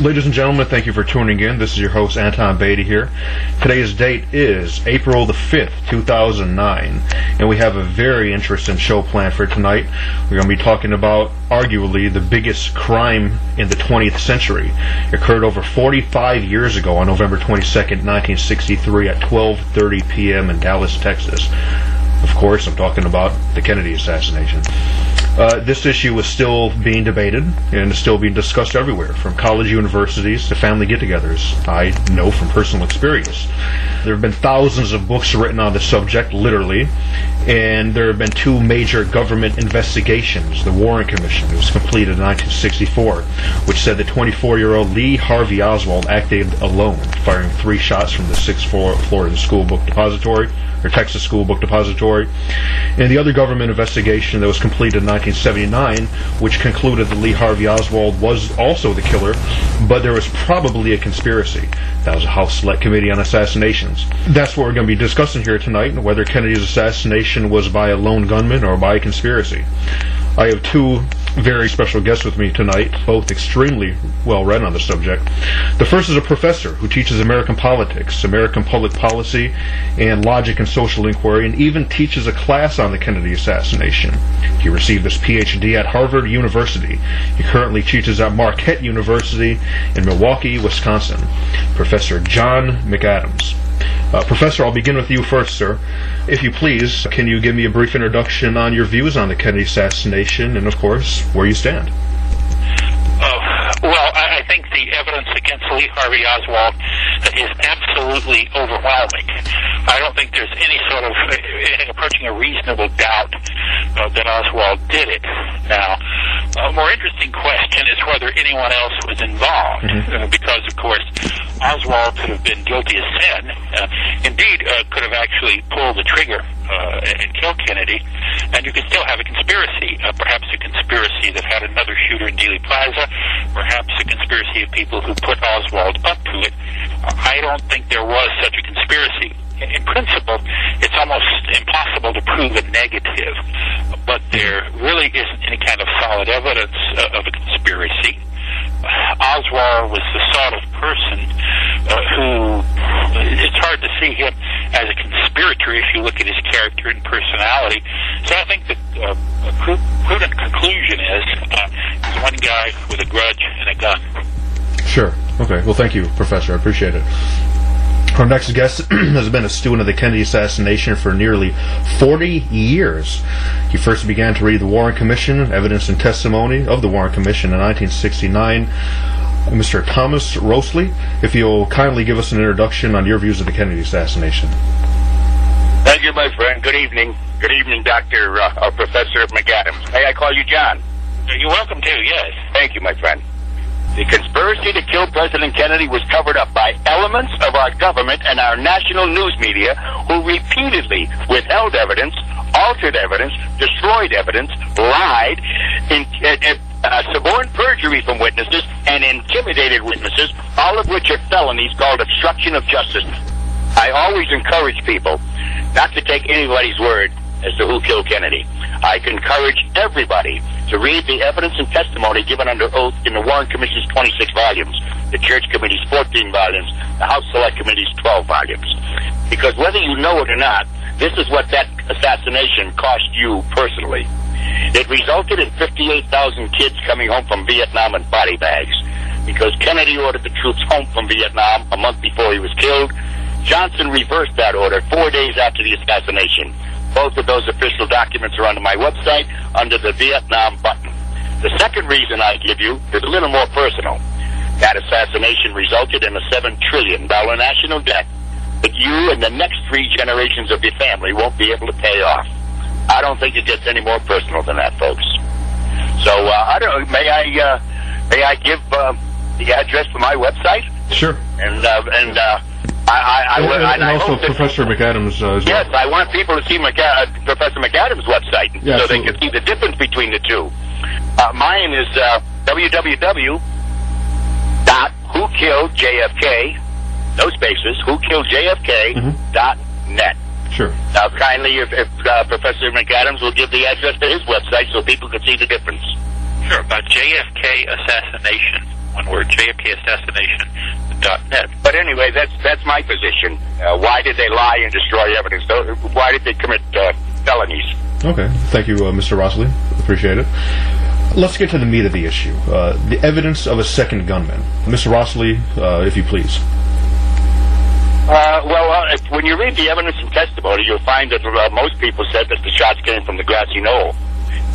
Ladies and gentlemen, thank you for tuning in. This is your host, Anton Batey here. Today's date is April the 5th, 2009, and we have a very interesting show planned for tonight. We're going to be talking about, arguably, the biggest crime in the 20th century. It occurred over 45 years ago on November 22nd, 1963 at 12:30 p.m. in Dallas, Texas. Of course, I'm talking about the Kennedy assassination. This issue is still being debated and is still being discussed everywhere, from college universities to family get-togethers. I know from personal experience. There have been thousands of books written on the subject, literally, and there have been two major government investigations. The Warren Commission, it was completed in 1964, which said that 24-year-old Lee Harvey Oswald acted alone, firing 3 shots from the 6th floor of the school book depository, or Texas School Book Depository, and the other government investigation that was completed in 1979, which concluded that Lee Harvey Oswald was also the killer, but there was probably a conspiracy. That was a House Select Committee on Assassinations. That's what we're going to be discussing here tonight, whether Kennedy's assassination was by a lone gunman or by a conspiracy. I have two very special guests with me tonight, both extremely well read on the subject. The first is a professor who teaches American politics, American public policy, and logic and social inquiry, and even teaches a class on the Kennedy assassination. He received his PhD at Harvard University. He currently teaches at Marquette University in Milwaukee, Wisconsin. Professor John McAdams. Professor, I'll begin with you first, sir. If you please, can you give me a brief introduction on your views on the Kennedy assassination and, of course, where you stand? Well, I think the evidence against Lee Harvey Oswald is absolutely overwhelming. I don't think there's any sort of anything approaching a reasonable doubt that Oswald did it. Now, a more interesting question is whether anyone else was involved, because, of course, Oswald could have been guilty as sin. Indeed, could have actually pulled the trigger and killed Kennedy, and you could still have a conspiracy, perhaps a conspiracy that had another shooter in Dealey Plaza, perhaps a conspiracy of people who put Oswald up to it. I don't think there was such a conspiracy. In principle, it's almost impossible to prove a negative, but there really isn't any kind of solid evidence of a conspiracy. Oswald was the sort of person who, it's hard to see him as a conspirator if you look at his character and personality. So I think that a prudent conclusion is he's one guy with a grudge and a gun. Sure. Okay. Well, thank you, Professor. I appreciate it. Our next guest has been a student of the Kennedy assassination for nearly 40 years. He first began to read the Warren Commission, evidence and testimony of the Warren Commission in 1969. Mr. Tom Rossley, if you'll kindly give us an introduction on your views of the Kennedy assassination. Thank you, my friend. Good evening. Good evening, Dr. Professor McAdams. May I call you John? You're welcome to, yes. Thank you, my friend. The conspiracy to kill President Kennedy was covered up by elements of our government and our national news media who repeatedly withheld evidence, altered evidence, destroyed evidence, lied, suborned perjury from witnesses, and intimidated witnesses, all of which are felonies called obstruction of justice. I always encourage people not to take anybody's word as to who killed Kennedy. I encourage everybody to read the evidence and testimony given under oath in the Warren Commission's 26 volumes, the Church Committee's 14 volumes, the House Select Committee's 12 volumes. Because whether you know it or not, this is what that assassination cost you personally. It resulted in 58,000 kids coming home from Vietnam in body bags. Because Kennedy ordered the troops home from Vietnam a month before he was killed, Johnson reversed that order 4 days after the assassination. Both of those official documents are on my website under the Vietnam button. The second reason I give you is a little more personal. That assassination resulted in a $7 trillion national debt that you and the next 3 generations of your family won't be able to pay off. I don't think it gets any more personal than that, folks. So, I don't. May I give the address for my website? Sure. And also Professor McAdams as well. Yes, I want people to see Professor McAdams' website, yeah, so they can see the difference between the two. Mine is www.whokilledjfk, no spaces, whokilledjfk.net. Sure. Now, kindly, if Professor McAdams will give the address to his website so people can see the difference. Sure, JFK Assassination. one word, JFK Assassination.net. But anyway, that's my position. Why did they lie and destroy evidence? Why did they commit felonies? Okay. Thank you, Mr. Rossley. Appreciate it. Let's get to the meat of the issue. The evidence of a second gunman. Mr. Rossley, if you please. When you read the evidence and testimony, you'll find that most people said that the shots came from the grassy knoll.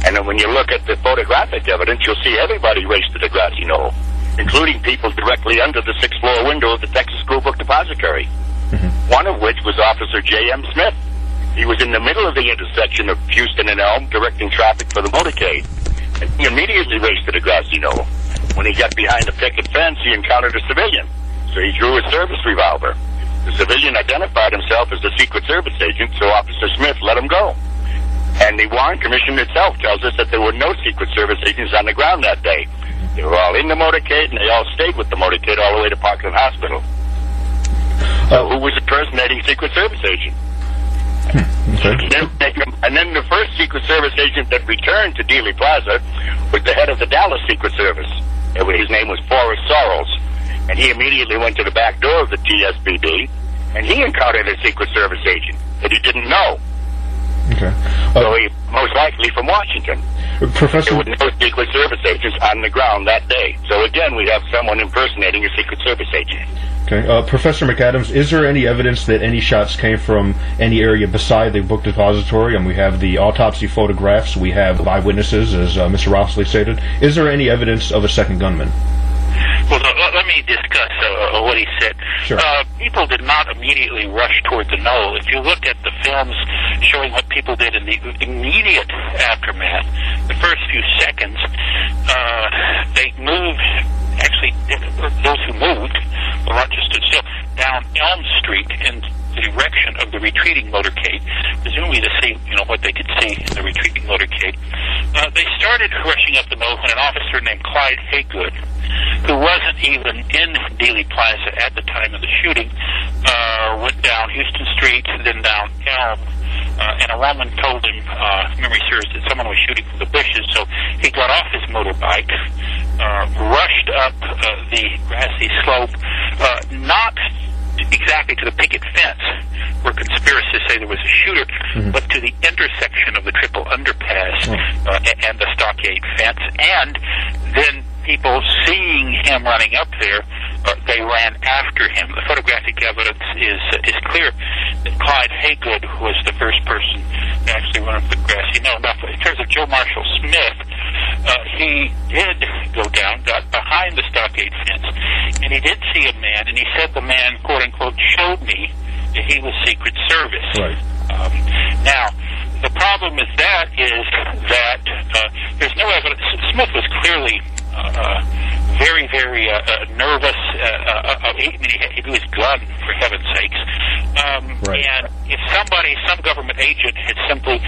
And then when you look at the photographic evidence, you'll see everybody raced to the grassy knoll, including people directly under the 6th floor window of the Texas School Book Depository, one of which was Officer J.M. Smith. He was in the middle of the intersection of Houston and Elm, directing traffic for the motorcade. And he immediately raced to the grassy knoll. When he got behind the picket fence, he encountered a civilian, so he drew his service revolver. The civilian identified himself as the Secret Service agent, so Officer Smith let him go. And the Warren Commission itself tells us that there were no Secret Service agents on the ground that day. They were all in the motorcade, and they all stayed with the motorcade all the way to Parkland Hospital. So who was impersonating Secret Service agent? Okay. And then the first Secret Service agent that returned to Dealey Plaza was the head of the Dallas Secret Service. His name was Forrest Sorrells. And he immediately went to the back door of the TSBD, and he encountered a Secret Service agent that he didn't know. Okay. So he most likely from Washington. Professor, there were no Secret Service agents on the ground that day. So again, we have someone impersonating a Secret Service agent. Okay. Professor McAdams, is there any evidence that any shots came from any area beside the book depository? And we have the autopsy photographs. We have eyewitnesses, as Mr. Rossley stated. Is there any evidence of a second gunman? Well, let me discuss what he said. Sure. People did not immediately rush toward the knoll. If you look at the films showing what people did in the immediate aftermath, the first few seconds, they moved, actually, those who moved, well, not just stood still, down Elm Street in the direction of the retreating motorcade, presumably to see, what they could see in the retreating motorcade. They started rushing up the knoll when an officer named Clyde Haygood, who wasn't even in Dealey Plaza at the time of the shooting, went down Houston Street, then down Elm, and a woman told him, memory serves, that someone was shooting from the bushes, so he got off his motorbike, rushed up the grassy slope, not exactly to the picket fence, where conspiracists say there was a shooter, but to the intersection of the triple underpass and the stockade fence, and then people seeing him running up there, they ran after him. The photographic evidence is clear that Clyde Haygood was the first person to actually run up the grassy knoll. Now, in terms of Joe Marshall Smith, he did go down, got behind the stockade fence, and he did see a man, and he said the man, quote unquote, showed me that he was Secret Service. Right. Now, the problem with that is that there's no evidence. Smith was clearly very, very nervous. He drew his gun, for heaven's sakes. Right. And if some government agent had simply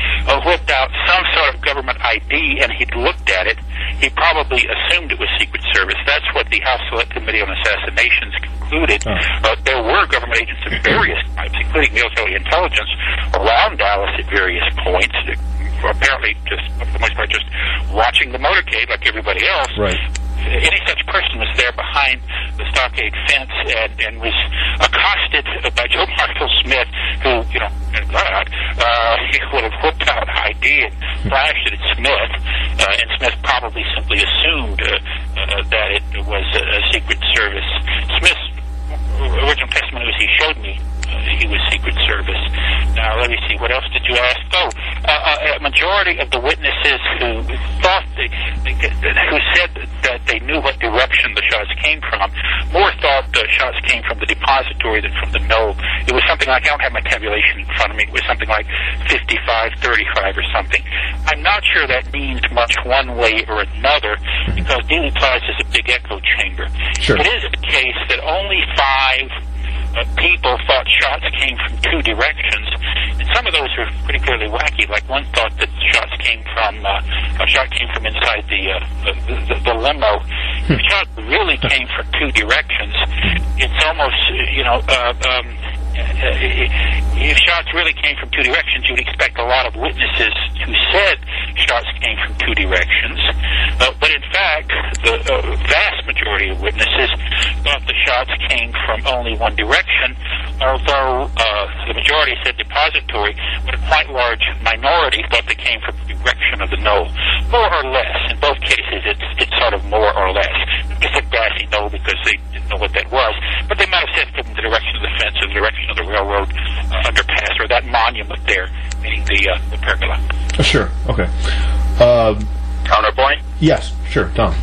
whipped out some sort of government ID and he'd looked at it, he probably assumed it was Secret Service. That's what the House Select Committee on Assassinations concluded. There were government agents of various types, including military intelligence, around Dallas at various points, apparently just, for the most part, just watching the motorcade like everybody else. Right. Any such person was there behind the stockade fence and was accosted by Joe Marshall Smith, who, he would have whipped out ID and flashed it at Smith, and Smith probably simply assumed that it was a Secret Service. Smith's original testimony was he showed me he was Secret Service. Now, let me see, what else did you ask? A majority of the witnesses who thought who said that they knew what direction the shots came from, more thought the shots came from the depository than from the knoll. It was something like, I don't have my tabulation in front of me, it was something like 55-35 or something. I'm not sure that means much one way or another, because Dealey Plaza is a big echo chamber. Sure. It is the case that only 5 people thought shots came from 2 directions, and some of those were pretty clearly wacky. Like one thought that shots came from a shot came from inside the limo. If shots really came from 2 directions, it's almost if shots really came from 2 directions, you would expect a lot of witnesses who said shots came from 2 directions. But in fact, the vast majority majority of witnesses thought the shots came from only one direction, although the majority said depository, but a quite large minority thought they came from the direction of the knoll. More or less. In both cases, it's sort of more or less. They said grassy knoll because they didn't know what that was, but they might have said from the direction of the fence or the direction of the railroad underpass or that monument there, meaning the pergola. Sure. Okay. Counterpoint? Yes. Sure. Tom.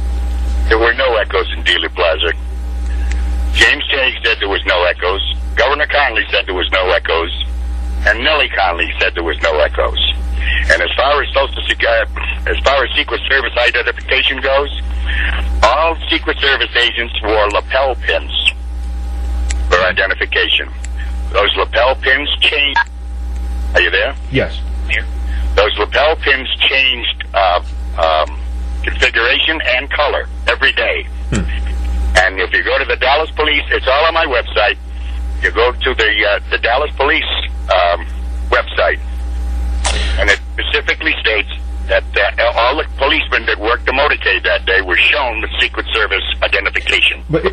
There were no echoes in Dealey Plaza. James Haig said there was no echoes. Governor Conley said there was no echoes. And Nellie Conley said there was no echoes. And as far as Secret Service identification goes, all Secret Service agents wore lapel pins for identification. Those lapel pins changed. Are you there? Yes. Here. Those lapel pins changed configuration and color every day. And if you go to the Dallas Police, it's all on my website. You go to the Dallas Police website, and it specifically states that all the policemen that worked the motorcade that day were shown the Secret Service identification. But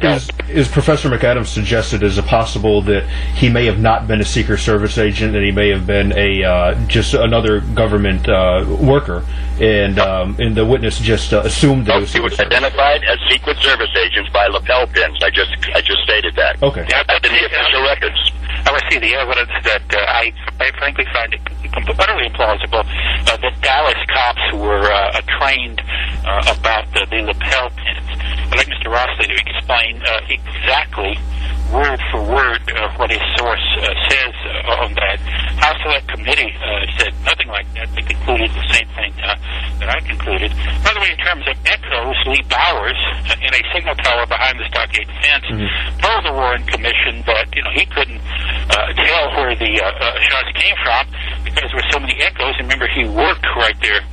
is Professor McAdams suggested, is it possible that he may have not been a Secret Service agent, and he may have been just another government worker, and the witness just assumed that he was identified as Secret Service agents by lapel pins. I just stated that. Okay. That's in the official records. I would see the evidence that I frankly find it utterly implausible that Dallas cops were trained about the lapel pins. I'd like Mr. Rossley to explain exactly, word for word, what his source says on that. House Select Committee said nothing like that. They concluded the same thing that I concluded. By the way, in terms of echoes, Lee Bowers, in a signal tower behind the stockade fence, told the Warren Commission that he couldn't tell where the shots came from because there were so many echoes. Remember, he worked right there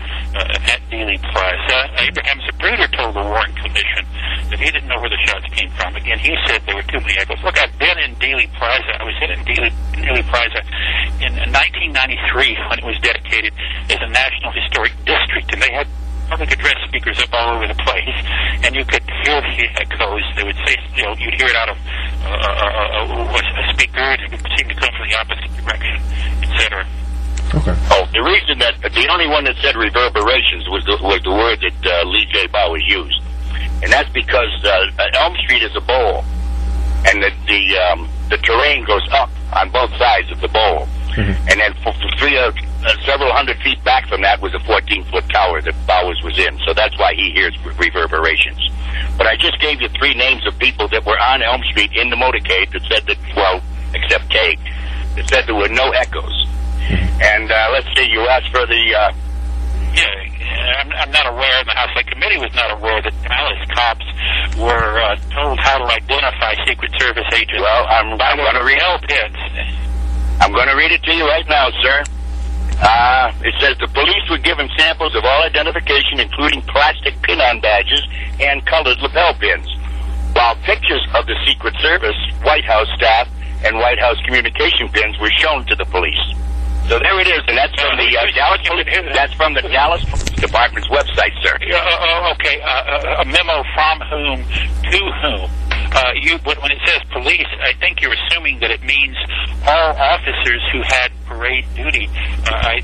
at Dealey Plaza. Abraham Zapruder told the Warren Commission that he didn't know where the shots came from. Again, he said there were too many echoes. Look, I've been in Dealey Plaza. I was in Dealey Plaza in 1993 when it was dedicated as a National Historic District, and they had public address speakers up all over the place, and you could hear the echoes. They would say, you'd hear it out of a speaker, and it would seem to come from the opposite direction, etc. Okay. Oh, the reason that the only one that said reverberations was the word that Lee J. Bowers used, and that's because Elm Street is a bowl, and the terrain goes up on both sides of the bowl, and then for several hundred feet back from that was a 14-foot tower that Bowers was in, so that's why he hears reverberations. But I just gave you 3 names of people that were on Elm Street in the motorcade that said that, well, except Kay, that said there were no echoes. And let's see, you asked for the... I'm not aware, and the House Select Committee was not aware that Dallas cops were told how to identify Secret Service agents. Well, I'm going to read it. I'm going to read it to you right now, sir. It says the police were given samples of all identification, including plastic pin-on badges and colored lapel pins, while pictures of the Secret Service, White House staff, and White House communication pins were shown to the police. So there it is, and that's from the Dallas Police. That's from the Dallas Police Department's website, sir. Okay, a memo from whom to whom? When it says police, I think you're assuming that it means all officers who had parade duty. I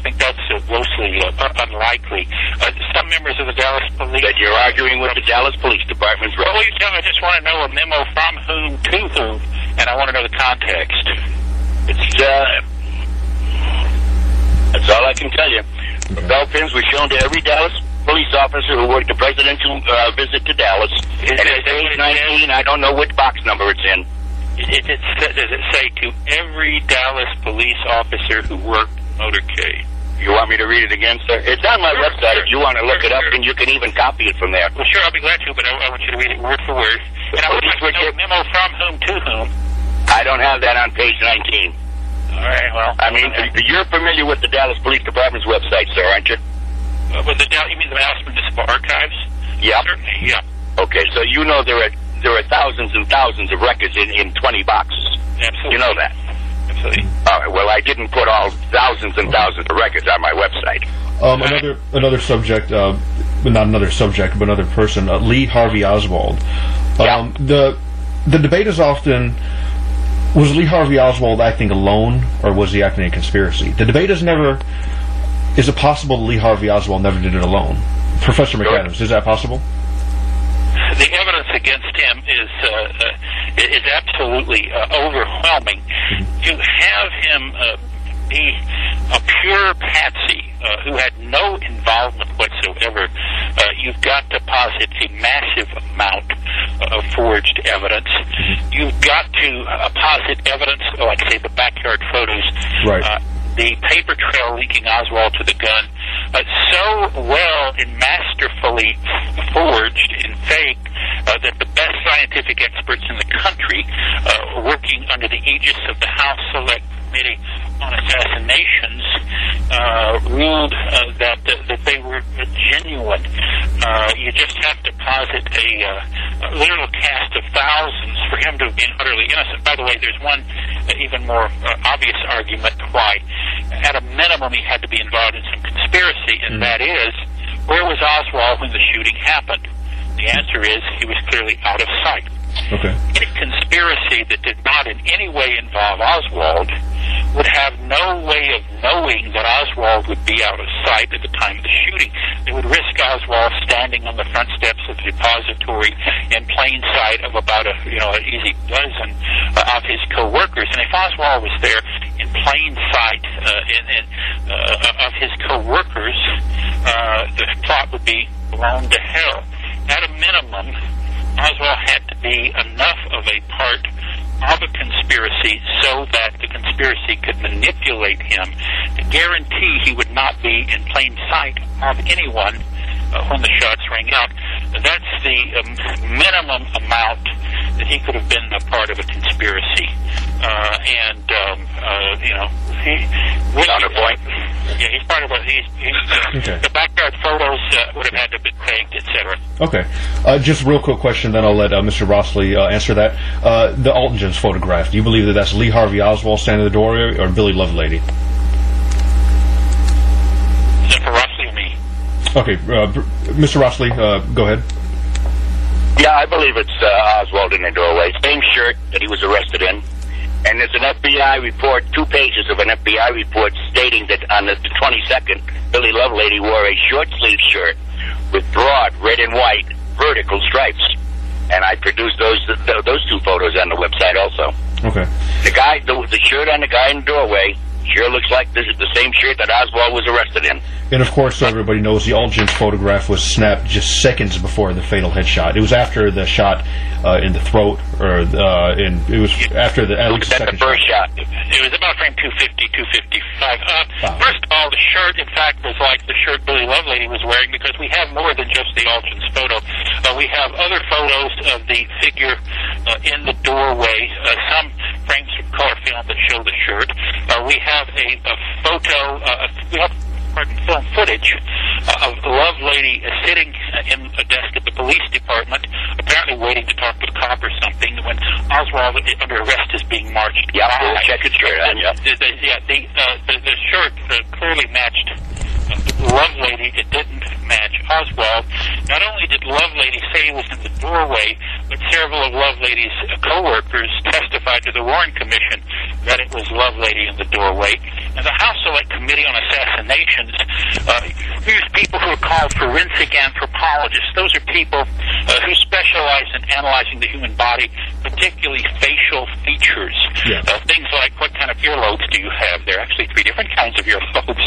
think that's grossly unlikely. Some members of the Dallas Police. That you're arguing with the Dallas Police Department's. Well, you tell me. I just want to know a memo from whom to whom, and I want to know the context. That's all I can tell you. The bell pins were shown to every Dallas police officer who worked a presidential visit to Dallas. And it's page 19. I don't know which box number it's in. Does it say to every Dallas police officer who worked motorcade? You want me to read it again, sir? It's on my website if you want to look it up, and you can even copy it from there. Well, sure, I'll be glad to, but I want you to read it word for word. And I want you to know a memo from whom to whom. I don't have that on page 19. All right, well... I mean, you're familiar with the Dallas Police Department's website, sir, aren't you? You mean the Dallas Municipal Archives? Yeah. Certainly, yeah. Okay, so you know there are thousands and thousands of records in 20 boxes. Absolutely. You know that? Absolutely. All right, well, I didn't put all thousands and thousands of records on my website. Another subject, not another subject, but another person, Lee Harvey Oswald. Yeah. The debate is often, was Lee Harvey Oswald acting alone, or was he acting in a conspiracy? The debate is never, is it possible Lee Harvey Oswald never did it alone? Professor McAdams, is that possible? The evidence against him is absolutely overwhelming. To have him be a pure patsy who had no involvement whatsoever, you've got to posit a massive amount of forged evidence. You've got to posit evidence, like say the backyard photos, right. The paper trail linking Oswald to the gun, so well and masterfully forged and fake that the best scientific experts in the country, working under the aegis of the House Select Committee on Assassinations, ruled that they were genuine. You just have to posit a literal cast of thousands for him to have been utterly innocent. By the way, there's one even more obvious argument why, at a minimum, he had to be involved in some conspiracy, and that is, where was Oswald when the shooting happened? The answer is he was clearly out of sight. Okay. Any conspiracy that did not in any way involve Oswald would have no way of knowing that Oswald would be out of sight at the time of the shooting. They would risk Oswald standing on the front steps of the depository in plain sight of about an easy dozen of his co-workers. And if Oswald was there in plain sight of his co-workers, the plot would be blown to hell. At a minimum, Oswald had to be enough of a part of a conspiracy so that the conspiracy could manipulate him to guarantee he would not be in plain sight of anyone when the shots rang out. That's the minimum amount that he could have been a part of a conspiracy. Counterpoint. Yeah, he's part of a. Okay. The backyard photos would have had to have been faked, etc. Okay. Just a real quick question, then I'll let Mr. Rossley answer that. The Altgens photograph, do you believe that that's Lee Harvey Oswald standing in the doorway or Billy Lovelady? Is that for Rossley or me? Okay, Mr. Rossley, go ahead. Yeah, I believe it's Oswald in the doorway. Same shirt that he was arrested in. And there's an FBI report, 2 pages of an FBI report stating that on the 22nd, Billy Lovelady wore a short-sleeve shirt with broad red and white vertical stripes. And I produced those 2 photos on the website also. Okay. The shirt on the guy in the doorway sure looks like this is the same shirt that Oswald was arrested in. And of course, so everybody knows the Altgens photograph was snapped just seconds before the fatal headshot. It was after the shot in the throat, or it was after the at least the second the first shot. It was about frame 250, 255. First of all, the shirt, in fact, was like the shirt Billy Lovelady was wearing, because we have more than just the Altgens photo. We have other photos of the figure in the doorway, some frames from color film that show the shirt. We have a photo, we have film footage of Lovelady sitting in a desk at the police department, apparently waiting to talk to a cop or something, when Oswald, under arrest, is being marched by. Yeah, check his shirt on, yeah. The shirt clearly matched Lovelady. It didn't match Oswald. Not only did Lovelady say he was in the doorway, but several of Lovelady's co-workers testified to the Warren Commission that it was Lovelady in the doorway. And the House Select Committee on Assassinations used people who are called forensic anthropologists. Those are people who specialize in analyzing the human body, particularly facial features. Yeah. Things like, what kind of earlobes do you have? There are actually 3 different kinds of earlobes.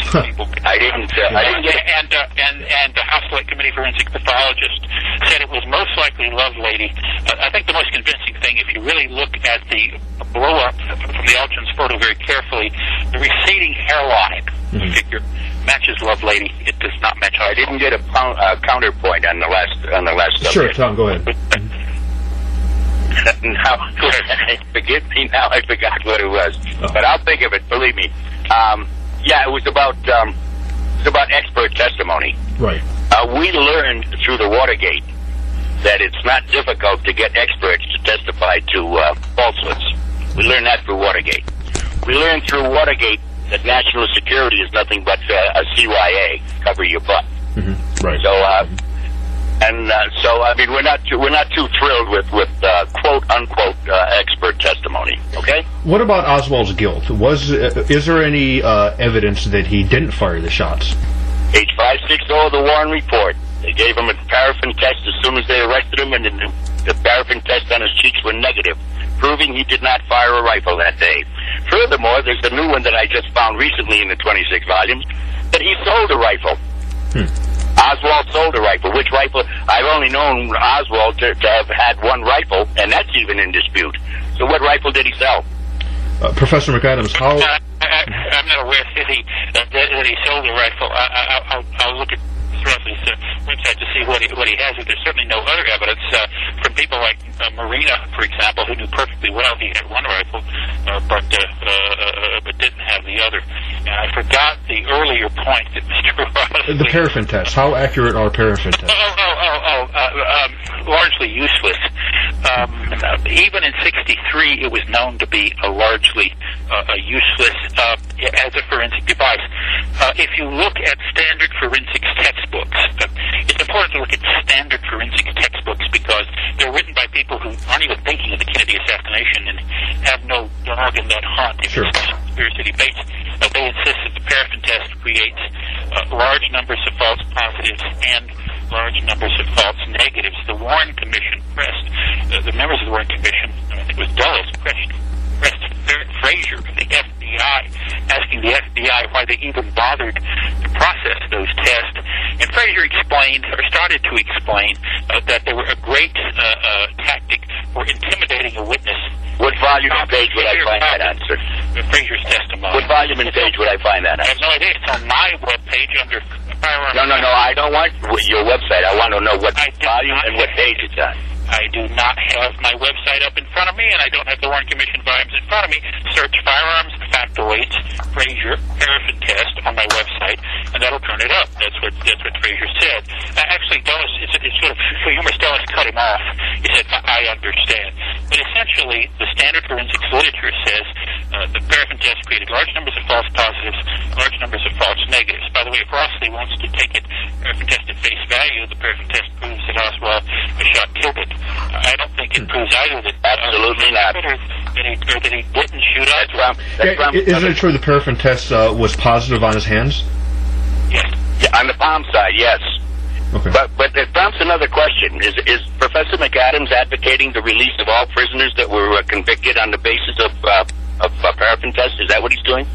I didn't get it. And the House Select Committee forensic pathologist said it was most likely Lovelady. I think the most convincing thing, if you really look at the blow-up from the Altgens photo very carefully, the receding hairline figure matches Lovelady. It does not match Oswald. I didn't get a counterpoint on the last subject. Sure, Tom, go ahead. Now, forgive me, now I forgot what it was. But I'll think of it, believe me. It was about expert testimony. Right. We learned through the Watergate that it's not difficult to get experts to testify to falsehoods. We learned that through Watergate. We learned through Watergate that national security is nothing but a CYA, cover your butt. Mm-hmm. Right. So And so, I mean, we're not too thrilled with quote unquote expert testimony. Okay. What about Oswald's guilt? Is there any evidence that he didn't fire the shots? Page 560 of the Warren report. They gave him a paraffin test as soon as they arrested him, and the paraffin test on his cheeks were negative, proving he did not fire a rifle that day. Furthermore, there's a new one that I just found recently in the 26 volumes, that he sold a rifle. Oswald sold a rifle. Which rifle? I've only known Oswald to have had one rifle, and that's even in dispute. So what rifle did he sell? Professor McAdams, how... I'm not aware that he sold a rifle. I'll look at Rossley's website to see what he has. There's certainly no other evidence from people like Marina, for example, who knew perfectly well he had one rifle, but didn't have the other. And I forgot the earlier point that Mr. Rossley... The paraffin test. How accurate are paraffin tests? Largely useless. Even in '63, it was known to be largely useless as a forensic device. If you look at standard forensics textbooks, it's important to look at standard forensics textbooks because they're written by people who aren't even thinking of the Kennedy assassination and have no dog in that hunt. If it's conspiracy debates, they insist that the paraffin test creates large numbers of false positives and large numbers of false negatives. The Warren Commission pressed, the members of the Warren Commission, I think it was Dulles, pressed Frazier of the FBI, asking the FBI why they even bothered to process those tests. And Frazier explained, or started to explain, that they were a great tactic for intimidating a witness. What volume and page would I find that answer? Frazier's testimony. What volume and page would I find that answer? I have no idea. It's on my webpage under firearms. No, I don't want your website. I want to know what volume and what page it's on. I do not have my website up in front of me, and I don't have the Warren Commission volumes in front of me. Search firearms, factoids, Frazier, paraffin test on my website, and that'll turn it up. That's what Frazier said. Actually, Dulles, it's sort of humorous. Dulles cut him off. He said, I understand. But essentially, the standard forensics literature says the paraffin test created large numbers of false positives, large numbers of false negatives. By the way, if Rossley wants to take it, paraffin test at face value, the paraffin test proves that Oswald was shot killed it. I don't think it proves either that absolutely not. Or that he didn't shoot us. Isn't it true the paraffin test was positive on his hands? Yes. Yeah, on the palm side, yes. Okay. But it prompts another question. Is Professor McAdams advocating the release of all prisoners that were convicted on the basis of paraffin test? Is that what he's doing?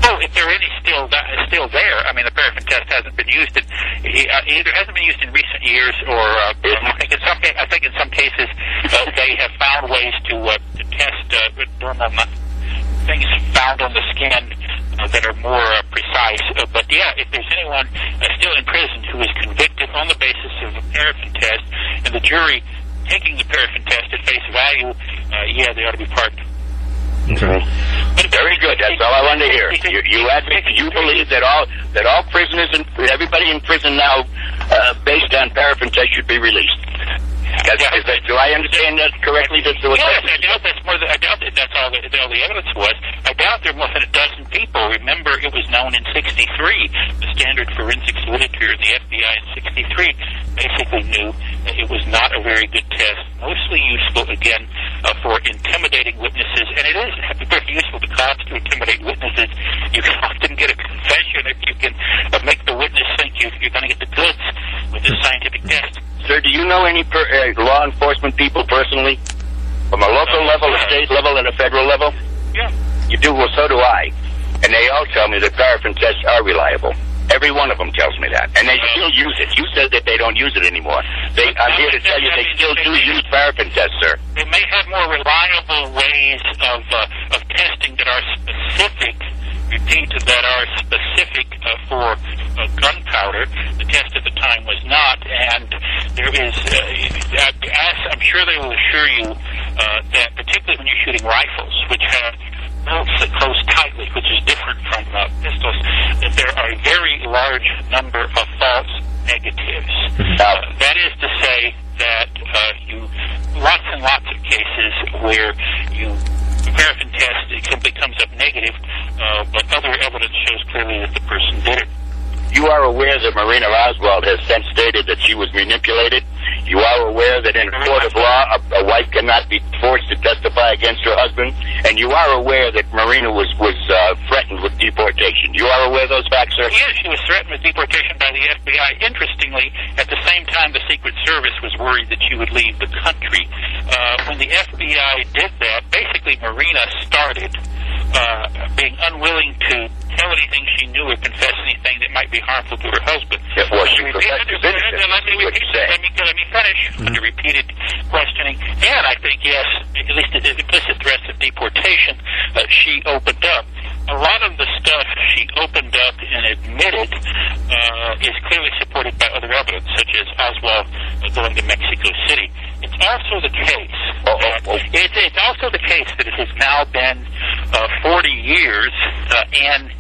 Oh, if there are any still there, I mean, the paraffin test hasn't been used. Either hasn't been used in recent years, or I think in some cases they have found ways to test things found on the skin that are more precise. But yeah, if there's anyone still in prison who is convicted on the basis of a paraffin test, and the jury taking the paraffin test at face value, yeah, they ought to be pardoned. Okay. Very good. That's all I wanted to hear. You believe that all prisoners and everybody in prison now, based on paraffin test, should be released. Do I understand that correctly? Yes, I doubt that's more. I doubt that that's all the evidence was. I doubt there are more than a dozen people. Remember, it was known in '63. The standard forensics literature, the FBI in '63, basically knew that it was not a very good test. Mostly useful, again, for intimidating witnesses, and it is very useful to cops to intimidate witnesses. You can often get a confession if you can make the witness think you're going to get the goods with this scientific test. Sir, do you know any law enforcement people personally? From a local level, a state level, and a federal level? Yeah. You do? Well, so do I. And they all tell me that paraffin tests are reliable. Every one of them tells me that. And they still use it. You said that they don't use it anymore. I'm here to tell you they still do use paraffin tests, sir. They may have more reliable ways of testing that are specific, that are specific for gunpowder. The test at the time was not, and there is, I'm sure they will assure you that particularly when you're shooting rifles, which have bolts that close tightly, which is different from pistols, that there are a very large number of false negatives. That is to say that lots and lots of cases where the paraffin test, it simply comes up negative, but other evidence shows clearly that the person did it. You are aware aware that Marina Oswald has since stated that she was manipulated? You are aware that in a court of law, a wife cannot be forced to testify against her husband? And you are aware that Marina was threatened with deportation. You are aware of those facts, sir? Yes, she was threatened with deportation by the FBI. Interestingly, at the same time, the Secret Service was worried that she would leave the country. When the FBI did that, basically Marina started being unwilling to tell anything she knew or confess anything that might be harmful to her husband. Well, she professed his innocence. Let me finish. Under repeated questioning, and I think, yes, at least implicit threats of deportation, she opened up. A lot of the stuff she opened up and admitted is clearly supported by other evidence, such as Oswald going to Mexico City. It's also the case. It's also the case that it has now been 40 years, and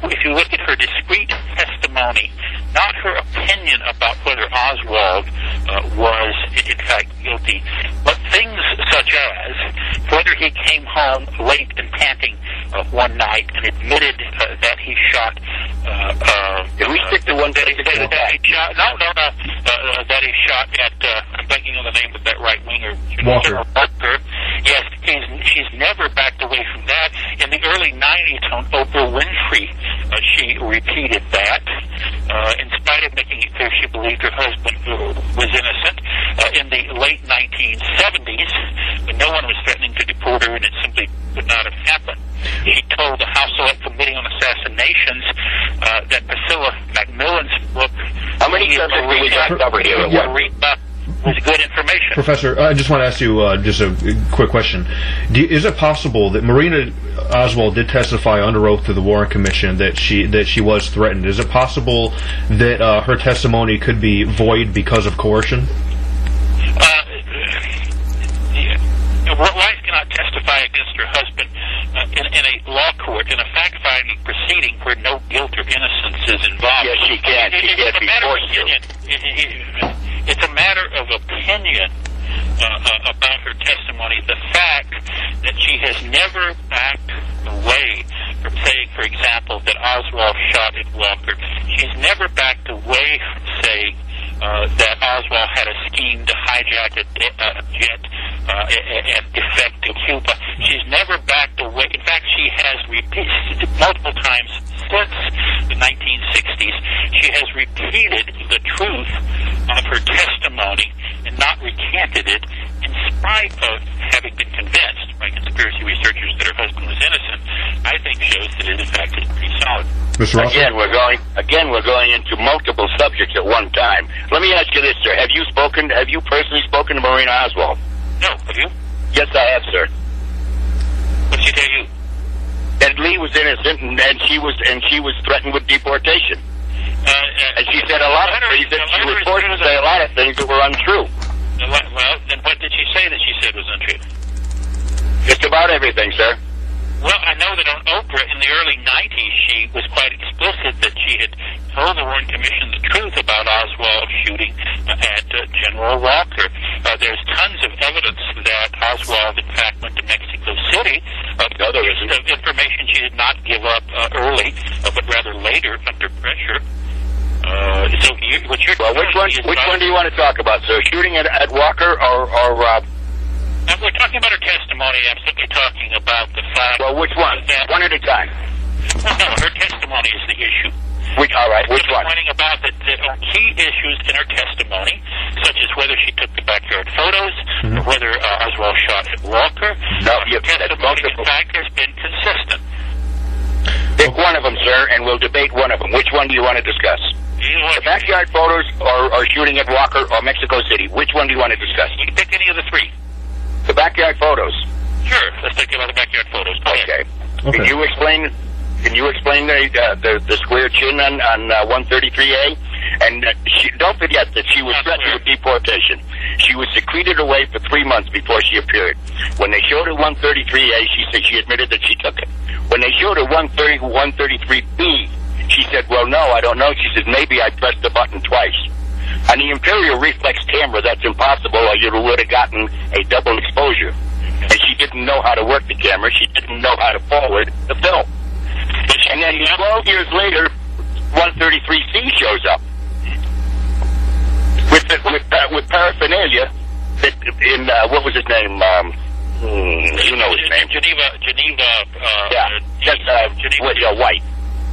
if you look at her discrete testimony, not her opinion about whether Oswald was in fact guilty, but things such as whether he came home late and panting one night and admitted that he shot. Did we stick to one that he shot? No, that he shot at. I'm blanking on the name of that right winger, Walker. Yes, she's never backed away from that. In the early '90s, on Oprah Winfrey, she repeated that. In spite of making it clear she believed her husband was innocent. In the late 1970s, no one was threatening to deport her, and it simply could not have happened. She told the House Select Committee on Assassinations that Priscilla Macmillan's book, how many subjects do we got covered here? Was good information. Professor, I just want to ask you just a quick question. Is it possible that Marina Oswald did testify under oath to the Warren Commission that she was threatened? Is it possible that her testimony could be void because of coercion? Wife cannot testify against her husband in a law court, in a fact-finding proceeding where no guilt or innocence is involved. Yes, she can. She can't be forced to. It's a matter of opinion about her testimony. The fact that she has never backed away from saying, for example, that Oswald shot at Walker. She's never backed away from saying that Oswald had a scheme to hijack a jet and defect to Cuba. She's never backed away. In fact, she has repeated multiple times since the 1960s. She has repeated the truth of her testimony and not recanted it, in spite of having been convinced by conspiracy researchers that her husband was innocent. I think shows that it in fact is pretty solid. Mr. Rossley? We're going into multiple subjects at one time. Let me ask you this, sir. Have you personally spoken to Marina Oswald? No, have you? Yes, I have, sir. What did she tell you? That Lee was innocent and she was threatened with deportation. And she said a lot of things that she was forced to say a lot of things that were untrue. Well, then what did she say that she said was untrue? Just about everything, sir. Well, I know that on Oprah in the early 90s, she was quite explicit that she had told the Warren Commission the truth about Oswald shooting at General Walker. There's tons of evidence that Oswald, in fact, went to Mexico City. No, there isn't. Information she did not give up early, but rather later under pressure. Which one do you want to talk about, sir? Shooting at Walker or we're talking about her testimony. I'm simply talking about the fact. Well, which one? One at a time. No, her testimony is the issue. All right, which one? Pointing about that on key issues in her testimony, such as whether she took the backyard photos, or whether Oswald shot at Walker. No, her testimony, in fact, has been consistent. Pick one of them, sir, and we'll debate one of them. Which one do you want to discuss? The backyard photos or shooting at Walker or Mexico City? Which one do you want to discuss? You can pick any of the three. The backyard photos. Sure, let's think about the backyard photos. Okay. Can you explain the square chin on 133A? And don't forget that she was threatened with deportation. She was secreted away for 3 months before she appeared. When they showed her 133A, she said she admitted that she took it. When they showed her 133B, she said, well, no, I don't know. She said, maybe I pressed the button twice. On the Imperial reflex camera, that's impossible, or you would have gotten a double exposure. And she didn't know how to work the camera. She didn't know how to forward the film. And then 12 years later, 133C shows up with paraphernalia that in what was his name? You know his name. Geneva. White.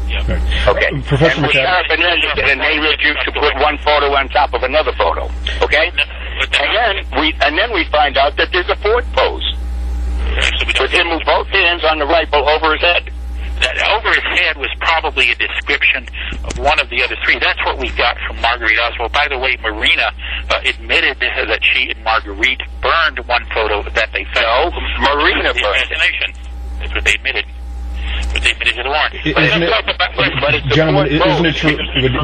Yeah. Okay. Professor and with McAdams. paraphernalia that enabled you to put one photo on top of another photo. Okay. And then we find out that there's a fourth pose with him with both hands on the rifle over his head. That over his head was probably a description of one of the other three. That's what we got from Marguerite Oswald. By the way, Marina admitted that she and Marguerite burned one photo that they found. No, Marina burned it. Assassination. That's what they admitted. But they admitted to the warrant.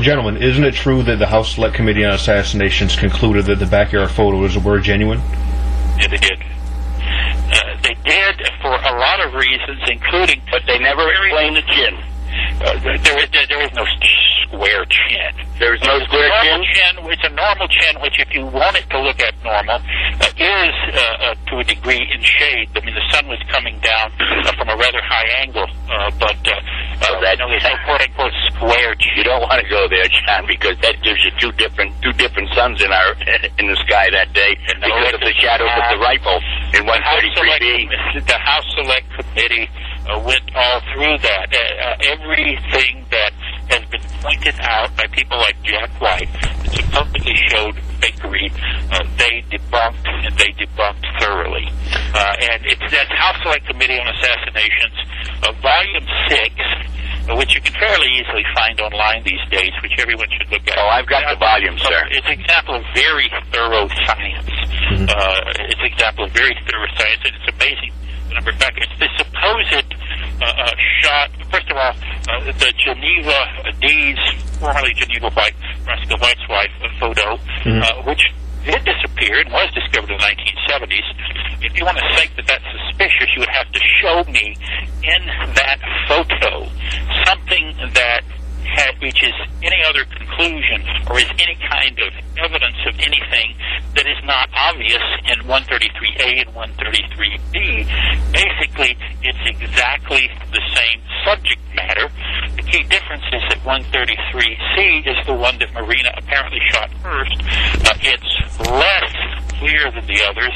Gentlemen, isn't it true that the House Select Committee on Assassinations concluded that the backyard photos were genuine? Yeah, they did. They did for a lot of reasons, including... But they never explained the chin. There is no square chin. There's no square chin? It's a normal chin, which if you want it to look at normal, is to a degree in shade. I mean, the sun was coming down from a rather high angle, but there's no quote-unquote square chin. You don't want to go there, John, because that gives you two different suns in the sky that day because of the shadows of the rifle in 133B. The House Select Committee went all through that. Everything that has been pointed out by people like Jack White that supposedly showed fakery, they debunked, and they debunked thoroughly. And it's that House Select Committee on Assassinations, Volume 6, which you can fairly easily find online these days, which everyone should look at. Oh, I've got the volume, sir. It's an example of very thorough science. It's an example of very thorough science, and it's amazing the number of factors. The supposed shot, first of all, the Geneva D's, formerly Geneva White, Roscoe White's wife, photo, which did disappear and was discovered in the 1970s. If you want to think that that's suspicious, you would have to show me in that photo something that reaches any other conclusion or is any kind of evidence of anything that is not obvious in 133A and 133B. Basically, it's exactly the same subject matter. The key difference is that 133C is the one that Marina apparently shot first. It's less clear than the others.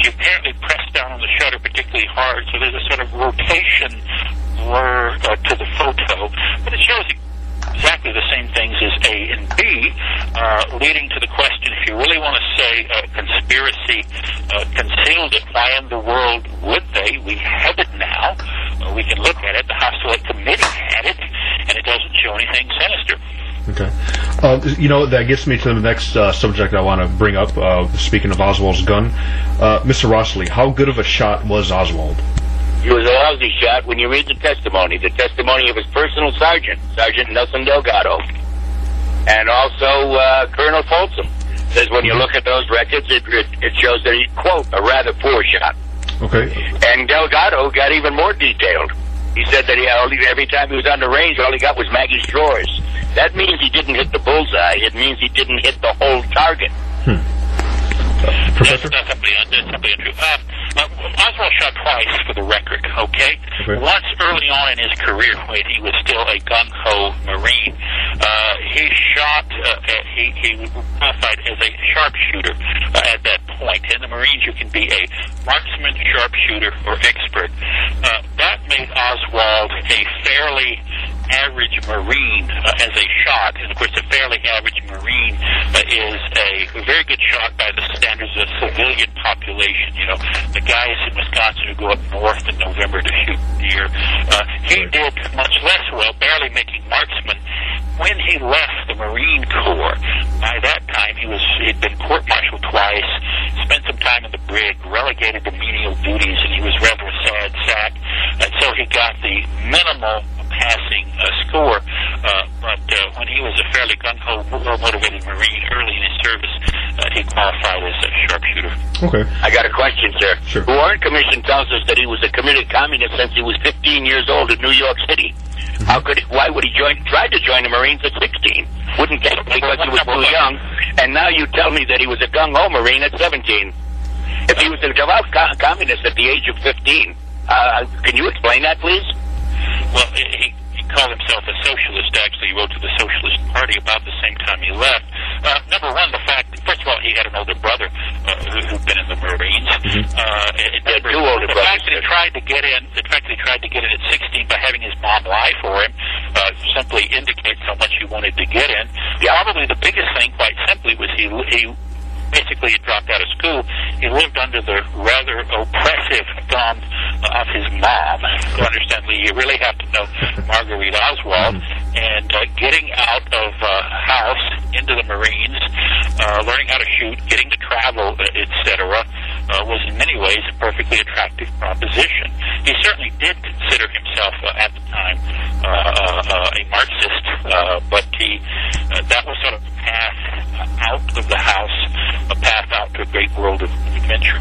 She apparently pressed down on the shutter particularly hard, so there's a sort of rotation blur to the photo, but it shows exactly the same things as A and B, leading to the question, if you really want to say conspiracy concealed it, why in the world would they? We have it now. We can look at it. The House Select Committee had it, and it doesn't show anything sinister. Okay. That gets me to the next subject I want to bring up, speaking of Oswald's gun. Mr. Rossley, how good of a shot was Oswald? He was a lousy shot when you read the testimony of his personal sergeant, Sergeant Nelson Delgado, and also Colonel Folsom. Says when you look at those records, it shows that he, quote, a rather poor shot. Okay. And Delgado got even more detailed. He said that every time he was on the range, all he got was Maggie's drawers. That means he didn't hit the bullseye. It means he didn't hit the whole target. Professor? That's simply untrue. Oswald shot twice, for the record, okay? Once early on in his career, when he was still a gung-ho Marine, he shot, he was qualified as a sharpshooter at that point. In the Marines, you can be a marksman, sharpshooter, or expert. That made Oswald a fairly average Marine as a shot, and of course a fairly average Marine is a very good shot by the standards of the civilian population. The guys in Wisconsin who go up north in November to shoot deer. He did much less well, barely making marksman. When he left the Marine Corps, by that time he'd been court-martialed twice, spent some time in the brig, relegated to menial duties, and he was rather a sad sack. And so he got the minimal passing score, but when he was a fairly gung-ho, well-motivated Marine early in his service, he qualified as a sharpshooter. Okay. I got a question, sir. Sure. The Warren Commission tells us that he was a committed communist since he was 15 years old in New York City. Why would he tried to join the Marines at 16? Wouldn't get it because he was too young. And now you tell me that he was a gung-ho Marine at 17. If he was a devout communist at the age of 15, can you explain that, please? Well, he called himself a socialist. Actually, he wrote to the Socialist Party about the same time he left. Number one, the fact, first of all, he had an older brother who'd been in the Marines. Two older brothers. The fact that he tried to get in at 16 by having his mom lie for him simply indicates how much he wanted to get in. Yeah. Probably the biggest thing, quite simply, was he basically had dropped out of school. He lived under the rather oppressive thumb of his mom. To understand, Lee, you really have to know Marguerite Oswald. And getting out of house into the Marines, learning how to shoot, getting to travel, etc., was in many ways a perfectly attractive proposition. He certainly did consider himself at the time a Marxist, but that was sort of a path out of the house, a path out to a great world of adventure.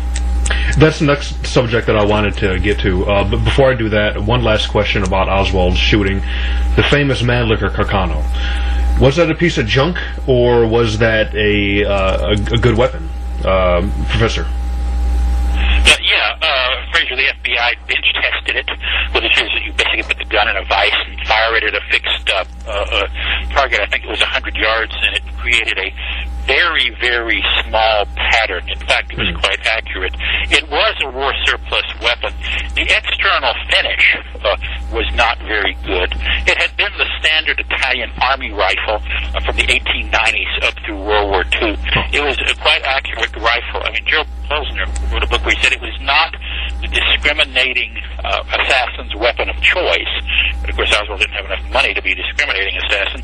That's the next subject that I wanted to get to. But before I do that, one last question about Oswald's shooting. The famous Mannlicher Carcano. Was that a piece of junk, or was that a good weapon, Professor? Fraser, the FBI bench tested it, which is that you basically put the gun in a vise and fire it at a fixed target. I think it was 100 yards, and it created a very, very small pattern. In fact, it was quite accurate. It was a war surplus weapon. The external finish was not very good. It had been the standard Italian Army rifle from the 1890s up through World War II. It was a quite accurate rifle. I mean, Joe Posner wrote a book where he said it was not the discriminating assassin's weapon of choice. But of course, Oswald didn't have enough money to be a discriminating assassin.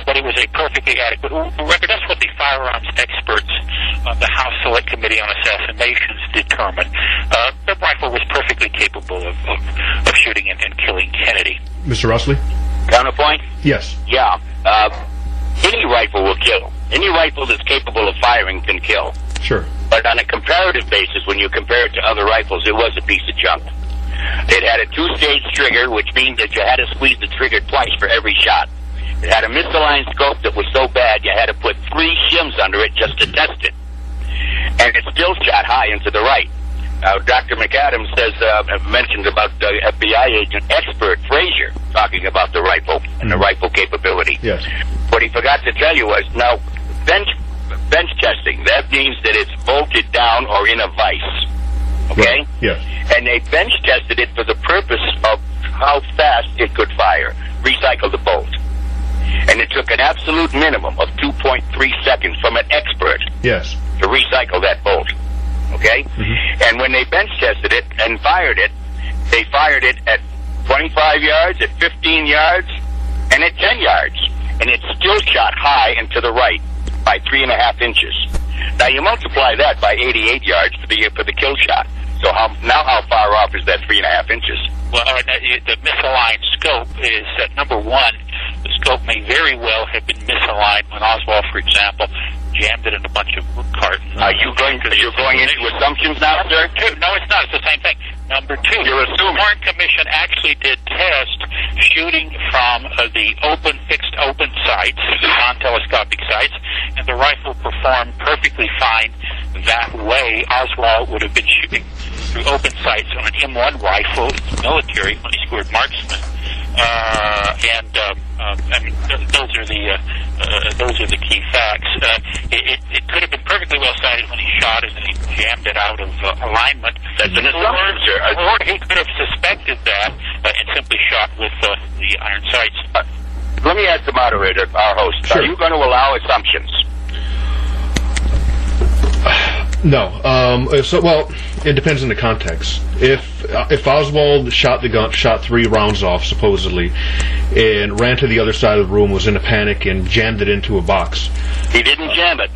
But it was a perfectly adequate record. That's what the firearms experts of the House Select Committee on Assassinations determined. The rifle was perfectly capable of shooting and killing Kennedy. Mr. Rossley? Counterpoint? Yes. Yeah. Any rifle will kill. Any rifle that's capable of firing can kill. Sure. But on a comparative basis, when you compare it to other rifles, it was a piece of junk. It had a two-stage trigger, which means that you had to squeeze the trigger twice for every shot. It had a misaligned scope that was so bad you had to put 3 shims under it just to test it. And it still shot high and to the right. Now, Dr. McAdams says, mentioned about the FBI agent expert Fraser talking about the rifle and the rifle capability. Yes. What he forgot to tell you was, now, bench testing, that means that it's bolted down or in a vise. Okay? Right. Yes. And they bench tested it for the purpose of how fast it could fire. Recycle the bolt. And it took an absolute minimum of 2.3 seconds from an expert to recycle that bolt. Okay? And when they bench tested it and fired it, they fired it at 25 yards, at 15 yards, and at 10 yards. And it still shot high and to the right by 3.5 inches. Now you multiply that by 88 yards for the kill shot. So how far off is that 3.5 inches? Well, the misaligned scope is that, number one, the scope may very well have been misaligned when Oswald, for example, jammed it in a bunch of wood cartons. Are you going into assumptions now, sir? No, it's not. It's the same thing. Number two, you're assuming. The Warren Commission actually did test shooting from the fixed open sights, the non-telescopic sights, and the rifle performed perfectly fine that way. Oswald would have been shooting through open sights on an M1 rifle. It's military when he scored marksman. I mean, those are the key facts. It could have been perfectly well sighted when he shot it and he jammed it out of alignment. That's an assumption, sir. Or he could have suspected that and simply shot with the iron sights. Let me ask the moderator, our host. Sure. Are you going to allow assumptions? No. Well, it depends on the context. If Oswald shot 3 rounds off, supposedly, and ran to the other side of the room, was in a panic, and jammed it into a box. He didn't jam it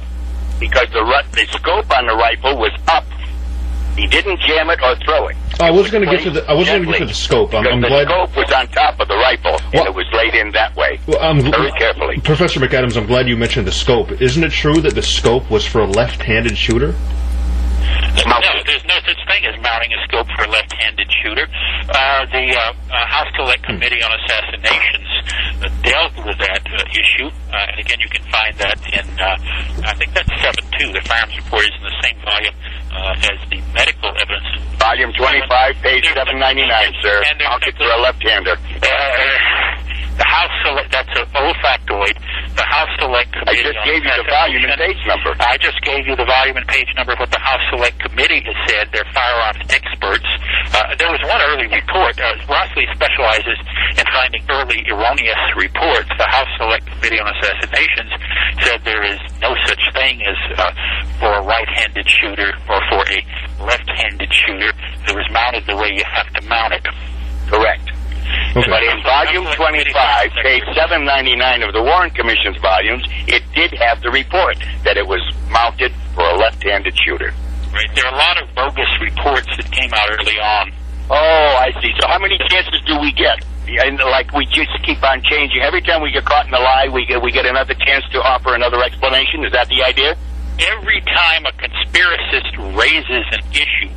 because the scope on the rifle was up. He didn't jam it or throw it. I wasn't going to get to the scope. I'm the glad. scope was on top of the rifle, and it was laid in that way, very carefully. Professor McAdams, I'm glad you mentioned the scope. Isn't it true that the scope was for a left-handed shooter? No, there's no such thing as mounting a scope for a left-handed shooter. The House Select Committee on Assassinations dealt with that issue, and again, you can find that in, I think that's 7.2. The firearms report is in the same volume as the medical evidence. Volume 25, page 799, sir. Mounted for a left-hander. The House Select, that's an old factoid. The House Select Committee. I just gave you the volume and page number. I just gave you the volume and page number of what the House Select Committee has said. They're firearms experts. There was one early report. Rossley specializes in finding early erroneous reports. The House Select Committee on Assassinations said there is no such thing as for a right-handed shooter or for a left-handed shooter that was mounted the way you have to mount it. Correct. Okay. But in volume 25, page 799 of the Warren Commission's volumes, it did have the report that it was mounted for a left-handed shooter. Right. There are a lot of bogus reports that came out early on. Oh, I see. So how many chances do we get? And like we just keep on changing. Every time we get caught in a lie, we get another chance to offer another explanation. Is that the idea? Every time a conspiracist raises an issue,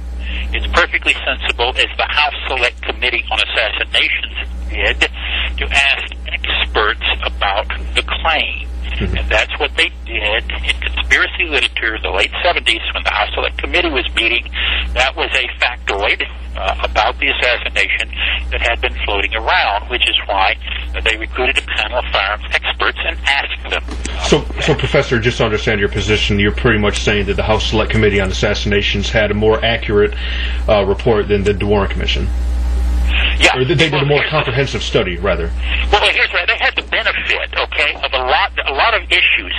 it's perfectly sensible, as the House Select Committee on Assassinations did, to ask experts about the claim. And that's what they did in conspiracy literature in the late 70s when the House Select Committee was meeting. That was a factoid about the assassination that had been floating around, which is why they recruited a panel of firearms experts and asked them. So, Professor, just to understand your position, you're pretty much saying that the House Select Committee on Assassinations had a more accurate report than the Warren Commission. Yeah. Or they did a more comprehensive study, rather. Well, here's right. They had the benefit, okay, of a lot of issues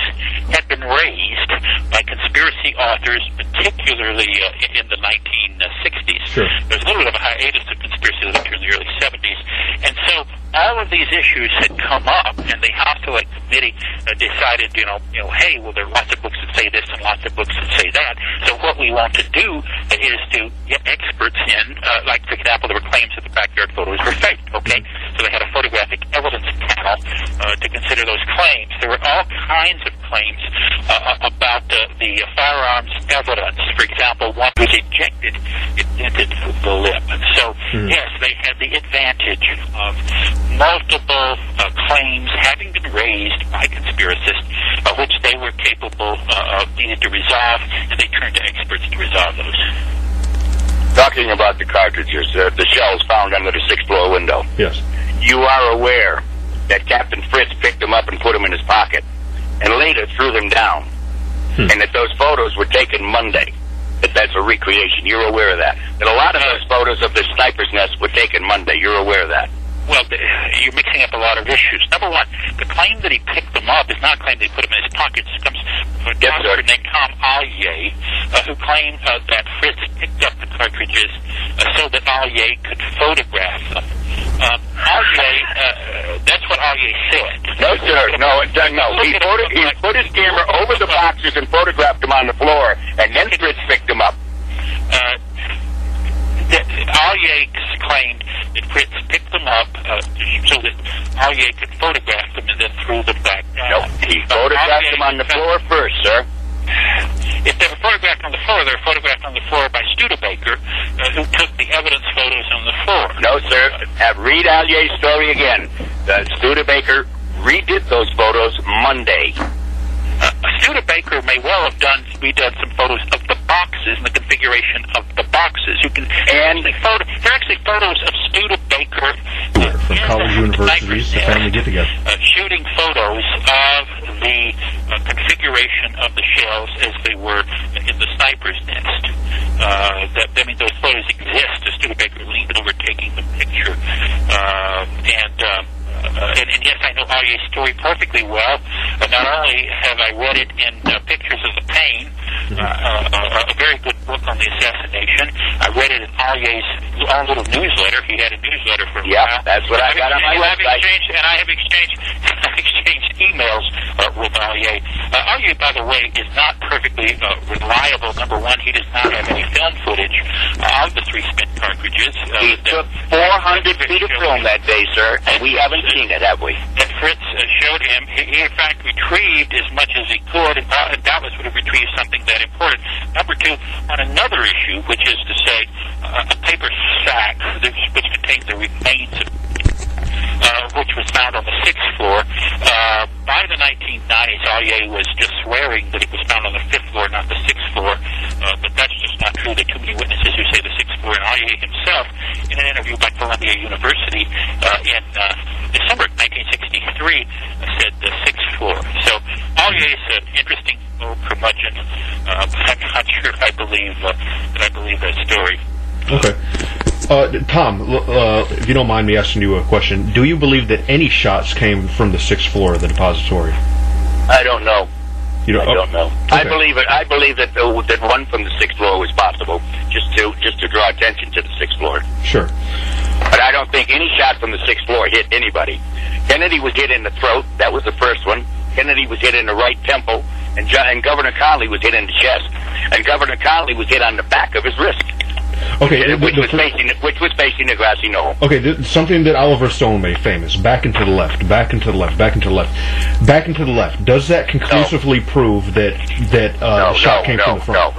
had been raised by conspiracy authors, particularly in the 1960s. Sure. There's a little bit of a hiatus of conspiracy literature in the early 70s. And so all of these issues had come up, and the House Select Committee decided, hey, well, there are lots of books that say this and lots of books that say that. So what we want to do is to get experts in, like, for example, there were claims that the backyard photos were fake, okay? So they had a photographic evidence panel to consider those claims. There were all kinds of claims about the firearms evidence. For example, one was ejected, it dented the lip. So, yes, they had the advantage of multiple claims having been raised by conspiracists, which they were capable of needing to resolve, and they turned to experts to resolve those. Talking about the cartridges, the shells found under the 6th floor window. Yes. You are aware that Captain Fritz picked them up and put them in his pocket, and later threw them down, and that those photos were taken Monday. That's a recreation. You're aware of that. That a lot of those photos of the sniper's nest were taken Monday. You're aware of that. Well, you're mixing up a lot of issues. Number one, the claim that he picked them up is not a claim that he put them in his pockets. It comes from a doctor named Tom Rossley, who claimed that Fritz picked up the cartridges so that Rossley could photograph them. That's what Rossley said. No, sir. No. He put his camera over the boxes and photographed them on the floor, and then Fritz picked them up. Rossley claimed that Fritz picked them up so that Rossley could photograph them and then threw them back down. No, he photographed them on the floor first, sir. If they were photographed on the floor, they were photographed on the floor by Studebaker, who took the evidence photos on the floor. No, sir. Read Allier's story again. Studebaker redid those photos Monday. Studebaker may well have redone some photos of the boxes and the configuration of the boxes. They're actually photos of Studebaker from college universities, the family get-together, shooting photos of the configuration of the shells as they were in the sniper's nest. Those photos exist. Studebaker leaned over taking the picture, and yes, I know Rossley's story perfectly well. Not only have I read it in Pictures of the Pain, a very good book on the assassination. I read it in Rossley's own little newsletter. He had a newsletter for a while. Yeah, that's what I got on my website. I have exchanged emails with Rossley. Rossley, by the way, is not perfectly reliable. Number one, he does not have any film footage of the 3 spent cartridges. He took 400 feet of film that day, sir, and we haven't seen it, have we? That Fritz showed him. He, in fact, retrieved as much as he could, and doubtless would have retrieved something that important. Number two, on another issue, which is to say a paper sack which contained the remains of which was found on the 6th floor. By the 1990s, Rossley was just swearing that it was found on the 5th floor, not the 6th floor. But that's just not true. There are too many witnesses who say the 6th floor. And Rossley himself, in an interview by Columbia University in December 1960, 3 said the 6th floor. So Aulier's an interesting old curmudgeon. I'm not sure I believe that story. Okay. Tom, if you don't mind me asking you a question, do you believe that any shots came from the 6th floor of the depository? I don't know. I don't know. Okay. I believe that that one from the 6th floor was possible, just to draw attention to the 6th floor. Sure. But I don't think any shot from the 6th floor hit anybody. Kennedy was hit in the throat. That was the first one. Kennedy was hit in the right temple, and Governor Connolly was hit in the chest, and Governor Connolly was hit on the back of his wrist. Okay, which was facing the grassy knoll. Okay, something that Oliver Stone made famous: back and to the left, back and to the left, back and to the left, back and to the left. Does that conclusively prove that the shot came from the front?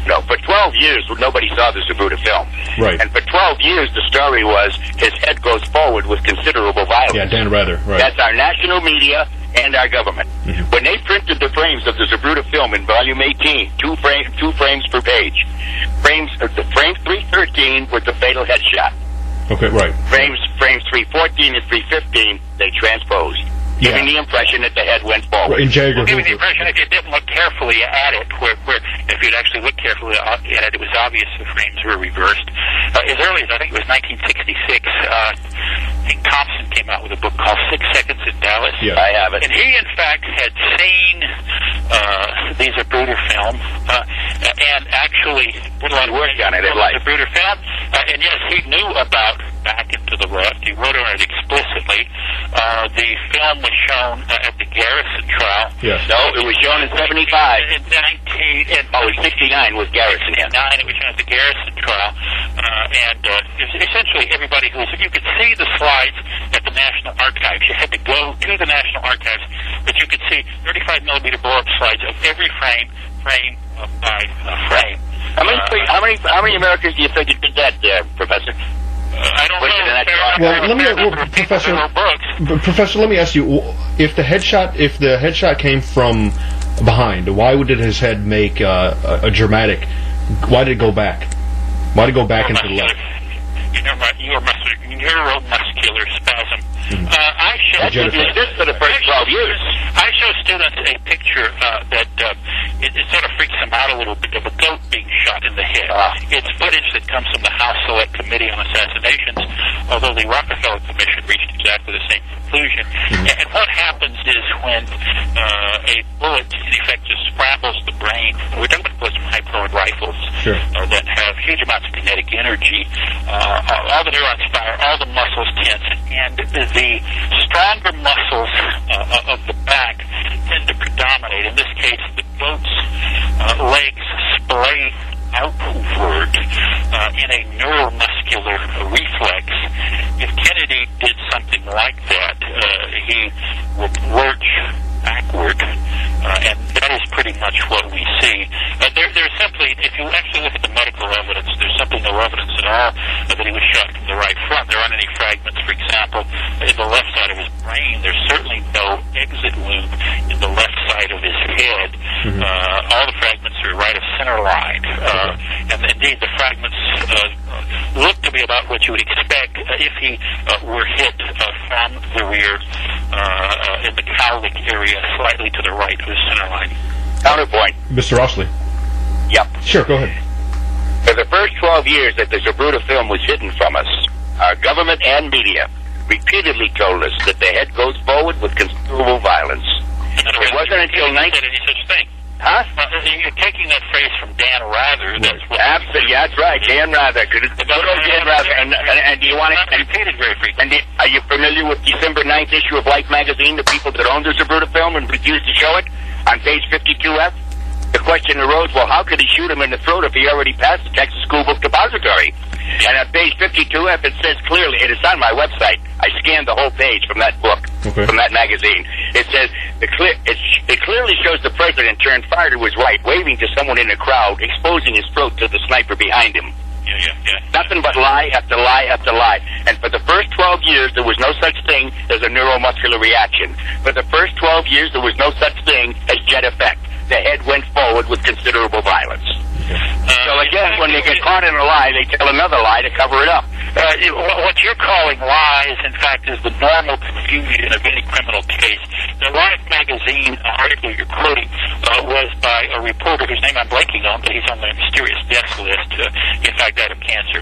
No. For 12 years, nobody saw the Zapruder film. Right. And for 12 years, the story was his head goes forward with considerable violence. Yeah, Dan Rather. Right. That's our national media and our government. Mm-hmm. When they printed the frames of the Zapruder film in volume 18, two frames per page, frame 313 was the fatal headshot. Okay, right. Frames 314 and 315 they transposed, giving the impression that the head went forward. Right, giving the impression if you didn't look carefully at it, where if you'd actually looked carefully at it, it was obvious the frames were reversed. As early as I think it was 1966, I think Thompson came out with a book called 6 Seconds in Dallas. Yeah. I have it. And he, in fact, had seen the Zapruder film and actually did a lot of work on it. The Zapruder film, and yes, he knew about Back and to the Left. He wrote on it explicitly. The film was shown at the Garrison trial. Yes. No, it was shown in 75. In 69 was Garrison. In 69, it was shown at the Garrison trial. And essentially everybody you could see the slides at the National Archives. You had to go to the National Archives, but you could see 35 millimeter blow-up slides of every frame by frame. How many Americans do you think did that, Professor? I don't know. Professor, let me ask you: if the headshot came from behind, why did his head make a dramatic? Why did it go back? Why did it go back into the left? Neuromuscular spasm. Mm-hmm. I show students a picture that it sort of freaks them out a little bit of a goat being shot in the head. It's footage that comes from the House Select Committee on Assassinations, although the Rockefeller Commission reached exactly the same conclusion. Mm-hmm. And what happens is when a bullet, in effect, just scrambles the brain. We're talking about bullets from high-powered rifles that have huge amounts of kinetic energy. All the neurons fire, all the muscles tense, and the stronger muscles of the back tend to predominate. In this case, the goat's legs splay outward in a neuromuscular reflex. If Kennedy did something like that, he would lurch backward, and that is pretty much what we see. There's simply, if you actually look at the medical evidence, there's simply no evidence at all that he was shot from the right front. There aren't any fragments, for example, in the left side of his brain. There's certainly no exit wound in the left side of his head. Mm-hmm. All the fragments are right of center line. And indeed, the fragments look to be about what you would expect if he were hit from the rear in the cowlick area, slightly to the right of his center line. Counterpoint. Mr. Rossley. Yep. Sure, go ahead. For the first 12 years that the Zapruder film was hidden from us, our government and media repeatedly told us that the head goes forward with considerable violence. It wasn't until 19... any such thing. Huh? You're taking that phrase from Dan Rather. That's what absolutely, that's right, Dan Rather. Dan Rather. And do you want to... repeated very frequently. And are you familiar with December 9th issue of Life magazine, the people that owned the Zapruder film and refused to show it? On page 52F, the question arose, well, how could he shoot him in the throat if he already passed the Texas School Book Depository? And on page 52F, it says clearly, it is on my website. I scanned the whole page from that book, from that magazine. It says, it clearly shows the president turned far to his right, waving to someone in the crowd, exposing his throat to the sniper behind him. Nothing but lie after lie after lie. And for the first 12 years, there was no such thing as a neuromuscular reaction. For the first 12 years, there was no such thing as jet effect. The head went forward with considerable violence. So again, when they get caught in a lie, they tell another lie to cover it up. What you're calling lies, in fact, is the normal confusion of any criminal case. The Life magazine article you're quoting was by a reporter whose name I'm blanking on, but he's on the mysterious death list, in fact, died of cancer,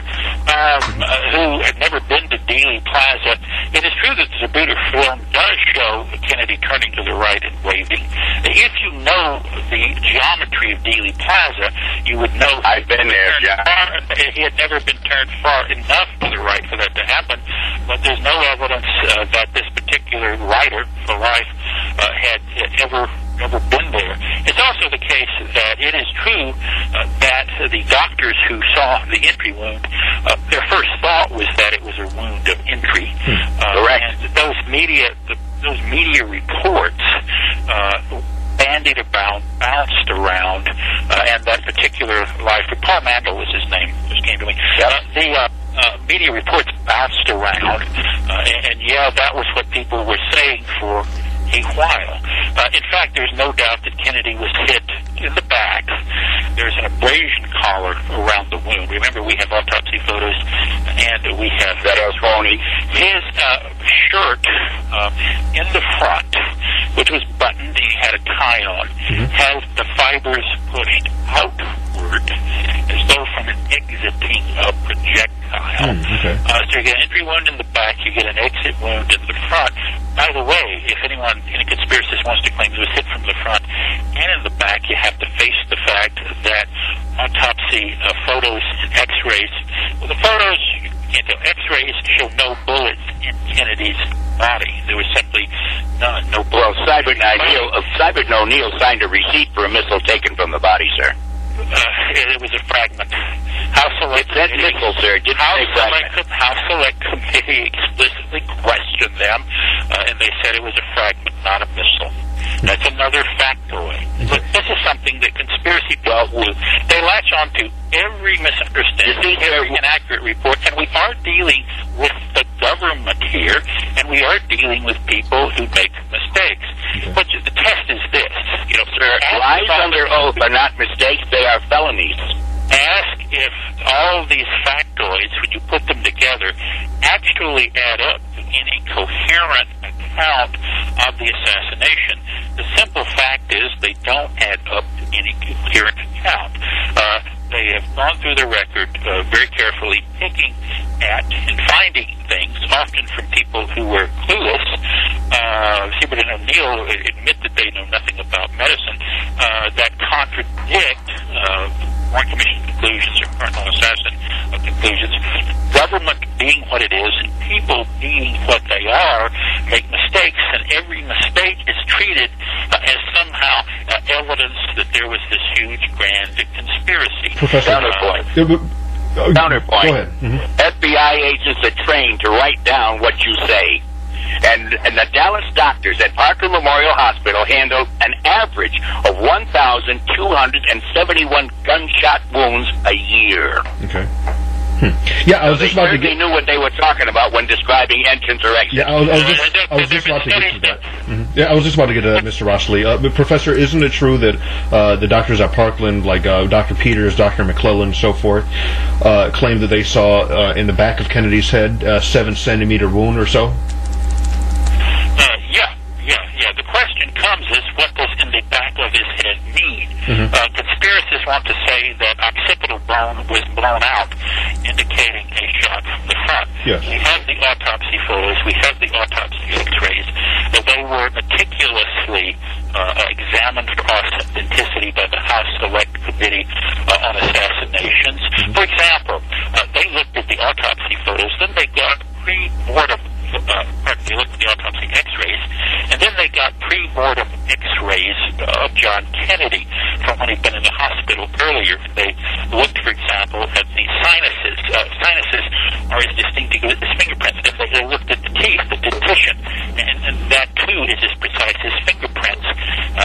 who had never been to Dealey Plaza. It is true that the Zapruder film does show Kennedy turning to the right and waving. If you know the geometry of Dealey Plaza, you would know I've been there, John. He had never been turned far enough to the right for that to happen, but there's no evidence that this particular writer for Life had ever been there. It's also the case that it is true that the doctors who saw the entry wound, their first thought was that it was a wound of entry. Correct. And those media reports bandied about, bounced around, and that particular life, Paul Mandel was his name, just came to me. The media reports bounced around, and yeah, that was what people were saying for a while. In fact, there's no doubt that Kennedy was hit in the back. There's an abrasion collar around the wound. Remember, we have autopsy photos, and we have that was phony. His shirt in the front, which was buttoned, he had a tie on, has the fibers pushed outward as though from an exiting projectile. So you get an entry wound in the back, you get an exit wound in the front. By the way, if anyone, any conspiracist wants to claim he was hit from the front and in the back, you have to face the fact that autopsy photos and x-rays, well, the photos, you can't tell, x-rays show no bullets in Kennedy's body. There was simply none, no bullets. Well, Cybert O'Neill signed a receipt for a missile taken from the body, sir. It was a fragment. House Select Committee explicitly questioned them, and they said it was a fragment, not a missile. That's another factoid. But this is something that conspiracy people do. They latch on to every misunderstanding, every inaccurate report, and we are dealing with the government here, and we are dealing with people who make mistakes. But the test is this. You know, sir, lies under oath are not mistakes, they are felonies. Ask if all of these factoids, when you put them together, actually add up to any coherent account of the assassination. The simple fact is they don't add up to any coherent account. They have gone through the record very carefully, picking at and finding things, often from people who were clueless. Hibbert and O'Neill admit that they know nothing about medicine, that contradict Warren Commission conclusions or Colonel Assassin conclusions. Government being what it is and people being what they are make mistakes, and every mistake is treated as somehow evidence that there was this huge grand conspiracy. Professor, Counterpoint. Go ahead. FBI agents are trained to write down what you say. And the Dallas doctors at Parker Memorial Hospital handled an average of 1,271 gunshot wounds a year. Okay. Yeah, I was just about to get. They knew what they were talking about when describing entrance or exit. Yeah, I was just about to get to that. Yeah, I was just about to get to that, Mr. Rossley. But Professor, isn't it true that the doctors at Parkland, like Dr. Peters, Dr. McClellan, and so forth, claimed that they saw in the back of Kennedy's head a 7-centimeter wound or so? Yeah. The question comes is, what does in the back of his head mean? Conspiracists want to say that occipital bone was blown out, indicating a shot from the front. Yes. We have the autopsy photos. We have the autopsy x-rays. They were meticulously examined for authenticity by the House Select Committee on Assassinations. For example, they looked at the autopsy photos, then they got pre-mortem they looked at the autopsy x-rays, and then they got pre-mortem x-rays of John Kennedy from when he'd been in the hospital earlier. They looked, for example, at the sinuses. Sinuses are as distinctive as fingerprints. And they looked at the teeth, the dentition, and that, too, is as precise as fingerprints.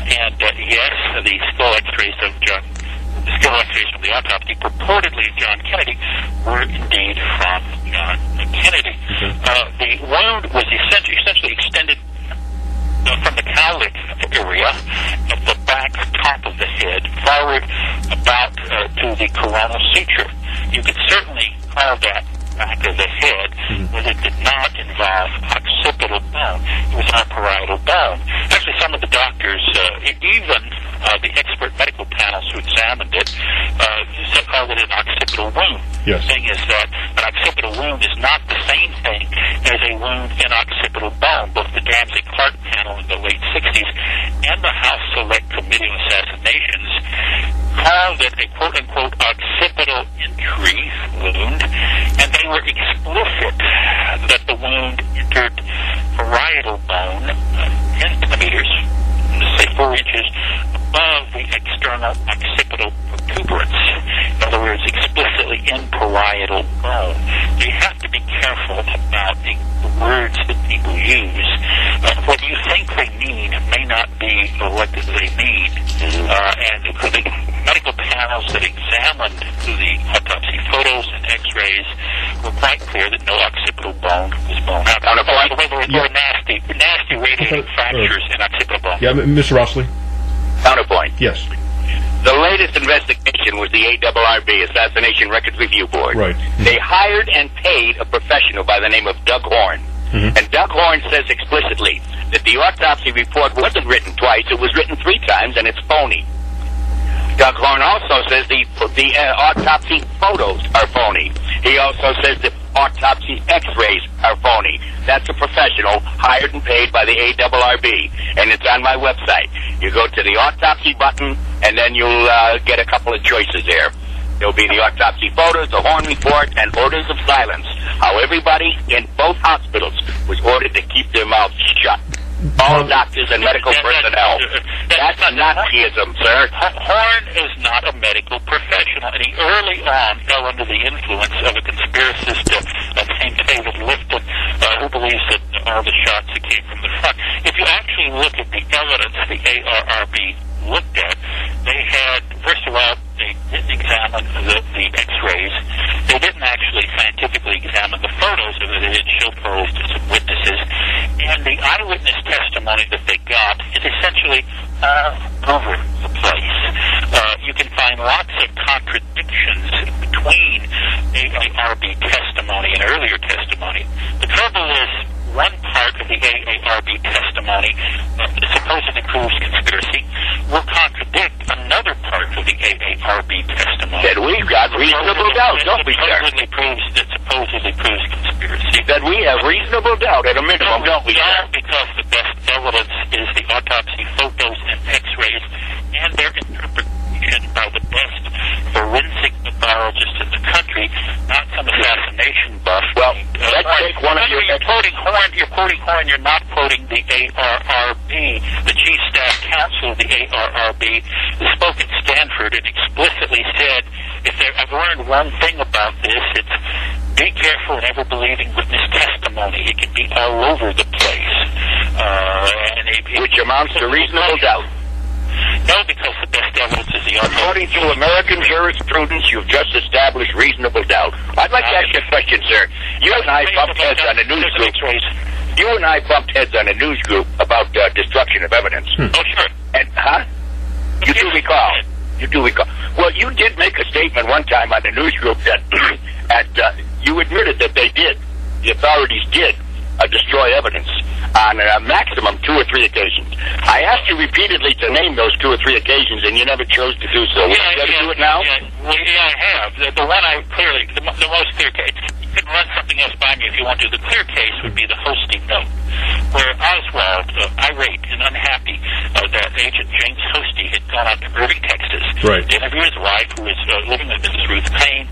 Yes, the skull x-rays of from the autopsy purportedly of John Kennedy were indeed from John Kennedy. The wound was essentially extended from the cowlick area of the back top of the head forward about to the coronal suture. You could certainly call that back of the head was it did not involve occipital bone. It was our parietal bone. Actually, some of the doctors, even the expert medical panels who examined it, called it an occipital wound. Yes. The thing is that an occipital wound is not the same thing as a wound in occipital bone. Both the Danzig-Clark panel in the late 60s and the House Select Committee on Assassinations called it a quote-unquote occipital entry wound, and they were explicit that the wound entered parietal bone 10 centimeters, say 4 inches, above the external occipital protuberance. In other words, explicitly in parietal bone. So you have to be careful about the words that people use. What you think they mean may not be what they mean. And the medical panels that examined the autopsy photos and x-rays were quite clear that no occipital bone was blown out. By the way, there were nasty radiating fractures in occipital bone. Yeah, Mr. Rossley? Counterpoint. Yes. The latest investigation was the ARRB, Assassination Records Review Board. Right. They hired and paid a professional by the name of Doug Horn. And Doug Horn says explicitly that the autopsy report wasn't written twice, it was written 3 times, and it's phony. Doug Horn also says the autopsy photos are phony. He also says the autopsy x-rays are phony. That's a professional hired and paid by the ARRB, and it's on my website. You go to the autopsy button, and then you'll get a couple of choices there. There'll be the autopsy photos, the Horn report, and orders of silence. How everybody in both hospitals was ordered to keep their mouths shut. All doctors and medical personnel. That's Nazism, sir. Horn is not a medical professional, and he early on fell under the influence of a conspiracist named David Lifton, who believes that all the shots that came from the front. If you actually look at the evidence the ARRB looked at, they had, first of all, they didn't examine the x-rays. They didn't actually scientifically examine the photos of it. They didn't show photos to some witnesses. And the eyewitness testimony that they got is essentially all over the place. You can find lots of contradictions between AARB testimony and earlier testimony. The trouble is, one part of the AARB testimony that supposedly proves conspiracy will contradict another part of the AARB testimony. That we've got reasonable doubt, don't we, sir? That supposedly proves conspiracy. That we have reasonable doubt at a minimum, don't we, sir? Because the best evidence is the autopsy photos and x-rays and their interpretation by the best forensic pathologists in the country, not some assassination buff. Well, let's take one of your... You're quoting Horn, you're not quoting the ARRB. The Chief Staff Counsel of the ARRB spoke at Stanford and explicitly said, I've learned one thing about this, it's be careful in ever believing witness testimony. It can be all over the place. Which amounts to reasonable doubt. No, because the best evidence is the autopsy. According to American jurisprudence, you've just established reasonable doubt. I'd like to ask you a question, sir. You and I bumped heads on a news group. You and I bumped heads on a news group about destruction of evidence. Oh, sure. And, You do recall. You do recall. Well, you did make a statement one time on the news group that you admitted that they did, the authorities did, destroy evidence on a maximum 2 or 3 occasions. I asked you repeatedly to name those 2 or 3 occasions, and you never chose to do so. Would you better do it now? Well, I have. The one I clearly, the most clear case, you can run something else by me if you want to. The clear case would be the Hosty note, where Oswald, irate and unhappy that Agent James Hosty had gone out to Irving, Texas, to interview his wife, who was living with Mrs. Ruth Payne,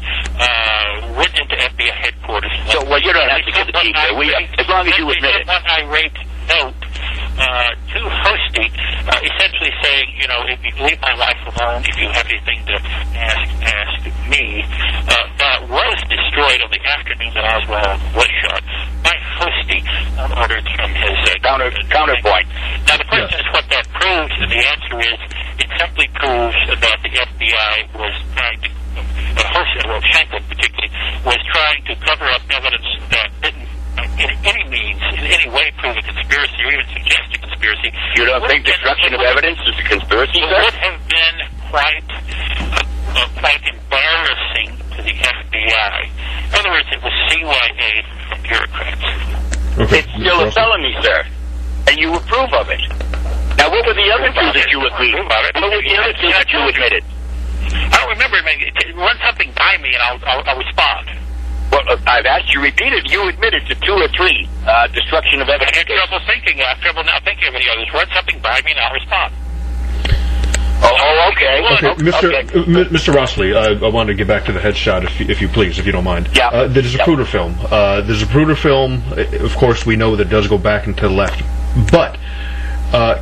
went into FBI headquarters. So, well, you don't have to give the detail. As long as you admit it. One irate note to Hosty, essentially saying, if you leave my life alone, if you have anything to ask me, that was destroyed on the afternoon that Oswald was shot by Hosty on orders from his counterpoint. Now, the question is what that proves, and the answer is it simply proves that the FBI was trying to, Shanklin particularly, was trying to cover up evidence that didn't in any way prove a conspiracy or even suggest a conspiracy. You don't think destruction of evidence is a conspiracy, sir? It would have been quite embarrassing to the FBI In other words, it was CIA from bureaucrats. Okay. It's still a felony, sir. And you approve of it. Now, what were the other two that you agreed? What were the other two that you admitted? I don't remember. Run something by me, and I'll respond. Well, I've asked you repeatedly. You admitted to 2 or 3 destruction of evidence. I have trouble thinking. I have trouble now thinking of any others. Run something by me, and I'll respond. Oh, okay. Okay, Mr. Rossley, I want to get back to the headshot, if you please, if you don't mind. Yeah. The Zapruder film. The Zapruder film, of course, we know that does go back and to the left. But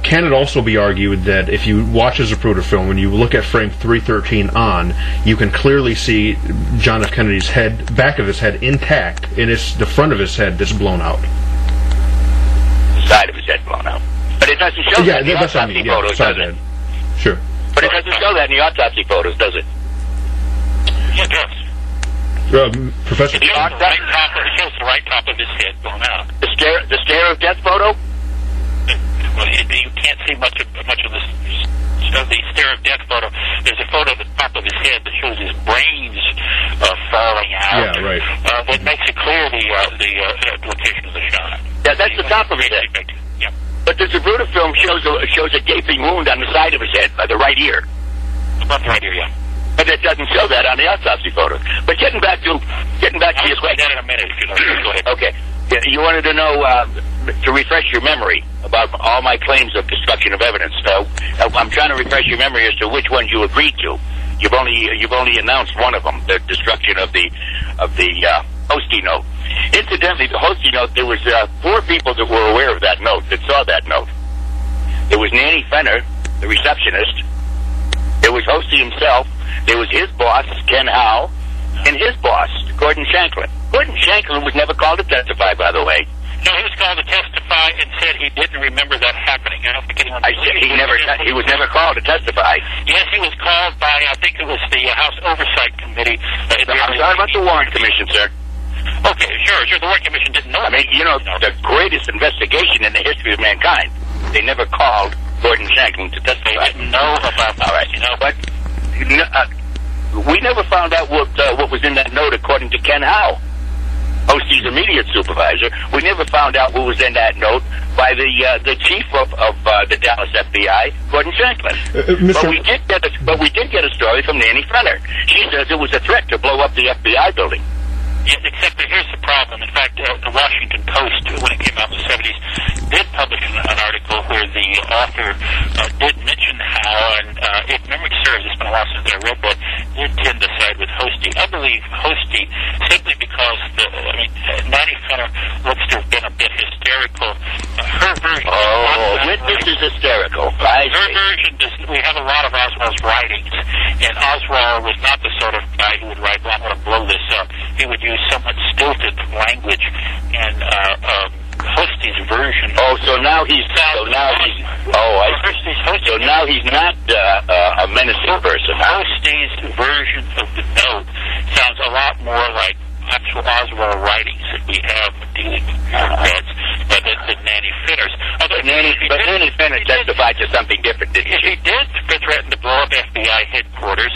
can it also be argued that if you watch a Zapruder film, when you look at frame 313 on, you can clearly see John F. Kennedy's head, back of his head, intact, and it's the front of his head that's blown out. The side of his head blown out. But it doesn't show that in the autopsy photos, does it? Sure. But it doesn't show that in the autopsy photos, does it? Yeah, it does. Professor? It shows the right top of his head blown out. The stare of death photo? Well, you can't see much of the stare of death photo. There's a photo of the top of his head that shows his brains falling out. Yeah, right. That makes it clear the location of the shot. Yeah, that's the top of his head. Yeah. But the Zapruder film shows a gaping wound on the side of his head by the right ear. Above the right ear, yeah. But it doesn't show that on the autopsy photos. But getting back to your I'll explain that in a minute if you don't. Go ahead. Okay. Yeah, you wanted to know, to refresh your memory about all my claims of destruction of evidence. So I'm trying to refresh your memory as to which ones you agreed to. You've only announced one of them, the destruction of the Hosty note. Incidentally, the Hosty note, there was 4 people that were aware of that note, that saw that note. There was Nanny Fenner, the receptionist. There was Hosty himself. There was his boss, Ken Howe, and his boss, Gordon Shanklin. Gordon Shanklin was never called to testify, by the way. No, he was called to testify and said he didn't remember that happening. I don't think anyone... I said he was never called to testify. Yes, he was called by, I think it was the House Oversight Committee. I'm sorry about the Warren Commission, sir. Okay, sure. The Warren Commission didn't know. I mean, the greatest investigation in the history of mankind. They never called Gordon Shanklin to testify. They didn't know about that. All right, but we never found out what was in that note, according to Ken Howe, Hosty's immediate supervisor. We never found out what was in that note by the chief of the Dallas FBI, Gordon Shanklin. But we did get a story from Nanny Fenner. She says it was a threat to blow up the FBI building. Yes, except that here's the problem. In fact, the Washington Post, when it came out in the 70s, did publish an article where the author did mention how, and if memory serves, it's been a while since I read that, did tend to side with Hosty. I believe Hosty, simply because, Nanny Fenner looks to have been a bit hysterical. Her version... Oh, witness is hysterical. Her version, we have a lot of Oswald's writings, and Oswald was not the sort of guy who would write, well, I'm going to blow this up. He would use somewhat stilted language, and Hosty's version. Oh, so now he's not a menacing person. Hosty's version of the note sounds a lot more like actual Oswald writings that we have dealing with bureaucrats than Nanny Fenner's. But Nanny Fenner testified to something different, didn't she? He did threaten to blow up FBI headquarters.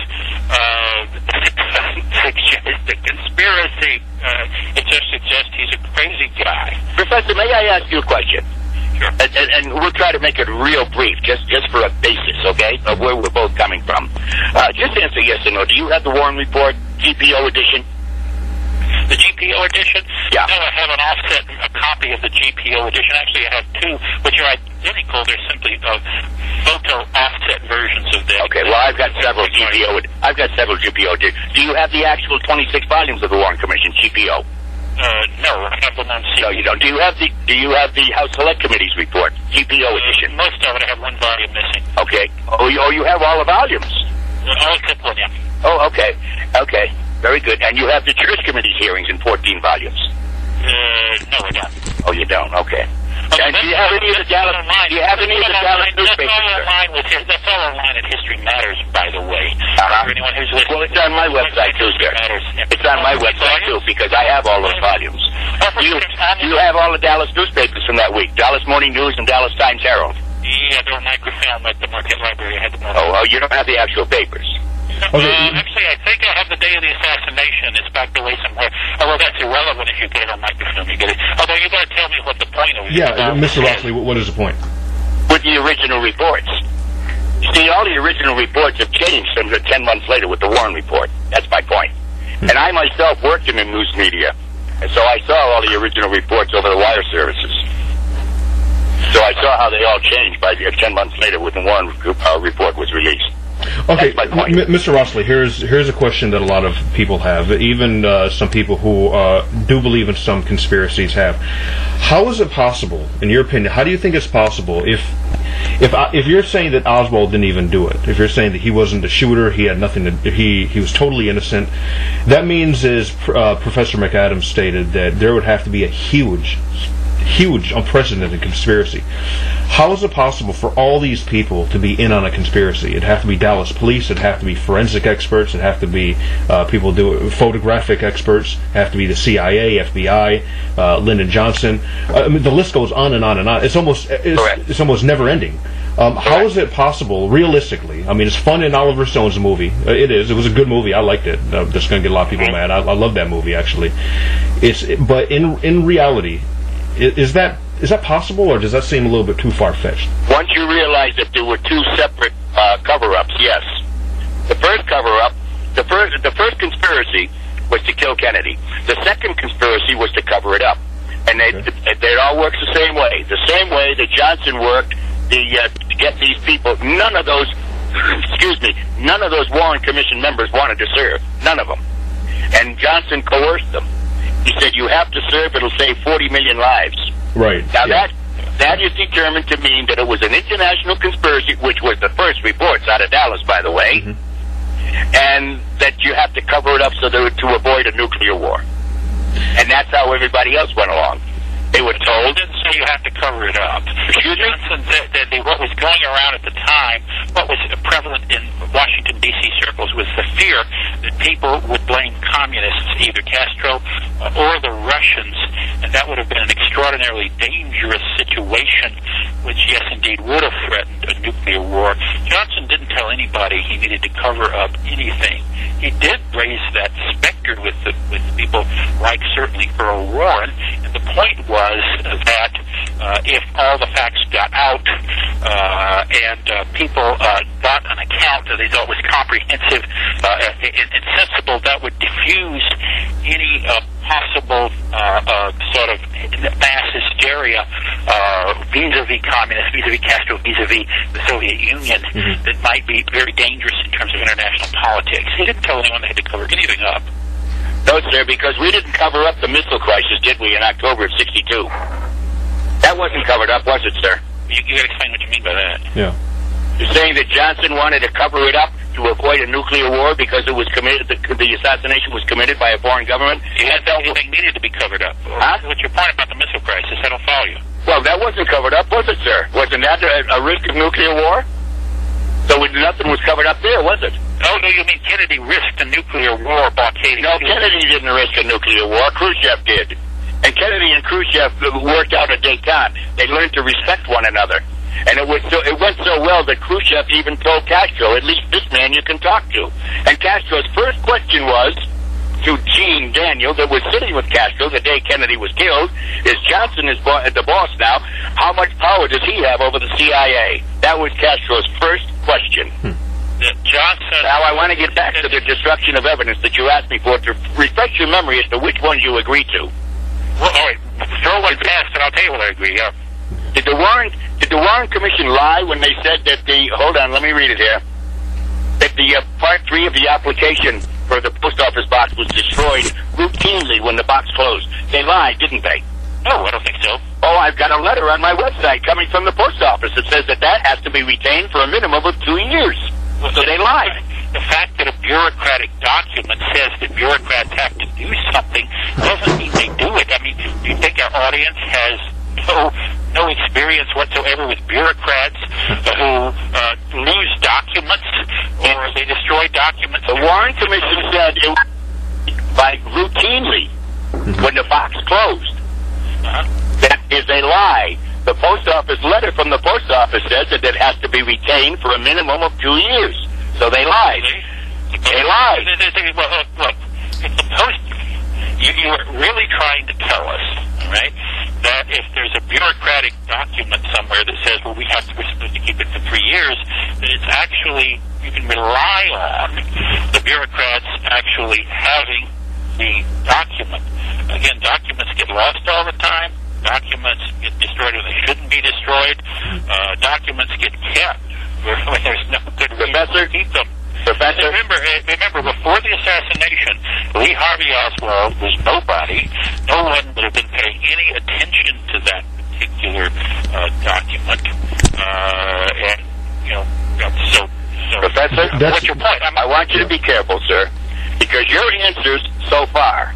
Suggest a conspiracy. It just suggests he's a crazy guy. Professor, may I ask you a question? Sure. And we'll try to make it real brief, just for a basis, okay, of where we're both coming from. Just answer yes or no. Do you have the Warren Report, GPO edition? The GPO edition? Yeah. No, I have an offset, a copy of the GPO edition. Actually, I have 2, which are identical. They're simply photo offset versions of them. Okay, well, I've got several GPO editions. Do you have the actual 26 volumes of the Warren Commission, GPO? No, I have them on CD. No, you don't. Do you have the House Select Committee's report, GPO edition? Most of it. I have 1 volume missing. Okay. Oh, you have all the volumes? All except 1, yeah. Oh, okay. Okay. Very good. And you have the Church Committee's hearings in 14 volumes? No, I don't. Oh, you don't? Okay. And do you have any of the Dallas newspapers? That's all online at History Matters, by the way. For anyone who's listening. Well, it's on my website, too, sir. It's on my website, too, because I have all those volumes. Do you have all the Dallas newspapers from that week? Dallas Morning News and Dallas Times Herald? Yeah, they're microfilm at the Marquette Library. I had them. Oh, you don't have the actual papers? Okay. Actually, I think I have the day of the assassination is backed away somewhere. Although that's irrelevant if you get it on microfilm. You get it. Although you got to tell me what the point of it is. Yeah, Mr. Rossley, what is the point? With the original reports. You see, all the original reports have changed from the 10 months later with the Warren report. That's my point. And I myself worked in the news media, and so I saw all the original reports over the wire services. So I saw how they all changed by 10 months later when the Warren report was released. Okay, Mr. Rossley, here's a question that a lot of people have, even some people who do believe in some conspiracies have. How is it possible, in your opinion, how do you think it's possible if you're saying that Oswald didn't even do it, if you're saying that he wasn't the shooter, he had nothing to, he was totally innocent, that means, as Professor McAdams stated, that there would have to be a huge, unprecedented conspiracy. How is it possible for all these people to be in on a conspiracy? It'd have to be Dallas police, it'd have to be forensic experts, it'd have to be people photographic experts, it'd have to be the CIA, FBI, Lyndon Johnson. I mean, the list goes on and on and on. It's almost never ending. How is it possible, realistically? I mean, it's fun in Oliver Stone's movie. It is. It was a good movie. I liked it. That's going to get a lot of people mad. I love that movie, actually. But in reality, is that possible, or does that seem a little bit too far-fetched? Once you realize that there were two separate cover-ups, yes. The first cover-up, the first conspiracy was to kill Kennedy. The second conspiracy was to cover it up. And they all works the same way. The same way that Johnson worked to get these people. None of those, none of those Warren Commission members wanted to serve. None of them. And Johnson coerced them. He said, you have to serve, it'll save 40 million lives. Right. Now that is determined to mean that it was an international conspiracy, which was the first reports out of Dallas, by the way, and that you have to cover it up so that to avoid a nuclear war. And that's how everybody else went along. They were told. Didn't say you have to cover it up. Johnson said that what was going around at the time, what was prevalent in Washington, D.C. circles, was the fear that people would blame communists, either Castro or the Russians, and that would have been an extraordinarily dangerous situation, which, yes, indeed, would have threatened a nuclear war. Johnson didn't tell anybody he needed to cover up anything. He did raise that specter with people like certainly Earl Warren, and the point was that if all the facts got out and people got an account that they thought was comprehensive and sensible, that would diffuse any possible sort of mass hysteria vis-a-vis communists, vis-a-vis Castro, vis-a-vis the Soviet Union, that might be very dangerous in terms of international politics. He didn't tell anyone they had to cover anything up. No, sir, because we didn't cover up the missile crisis, did we, in October of '62? That wasn't covered up, was it, sir? You got to explain what you mean by that. Yeah. You're saying that Johnson wanted to cover it up to avoid a nuclear war because it was committed, the assassination was committed by a foreign government? You had anything needed to be covered up. Huh? What's your point about the missile crisis? I don't follow you. Well, that wasn't covered up, was it, sir? Wasn't that a risk of nuclear war? So nothing was covered up there, was it? Oh, no, you mean Kennedy risked a nuclear war blockading? No, Kennedy didn't risk a nuclear war. Khrushchev did. And Kennedy and Khrushchev worked out a détente. They learned to respect one another. And it went so well that Khrushchev even told Castro, at least this man you can talk to. And Castro's first question was, to Gene Daniel, that was sitting with Castro the day Kennedy was killed, is Johnson is the boss now, how much power does he have over the CIA? That was Castro's first question. Johnson. Now I want to get back to the destruction of evidence that you asked me for, to refresh your memory as to which ones you agreed to. Well, all right, throw one past and I'll tell you what I agree, yeah. Did the Warren Commission lie when they said that hold on, let me read it here, that the part 3 of the application for the post office box was destroyed routinely when the box closed? They lied, didn't they? No, I don't think so. Oh, I've got a letter on my website coming from the post office that says that has to be retained for a minimum of 2 years. So they lied. The fact that a bureaucratic document says that bureaucrats have to do something doesn't mean they do it. I mean, do you think our audience has no experience whatsoever with bureaucrats who lose documents or they destroy documents? The Warren Commission said it by routinely when the box closed. That is a lie. The post office letter from the post office says that it has to be retained for a minimum of 2 years. So they lied. They lied. Well, look, you are really trying to tell us, right, that if there's a bureaucratic document somewhere that says, well, we're supposed to keep it for 3 years, that it's actually, you can rely on the bureaucrats actually having the document. Again, documents get lost all the time. Documents get destroyed when they shouldn't be destroyed. Documents get kept when there's no good reason to keep them. Professor? Remember, before the assassination, Lee Harvey Oswald was nobody. No one would have been paying any attention to that particular document. And, you know, so Professor, what's your point? I want you to be careful, sir, because your answers so far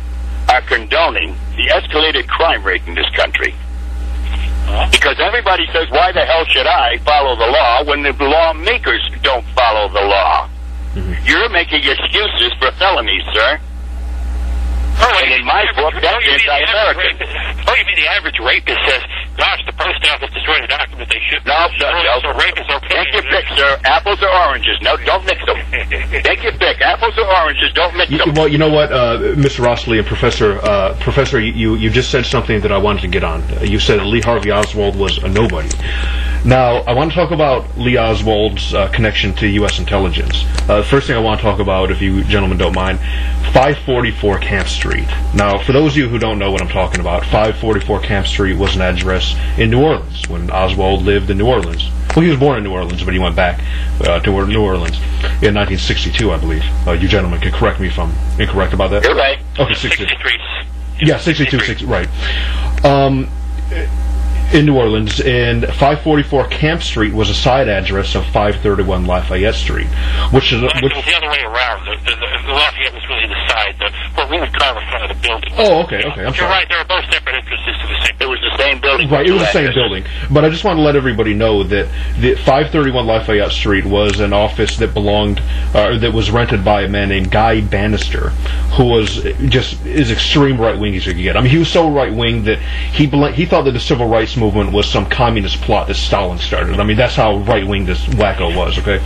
are condoning the escalated crime rate in this country. Because everybody says, why the hell should I follow the law when the lawmakers don't follow the law? You're making excuses for felonies, sir. And in my book, that's anti-American. Oh, you mean the average rapist says, gosh, the post office destroyed a document they shouldn't. No. So rape is okay. Take your pick, sir. Apples or oranges. No, don't mix them. Take your pick. Apples or oranges, don't mix them. Well, you know what, Mr. Rossley and Professor, you just said something that I wanted to get on. You said that Lee Harvey Oswald was a nobody. Now, I want to talk about Lee Oswald's connection to U.S. intelligence. First thing I want to talk about, if you gentlemen don't mind, 544 Camp Street. Now, for those of you who don't know what I'm talking about, 544 Camp Street was an address in New Orleans when Oswald lived in New Orleans. Well, he was born in New Orleans, but he went back to New Orleans in 1962, I believe. You gentlemen can correct me if I'm incorrect about that. You're right. Okay, 63. Yeah, 62, right. In New Orleans, and 544 Camp Street was a side address of 531 Lafayette Street, which is... It was the other way around. The Lafayette was really the side, what we would call the front of the building. Oh, okay, I'm sorry. You're right, they were both separate entrances to the same building. It was the same building. Right, it was the same building. But I just want to let everybody know that the 531 Lafayette Street was an office that belonged, that was rented by a man named Guy Bannister, who was just as extreme right-wing as you could get. I mean, he was so right-wing that he thought that the civil rights movement was some communist plot that Stalin started. I mean, that's how right-wing this wacko was, okay?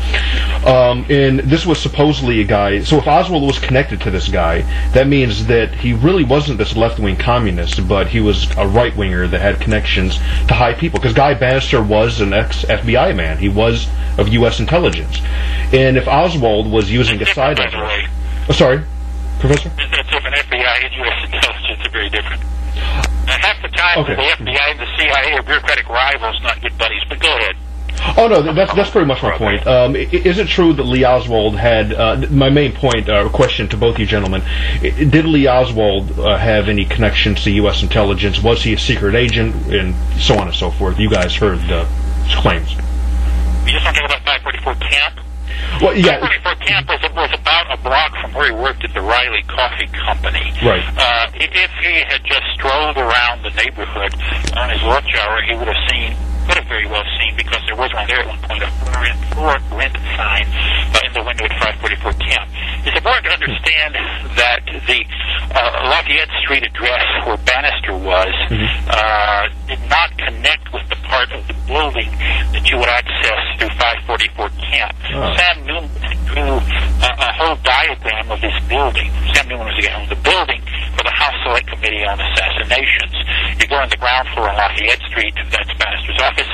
And this was supposedly a guy, so if Oswald was connected to this guy, that means that he really wasn't this left-wing communist, but he was a right-winger that had connections to high people, because Guy Bannister was an ex-FBI man. He was of U.S. intelligence. And if Oswald was using a side address... Oh, sorry, Professor? That's different. FBI and U.S. intelligence are very different. Half the time, the FBI and the CIA are bureaucratic rivals, not good buddies. But go ahead. Oh no, that's pretty much my point. Is it true that Lee Oswald had? My main point, question to both you gentlemen: did Lee Oswald have any connections to U.S. intelligence? Was he a secret agent, and so on and so forth? You guys heard the claims. You just want to talk about 544 Camp? Well, yeah. 544 Camp was about a block from where he worked at the Riley Coffee Company. Right. If he had just strolled around the neighborhood on his lunch hour, he would have very well seen, because there was one there at one point, a for rent sign in the window at 544 Camp. It's important to understand that the Lafayette Street address where Bannister was did not connect with the part of the building that you would access through 544 Camp. Sam Newman drew a whole diagram of this building. Sam Newman was the guy who owned the building for the House Select Committee on Assassinations. You go on the ground floor on Lafayette Street, that's Bannister's office.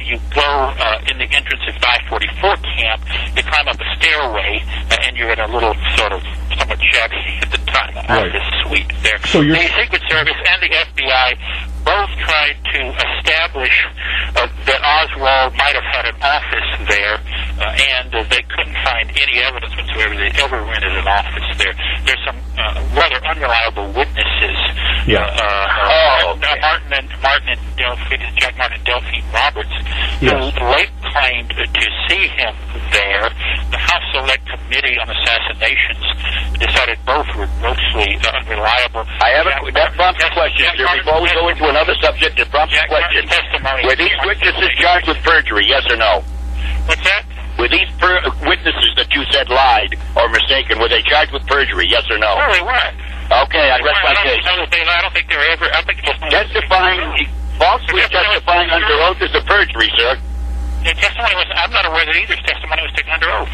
You go in the entrance of 544 Camp, you climb up a stairway, and you're in a little sort of somewhat shabby at the time office suite there. So the Secret Service and the FBI both tried to establish that Oswald might have had an office there, and they couldn't find any evidence whatsoever that he ever rented an office there. There's some rather unreliable witnesses. Jack Martin and Delphine Roberts, who late claimed to see him there. The House Select Committee on Assassinations decided both were grossly unreliable. That prompts a question, sir. Before we go into another subject, it prompts a question. Were these witnesses charged with perjury, yes or no? What's that? Were these witnesses that you said lied or mistaken, were they charged with perjury, yes or no? No, they weren't. Okay, I rest my case. I don't think they were ever... Falsely testifying under oath is a perjury, sir. The testimony was... I'm not aware that either testimony was taken under oath.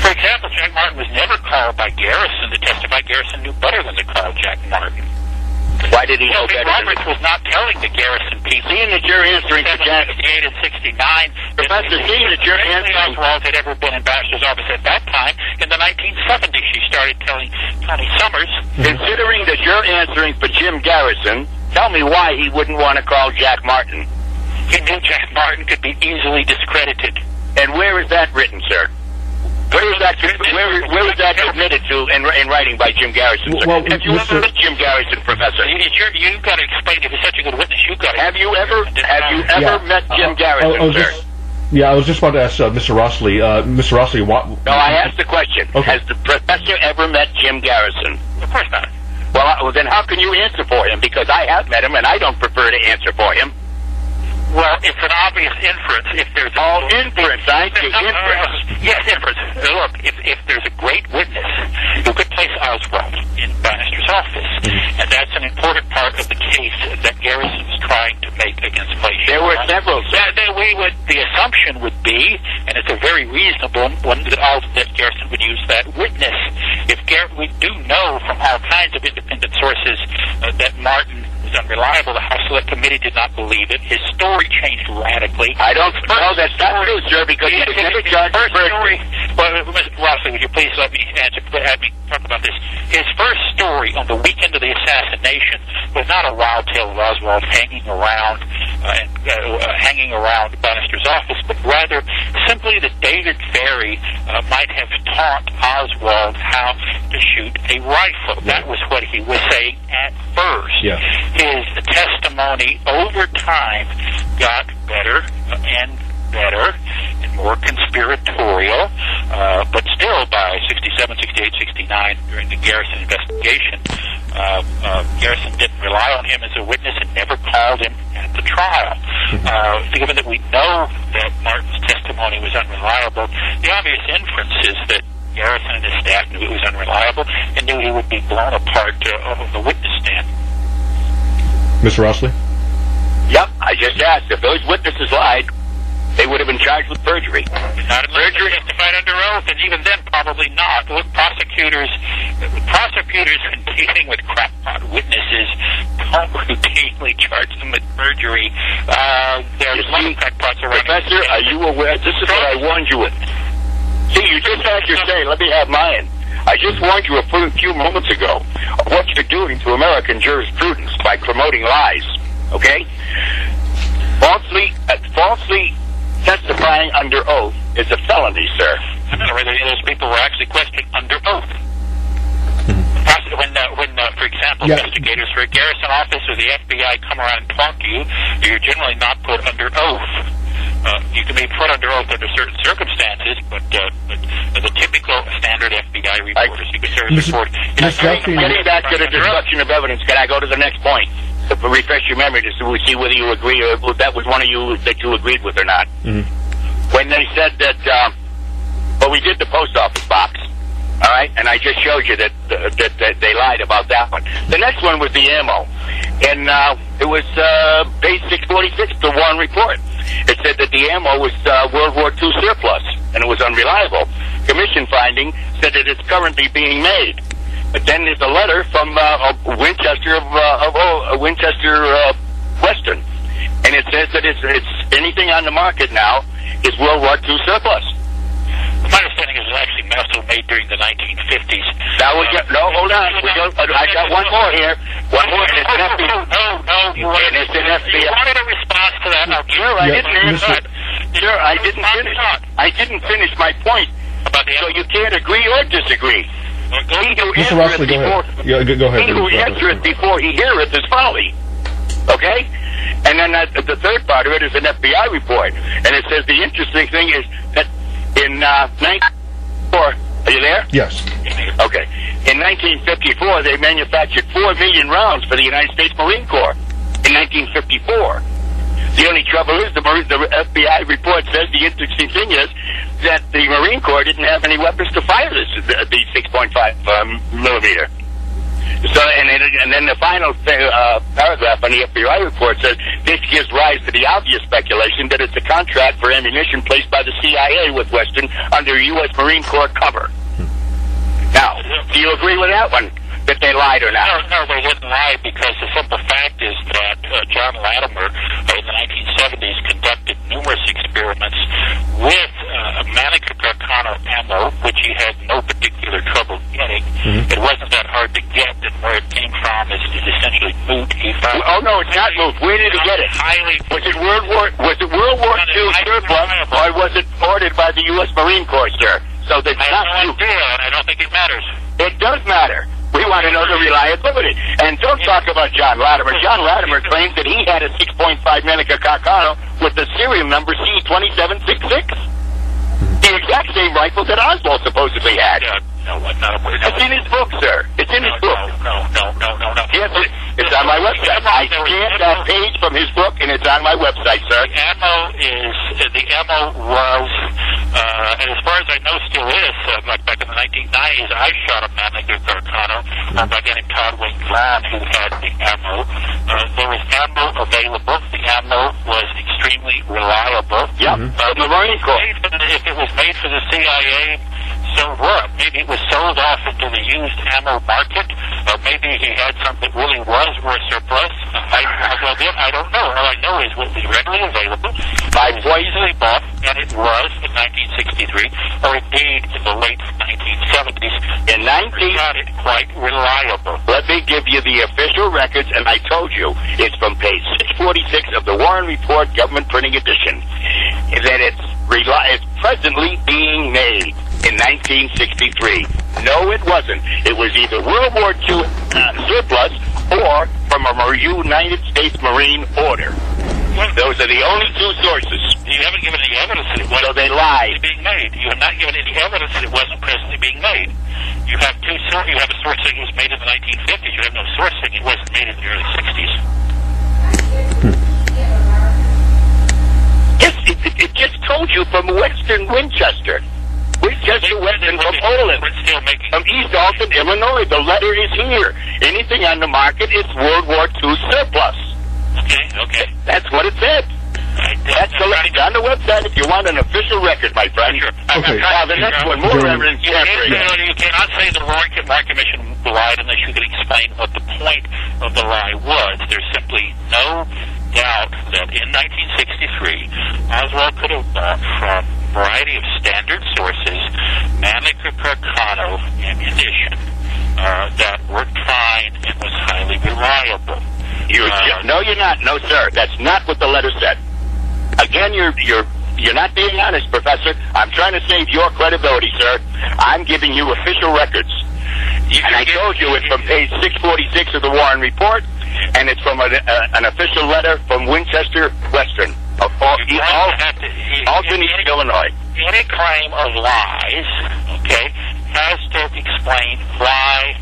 For example, Jack Martin was never called by Garrison to testify. Garrison knew better than to call Jack Martin. Why did he know better? Roberts was not telling the Garrison people. Seeing that you're answering to Jack 68 and 69. Professor, seeing that you're answering Oswald had ever been in Baxter's office at that time. In the 1970s, she started telling Connie Summers. Considering that you're answering for Jim Garrison, tell me why he wouldn't want to call Jack Martin. He knew Jack Martin could be easily discredited. And where is that written, sir? Where is that admitted to in writing by Jim Garrison, sir? Well, have you ever met Jim Garrison, Professor? You've got to explain, if he's such a good witness, you've got to... Have you ever met Jim Garrison, sir? Yeah, I was just about to ask Mr. Rossley. Mr. Rossley, what... No, I asked the question. Okay. Has the professor ever met Jim Garrison? Of course not. Well, then how can you answer for him? Because I have met him, and I don't prefer to answer for him. Well, it's an obvious inference. If there's inference, I see inference. Yes, inference. Look, if there's a great witness who could place Oswald in Bannister's office, and that's an important part of the case that Garrison was trying to make against Glacier. There were several. The assumption would be, and it's a very reasonable one, that Garrison would use that witness. We do know from all kinds of independent sources that Martin was unreliable. The House Select Committee did not believe it. His story changed radically. I don't know that's not true, sir, because he was never charged for story. Well, Mr. Rossley, would you please let me talk about this? His first story on the weekend of the assassination was not a wild tale of Oswald hanging around Bannister's office, but rather simply that David Ferry might have taught Oswald how to shoot a rifle. That was what he was saying at first. Yeah. His testimony over time got better and better and more conspiratorial, but still by 67, 68, 69, during the Garrison investigation, Garrison didn't rely on him as a witness and never called him at the trial. Given that we know that Martin's testimony was unreliable, the obvious inference is that Garrison and his staff knew it was unreliable and knew he would be blown apart on the witness stand. Mr. Rossley? Yep, I just asked. If those witnesses lied, they would have been charged with perjury. Not unless they testified under oath, and even then probably not. Look, prosecutors in dealing with crackpot witnesses don't routinely charge them with perjury. There's a lot of crackpots around. Professor, are you aware? This is what I warned you with. See, you just had your say. Let me have mine. I just warned you a few moments ago of what you're doing to American jurisprudence by promoting lies. Okay? Falsely testifying under oath is a felony, sir. I don't know whether any of those people were actually questioned under oath. When for example, investigators for a Garrison office or the FBI come around and talk to you, you're generally not put under oath. You can be put under oath under certain circumstances, but the typical standard FBI report or Secret Service report... Getting back to the destruction of evidence, can I go to the next point? To refresh your memory to see whether you agree or that was one of you that you agreed with or not. When they said that, we did the post office box, all right, and I just showed you that they lied about that one. The next one was the ammo, and it was page 646, the Warren report. It said that the ammo was World War II surplus, and it was unreliable. Commission finding said that it's currently being made. But then there's a letter from Winchester Western, and it says that it's anything on the market now is World War II surplus. My understanding is it was actually also made during the 1950s. Hold on. I got one more here. One more. And it's an FBI. You wanted a response to that. Sure, I didn't finish. I didn't finish my point. So you can't agree or disagree. Mr. Rossley, go ahead. Go ahead. He who answereth before he heareth is folly. Okay? And then the third part of it is an FBI report. And it says the interesting thing is that in 1954, are you there? Yes. Okay. In 1954, they manufactured 4 million rounds for the United States Marine Corps. In 1954. The only trouble is the FBI report says the interesting thing is that the Marine Corps didn't have any weapons to fire the 6.5 millimeter. So, and then the final paragraph on the FBI report says, this gives rise to the obvious speculation that it's a contract for ammunition placed by the CIA with Western under U.S. Marine Corps cover. Now, do you agree with that one, that they lied or not? No, they didn't lie, because the simple fact is that John Latimer in the 1970s conducted numerous experiments with Manica Garcano ammo, which he had no particular trouble getting. It wasn't that hard to get, and where it came from is essentially moot. He found no, it's not moot. Where did he get it? Was it World War II surplus, or was it ordered by the U.S. Marine Corps, sir? So that's not moot. And I don't think it matters. It does matter. We want to know the reliability. And don't talk about John Latimer. John Latimer claims that he had a 6.5 Manica Garcano with the serial number C2766. The exact same rifle that Oswald supposedly had. No, it's in his book, sir. It's in his book. No. Yes, it's on my website. I scanned that page from his book, and it's on my website, sir. The ammo was, and as far as I know, still is, like back in the 1990s, I shot a Manica Garcano by a guy named Todd Wayne Glenn, who had the ammo. There was ammo available. The ammo was extremely reliable. Yep, the Marine Corps. If it was made for the CIA, so what? Maybe it was sold off into the used ammo market, or maybe he had something that really was worth surplus. I don't know. All I know is it was readily available, easily bought, and it was in 1963, or indeed in the late 1970s. We got it quite reliable. Let me give you the official records, and I told you it's from page 646 of the Warren Report Government Printing Edition that it's presently being made in 1963. No, it wasn't. It was either World War II surplus or from a United States Marine order. Those are the only two sources. You haven't given any evidence that it wasn't so they lied. Being made. You have not given any evidence that it wasn't presently being made. You have you have a source saying it was made in the 1950s. You have no source saying it wasn't made in the early 60s. Yes, it just told you from Western Winchester. Winchester, Western, from Poland. From East Alton, Illinois. The letter is here. Anything on the market is World War II surplus. Okay. That's what it said. That's the letter on the website if you want an official record, my friend. Sure. Okay. Now, the next one, more evidence. You cannot say the Warren Commission lied unless you can explain what the point of the lie was. There's simply no doubt that in 1963, Oswald could have bought from a variety of standard sources Manica Garcano ammunition that worked fine and was highly reliable. No, you're not. No, sir. That's not what the letter said. Again, you're not being honest, Professor. I'm trying to save your credibility, sir. I'm giving you official records. And I told you it's from page 646 of the Warren Report, and it's from an official letter from Winchester, Western, Alton, East Illinois. Any claim of lies, has to explain why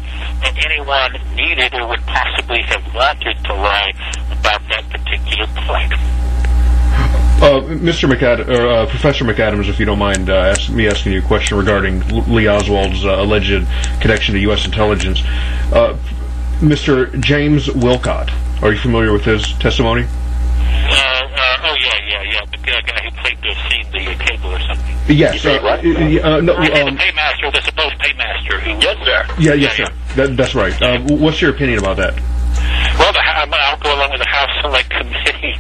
anyone needed or would possibly have wanted to lie about that particular point. Mr. McAdams, or Professor McAdams, if you don't mind me asking you a question regarding Lee Oswald's alleged connection to U.S. intelligence. Mr. James Wilcott, are you familiar with his testimony? The guy who claimed to have seen the cable or something. Yes. The paymaster, the supposed paymaster. Yes, sir. Yes, sir. That's right. What's your opinion about that? Well, I'll go along with the House Select Committee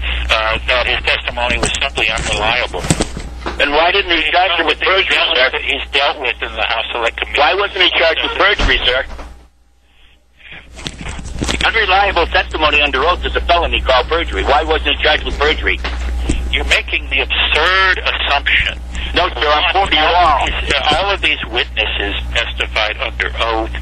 that his testimony was simply unreliable. And why didn't he charge him with perjury, sir? He's dealt with in the House Select Committee. Why wasn't he charged with perjury, sir? Unreliable testimony under oath is a felony called perjury. Why wasn't he charged with perjury? You're making the absurd assumption. No, sir, I'm quoting you all. All of these witnesses testified under oath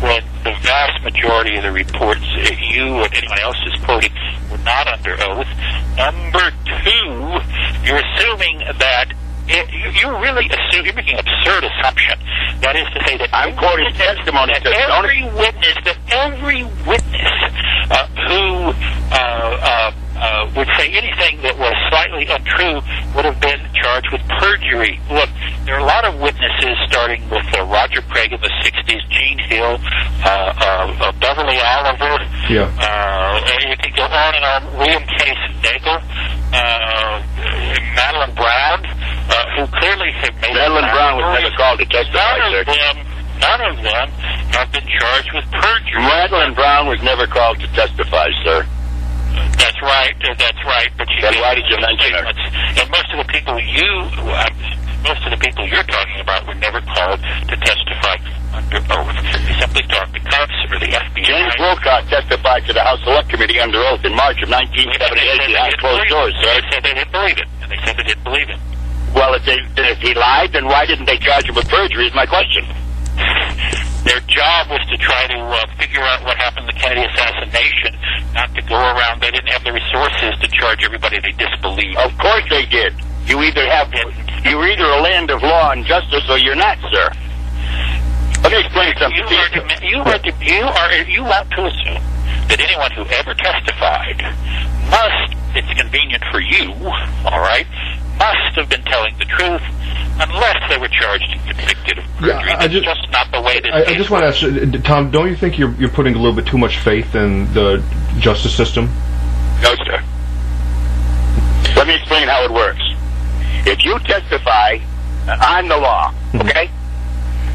when the vast majority of the reports you or anyone else is quoting were not under oath. Number two, you're assuming that you're making an absurd assumption. That is to say that I'm quoting testimony. Every witness who would say anything that was slightly untrue would have been charged with perjury. Look, there are a lot of witnesses, starting with Roger Craig in the 60s, Gene Hill, Beverly Oliver. Yeah. You could go on and on. William Case Nagel, Madeline Brown, who clearly have made. Madeline Brown was never called to testify, sir. None of them have been charged with perjury. Madeline Brown was never called to testify, sir. That's right. That's right. But then why did you mention her? And most of the people you're talking about were never called to testify under oath. They simply talked to cops or the FBI. James Wilcott testified to the House Select Committee under oath in March of 1978 behind closed doors, sir. They said they didn't believe it, and they said they didn't believe it. Well, if he lied, then why didn't they charge him with perjury is my question. Their job was to try to figure out what happened in the Kennedy assassination, not to go around. They didn't have the resources to charge everybody they disbelieved. Of course they did. You're either a land of law and justice or you're not, sir. Let me explain something. You want to assume that anyone who ever testified must, it's convenient for you, all right, must have been telling the truth, unless they were charged and convicted of perjury. That's just not the way that I just want to ask, Tom, don't you think you're putting a little bit too much faith in the justice system? No, sir. Let me explain how it works. If you testify, I'm the law, okay?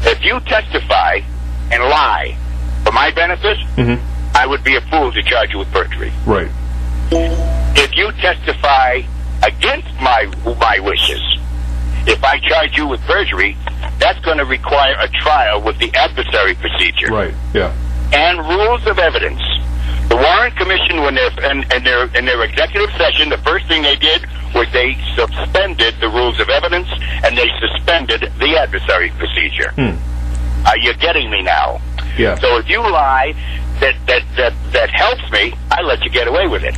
If you testify and lie for my benefit, I would be a fool to charge you with perjury. Right. If you testify against my wishes, if I charge you with perjury, that's going to require a trial with the adversary procedure. Right. Yeah. And rules of evidence. The Warren Commission, when they're in their executive session, the first thing they did was they suspended the rules of evidence and they suspended the adversary procedure. Are you getting me now? Yeah. So if you lie that helps me, I let you get away with it.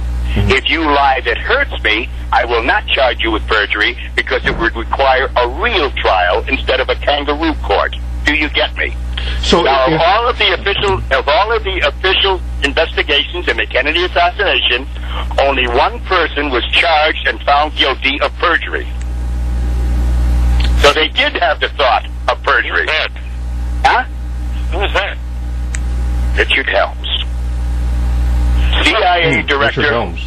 If you lie that hurts me, I will not charge you with perjury because it would require a real trial instead of a kangaroo court. Do you get me? So now, of all of the official investigations in the Kennedy assassination, only one person was charged and found guilty of perjury. So they did have the thought of perjury. Who was that? Huh? Who was that? Richard Helms. CIA Director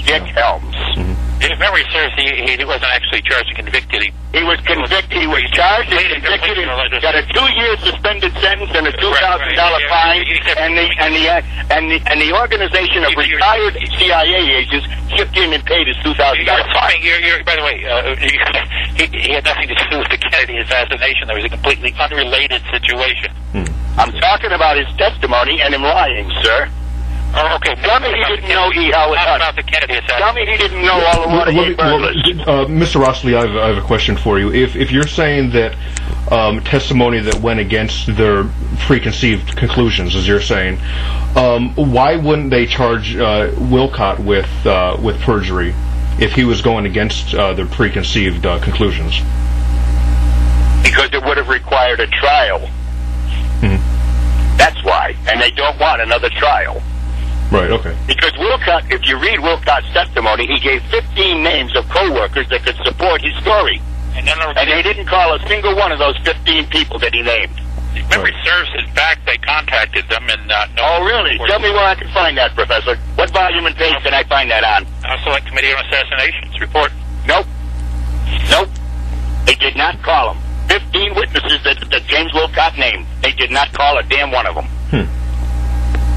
Dick Helms. If memory serves, he wasn't actually charged and convicted. He was convicted. He was charged and convicted. Got a 2-year suspended sentence and a $2,000 fine. And the organization of retired CIA agents chipped in and paid his $2,000 fine. By the way, he had nothing to do with the Kennedy assassination. There was a completely unrelated situation. I'm talking about his testimony and him lying, sir. Oh, okay. Tell me he didn't know about the Kennedy assassination. Tell me he didn't know all the Watergate burglars. Mr. Rossley, I have a question for you. If you're saying that testimony that went against their preconceived conclusions, as you're saying, why wouldn't they charge Wilcott with perjury if he was going against their preconceived conclusions? Because it would have required a trial. That's why. And they don't want another trial. Right, okay. Because Wilcott, if you read Wilcott's testimony, he gave 15 names of co-workers that could support his story. And they didn't call a single one of those 15 people that he named. If memory serves, in fact, they contacted them and oh, really? Tell me where I can find that, Professor. What volume and page can I find that on? Select Committee on Assassinations report. Nope. They did not call them. 15 witnesses that James Wilcott named. They did not call a damn one of them.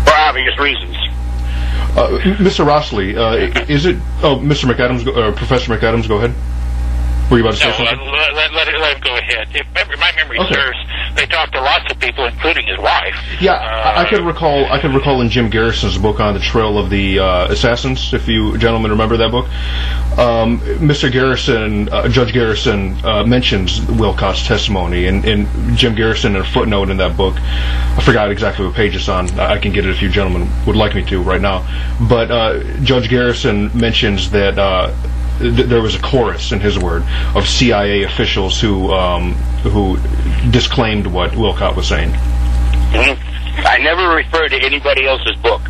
For obvious reasons. Mr. Rossley, is it... Oh, Mr. McAdams, Professor McAdams, go ahead. Were you about to say something? Let him go ahead. If my memory serves, they talked to lots of people, including his wife. Yeah, I could recall in Jim Garrison's book on the Trail of the Assassins, if you gentlemen remember that book. Mr. Garrison, Judge Garrison, mentions Wilcott's testimony, and Jim Garrison, in a footnote in that book, I forgot exactly what page it's on. I can get it if you gentlemen would like me to right now. But Judge Garrison mentions that there was a chorus, in his word, of CIA officials who disclaimed what Wilcott was saying. I never refer to anybody else's book.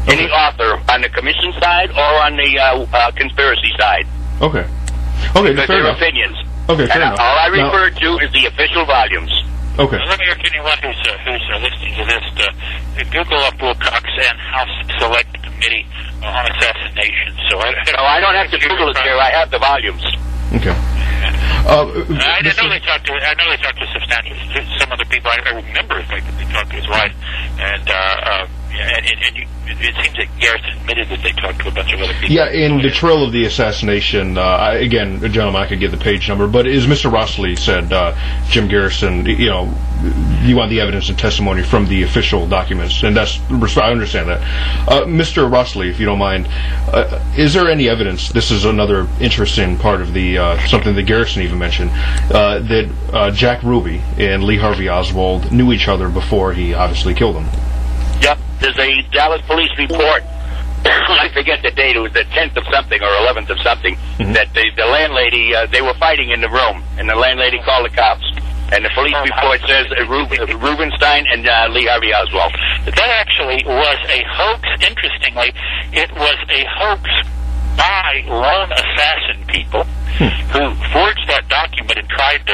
Any author on the commission side or on the conspiracy side. Okay, because fair they're enough. Opinions. Okay, fair enough. All I refer to is the official volumes. Okay. Let me urge anyone who's listening to this to Google up Wilcox and House Select Committee on Assassination. So I don't have to Google it there. I have the volumes. Okay. I know they talked to substantial some other people. I remember in fact that they talked to his wife, and it seems that Garrison admitted that they talked to a bunch of other people. Yeah, in the trail of the assassination, again, gentlemen, I could give the page number, but as Mr. Rossley said, Jim Garrison, you want the evidence and testimony from the official documents, and I understand that. Mr. Rossley, if you don't mind, is there any evidence, this is another interesting part of the something that Garrison even mentioned, that Jack Ruby and Lee Harvey Oswald knew each other before he obviously killed him? Yep, there's a Dallas police report. I forget the date. It was the 10th of something or 11th of something. That the landlady, they were fighting in the room, and the landlady called the cops. And the police report says Rubenstein and Lee Harvey Oswald. That actually was a hoax. Interestingly, it was a hoax by lone assassin people who forged that document and tried to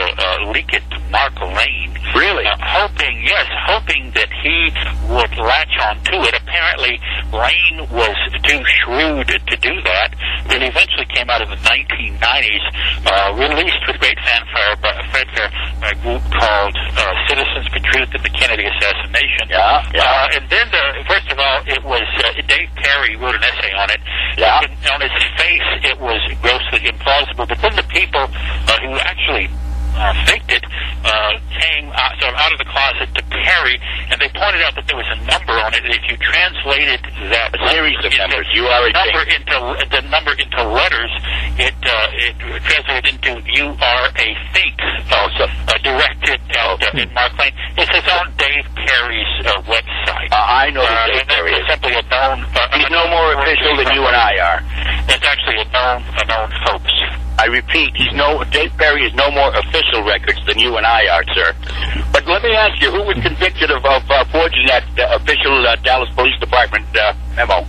leak it to Mark Lane. Really? Hoping that he would latch on to it. Apparently, Lane was too shrewd to do that. It eventually came out in the 1990s, released with great fanfare by a group called Citizens for Truth in the Kennedy Assassination. And then, first of all, it was Dave Perry wrote an essay on it. On its face, it was grossly implausible. But then the people who actually faked it came sort of out of the closet to Perry, and they pointed out that there was a number on it. If you translated that series of numbers, the number into letters, it translated into "You are a fake," directed at Mark Lane. It's his own Dave Perry's website. I know that Dave Perry is simply a known. He's no more official than you and I are. It's actually a known hoax. I repeat, Dave Perry is no more official records than you and I are, sir. But let me ask you, who was convicted of forging that official Dallas Police Department memo?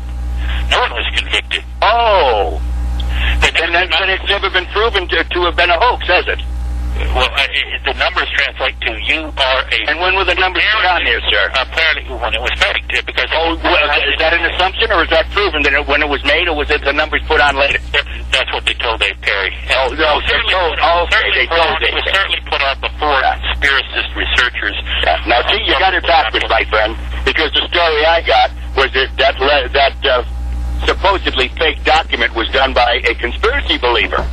No one was convicted. Oh. Then it's never been proven to have been a hoax, has it? Well, the numbers translate to "You are a..." And when were the numbers put on there, sir? Apparently when it was faked, because... is that an assumption, or is that proven that when it was made, or was it the numbers put on later? That's what they told Dave Perry. They told Dave Perry. It was certainly put on before conspiracist researchers. Now, see, you got it backwards, my friend, because the story I got was that supposedly fake document was done by a conspiracy believer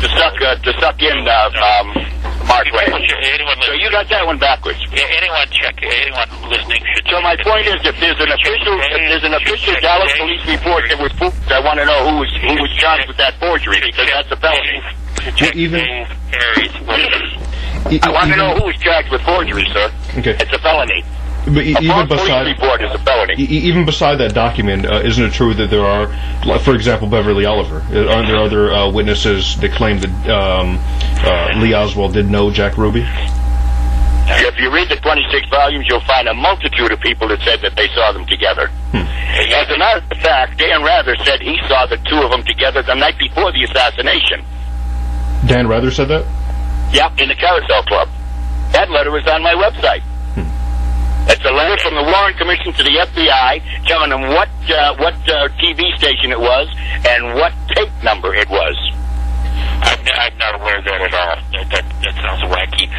to suck in Mark Lane. So you got that one backwards. Anyone listening should. So my point is, if there's an official Dallas police report that was forged, I want to know who was charged with that forgery, because that's a felony. I want to know who was charged with forgery, sir. Okay. It's a felony. But even beside report is a felony. Even beside that document, isn't it true that there are, for example, Beverly Oliver? Aren't there other witnesses that claim that Lee Oswald did know Jack Ruby? If you read the 26 volumes, you'll find a multitude of people that said that they saw them together. As a matter of fact, Dan Rather said he saw the two of them together the night before the assassination. Dan Rather said that? Yep, in the Carousel Club. That letter is on my website. It's a letter from the Warren Commission to the FBI telling them what TV station it was and what tape number it was. I'm not aware of that at all. That sounds wacky.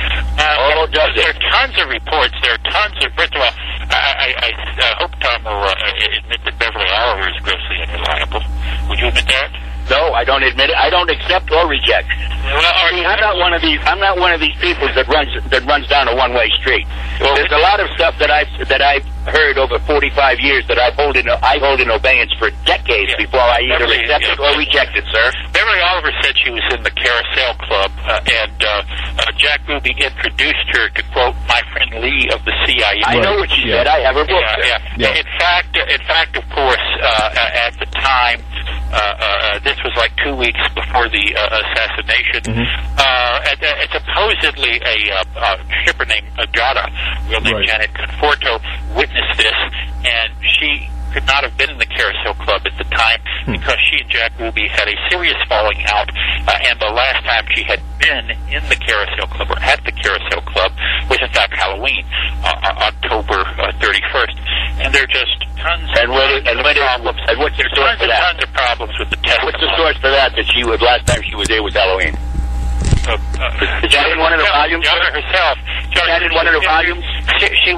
Does it? There are tons of reports. First of all, I hope Tom will admit that Beverly Oliver is grossly unreliable. Would you admit that? No, I don't admit it. I don't accept or reject. I'm not one of these people that runs down a one-way street. There's a lot of stuff that I've heard over 45 years that I hold in abeyance for decades before I either accept it or reject it, sir. Beverly Oliver said she was in the Carousel Club, and Jack Ruby introduced her to, quote, my friend Lee of the CIA. I know what she said. I have her book. In fact, of course, at the time, this was like 2 weeks before the assassination. And supposedly a shipper named Agata, real name Janet Conforto, witnessed this, and she could not have been in the Carousel Club at the time because she and Jack Ruby had a serious falling out, and the last time she had been in the Carousel Club or at the Carousel Club was in fact Halloween, October 31st. And there are just tons of problems. And what's the source for that? Tons of problems with the testimony. What's the source for that? That she was last time she was there was Halloween. Is that in one of the volumes? Jonah herself. Is that in one of the volumes? She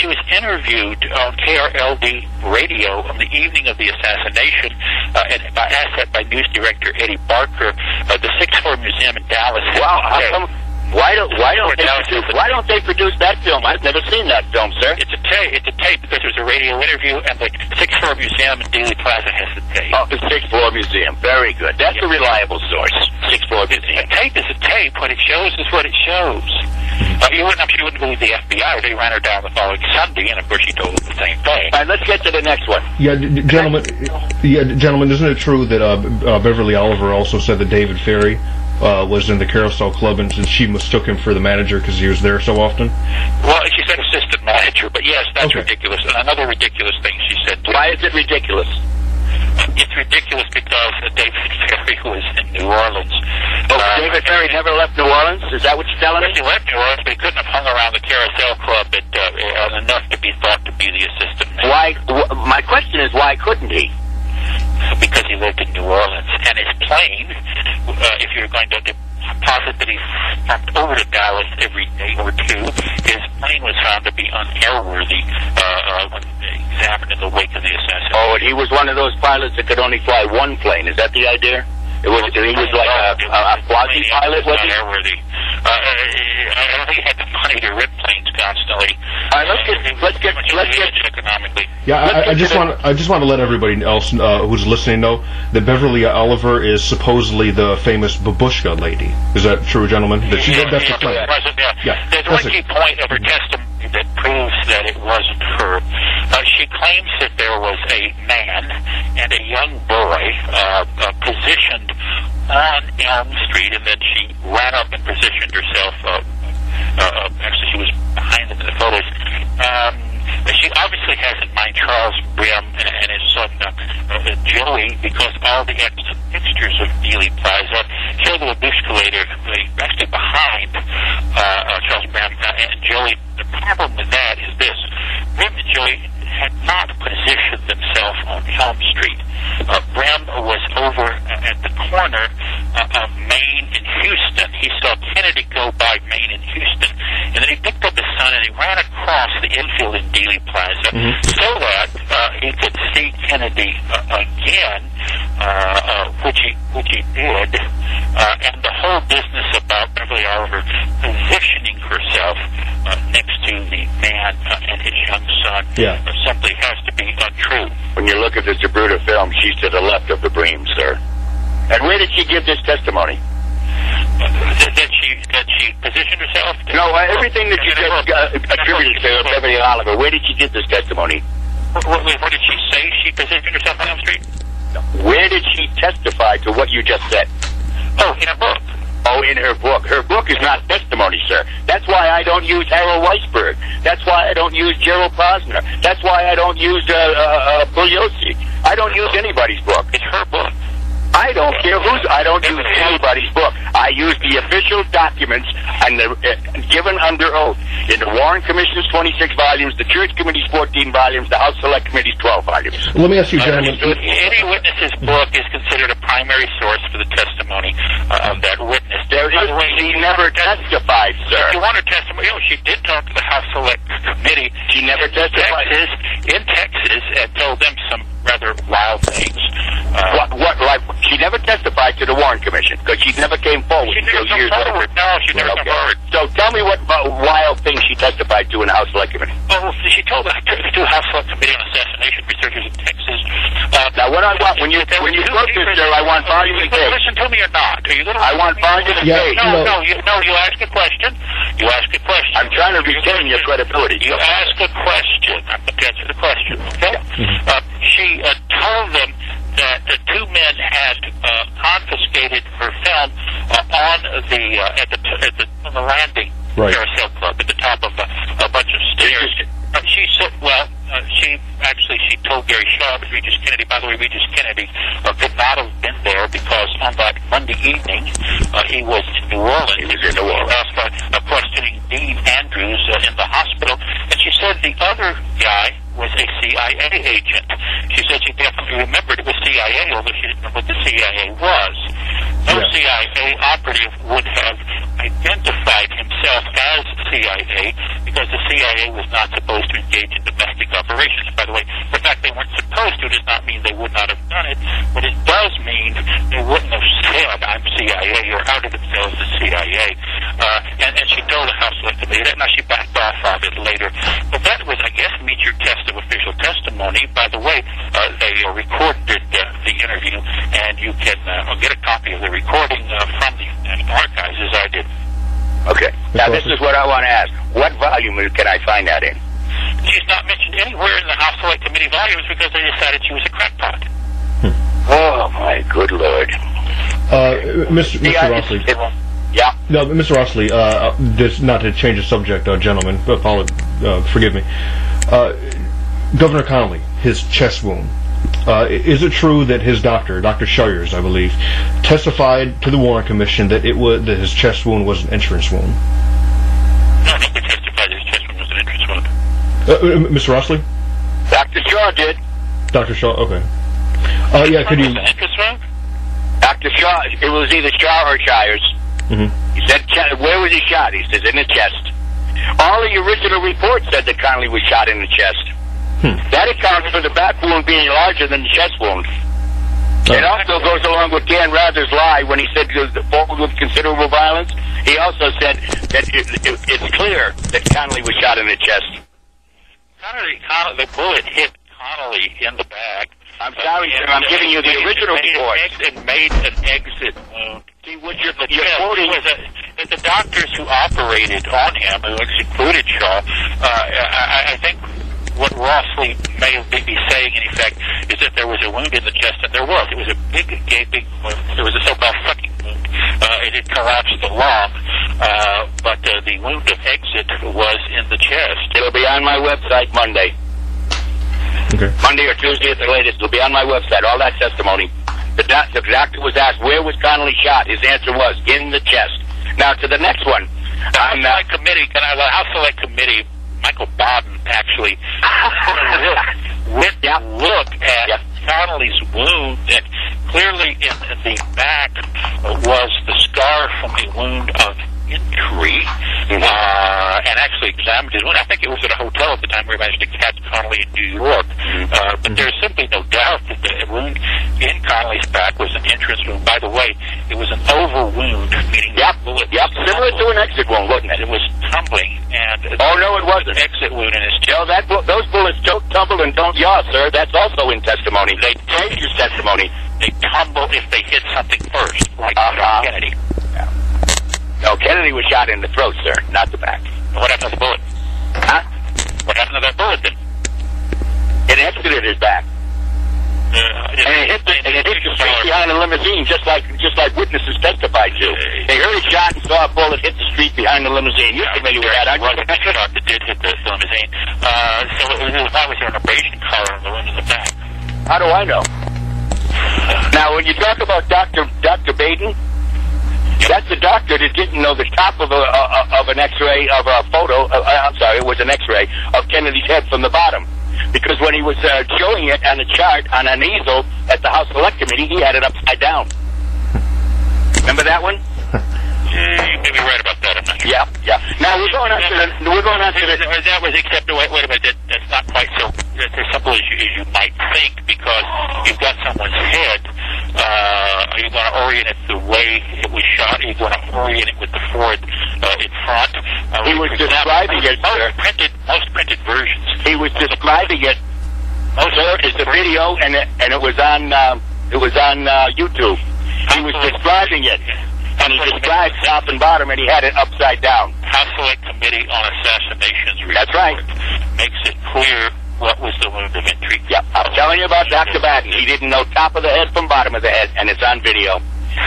was interviewed on KRLD radio on the evening of the assassination, and by news director Eddie Barker, the Sixth Floor Museum in Dallas. Wow. Why don't they produce that film? I've never seen that film, sir. It's a tape because there's a radio interview, and the Sixth Floor Museum in Dealey Plaza has the tape. Oh, the Sixth Floor Museum. Very good. That's a reliable source. Sixth Floor Museum. A tape is a tape. What it shows is what it shows. I'm sure you wouldn't believe the FBI. They ran her down the following Sunday, and of course she told them the same thing. All right, let's get to the next one. Gentlemen, isn't it true that Beverly Oliver also said that David Ferry was in the Carousel Club, and she mistook him for the manager because he was there so often? Well, she said assistant manager, but yes, that's ridiculous. And another ridiculous thing she said. Why is it ridiculous? It's ridiculous because David Ferry was in New Orleans. David Ferry never left New Orleans? Is that what you're telling me? He left New Orleans, but he couldn't have hung around the Carousel Club enough to be thought to be the assistant manager. My question is, why couldn't he? Because he lived in New Orleans, and his plane, if you're going to posit that he jumped over to Dallas every day or two, his plane was found to be unairworthy when examined in the wake of the assassination. Oh, and he was one of those pilots that could only fly one plane. Is that the idea? He was like a quasi-pilot, was he? Airworthy. I don't think he had the money to rip planes constantly. All right, let's get economically. Yeah, I just want to let everybody else who's listening know that Beverly Oliver is supposedly the famous Babushka lady. Is that true, gentlemen? That she that's the claim. There's one key point of her testimony that proves that it wasn't her. She claims that there was a man and a young boy positioned on Elm Street, and then she ran up and positioned herself. Actually, she was behind them in the photos. She obviously has in mind Charles Brim and his son Joey, because all the pictures of Dealey Plaza show the Babushka actually behind Charles Brim and Joey. The problem with that is this: Brim and Joey had not positioned themselves on Elm Street. Brim was over at the corner of Main and Houston. He saw Kennedy go by Main and Houston, and then he picked up his son and he ran across the infield in Dealey Plaza so that he could see Kennedy again, which he did. And the whole business about Beverly Oliver positioning herself next to the man and his young son simply has to be untrue. When you look at the Zapruder film, she's to the left of the Bream, sir. And where did she give this testimony? That she positioned herself? No, everything that you just attributed to Beverly Oliver, where did she give this testimony? What did she say? She positioned herself on Elm Street? Where did she testify to what you just said? Oh, in her book. Oh, in her book. Her book is not testimony, sir. That's why I don't use Harold Weisberg. That's why I don't use Gerald Posner. That's why I don't use Bugliosi. I don't use anybody's book. It's her book. I don't care I don't use anybody's book. I use the official documents and given under oath in the Warren Commission's 26 volumes, the Church Committee's 14 volumes, the House Select Committee's 12 volumes. Let me ask you, gentlemen. Any witness's book is considered a primary source for the testimony of that witness. She never testified, sir. If you want her testimony, she did talk to the House Select Committee. She never testified. In Texas, and told them some rather wild things. She never testified to the Warren Commission because she never came forward. She never came forward. No, she never came forward. So tell me what wild things she testified to in the House Select Committee. Oh, she told the House Select Committee on Assassination Researchers in Texas. Now, what I want when you quote this, sir, I want volume and page. Listen to me or not? Are you I want volume and page. No. You ask a question. You ask a question. I'm trying to retain your credibility. You ask a question. I'm going to answer the question. Okay. She told them that the two men had confiscated her film on the landing Carousel Club at the top of a bunch of stairs. She said, she told Gary Shaw, Regis Kennedy, by the way, Regis Kennedy could not have been there because on that Monday evening, he was in New Orleans. He was in New Orleans. Questioning Dean Andrews in the hospital. And she said the other guy was a CIA agent. She said she definitely remembered it was CIA, although she didn't know what the CIA was. No CIA operative would have identified himself as CIA because the CIA was not supposed to engage in domestic operations. By the way, the fact they weren't supposed to does not mean they would not have done it, but it does mean they wouldn't have said, I'm CIA, or outed themselves as CIA. And she told the House Select Committee that. Now, she backed off of it later. But that was, I guess, meet your test of official testimony. By the way, they recorded the interview, and you can get a copy of the recording from the National Archives, as I did. Okay. Now, this is what I want to ask. What volume can I find that in? She's not mentioned anywhere in the House Select Committee volumes because they decided she was a crackpot. Oh, my good Lord. Mr. Rossley. Yeah. No, Mr. Rossley, just not to change the subject, gentlemen, forgive me. Governor Connolly, his chest wound. Is it true that his doctor, Dr. Shiers, I believe, testified to the Warren Commission that that his chest wound was an entrance wound? No, nobody testified that his chest wound was an entrance wound. Mr. Rossley? Dr. Shaw did. Dr. Shaw, okay. Yeah, could you... Entrance wound? Dr. Shaw, it was either Shaw or Shiers. He said, where was he shot? He says, in the chest. All the original reports said that Connolly was shot in the chest. That accounts for the back wound being larger than the chest wound. It also goes along with Dan Rather's lie when he said the forward with considerable violence. He also said that it's clear that Connolly was shot in the chest. The bullet hit Connolly in the back. I'm sorry, sir. I'm giving you the original report. It made an exit wound. See, what you're quoting was that the doctors who operated on him, who included Shaw, I think what Rossley may be saying, in effect, is that there was a wound in the chest, and there was. It was a big, gaping wound. It was a so-called fucking wound. It had collapsed the lung, but the wound of exit was in the chest. It'll be on my website Monday. Okay. Monday or Tuesday at the latest. It'll be on my website, all that testimony. The doctor was asked, where was Connolly shot? His answer was, in the chest. Now, to the next one. The House Select Committee, Michael Bodden, actually, look at Connolly's wound, and clearly in the back was the scar from a wound of entry, and actually examined his wound. I think it was at a hotel at the time where he managed to catch Connolly in New York. But there's simply no doubt that the wound in Connolly's back was an entrance wound. By the way, it was an over wound, meaning bullet. Similar to an exit wound, wasn't it? It was tumbling, and no, it wasn't. An exit wound in his chest. No, those bullets don't tumble and don't yaw, sir. That's also in testimony. They take your testimony. They tumble if they hit something first, like Kennedy. No, Kennedy was shot in the throat, sir, not the back. What happened to the bullet? Huh? What happened to that bullet then? It exited his back. And it hit the street behind the limousine, just like witnesses testified to. They heard a shot and saw a bullet hit the street behind the limousine. You're familiar with that, aren't you? It was a shot that did hit the limousine. So why was there an abrasion color on the wound in the back? How do I know? Now, when you talk about Dr. Batey, that's the doctor that didn't know the top of an X-ray of a photo. I'm sorry, it was an X-ray of Kennedy's head from the bottom. Because when he was showing it on a chart on an easel at the House Select Committee, he had it upside down. Remember that one? You may be right about that. I'm not sure. Yeah. Now we're going on to the. That was accepted. Wait a minute. That's not quite so as simple as you might think, because you've got someone's head. Are you going to orient it the way it was shot? Are you going to orient it with the forehead in front? He was describing it, sir. Most printed versions. He was describing it. Sir, it's a video, and it was on YouTube. He was describing it. And he described top and bottom, and he had it upside down. House Select Committee on Assassinations report. That's right. Makes it clear what was the wound of entry. Yeah, I'm telling you about Dr. Batey. He didn't know top of the head from bottom of the head, and it's on video.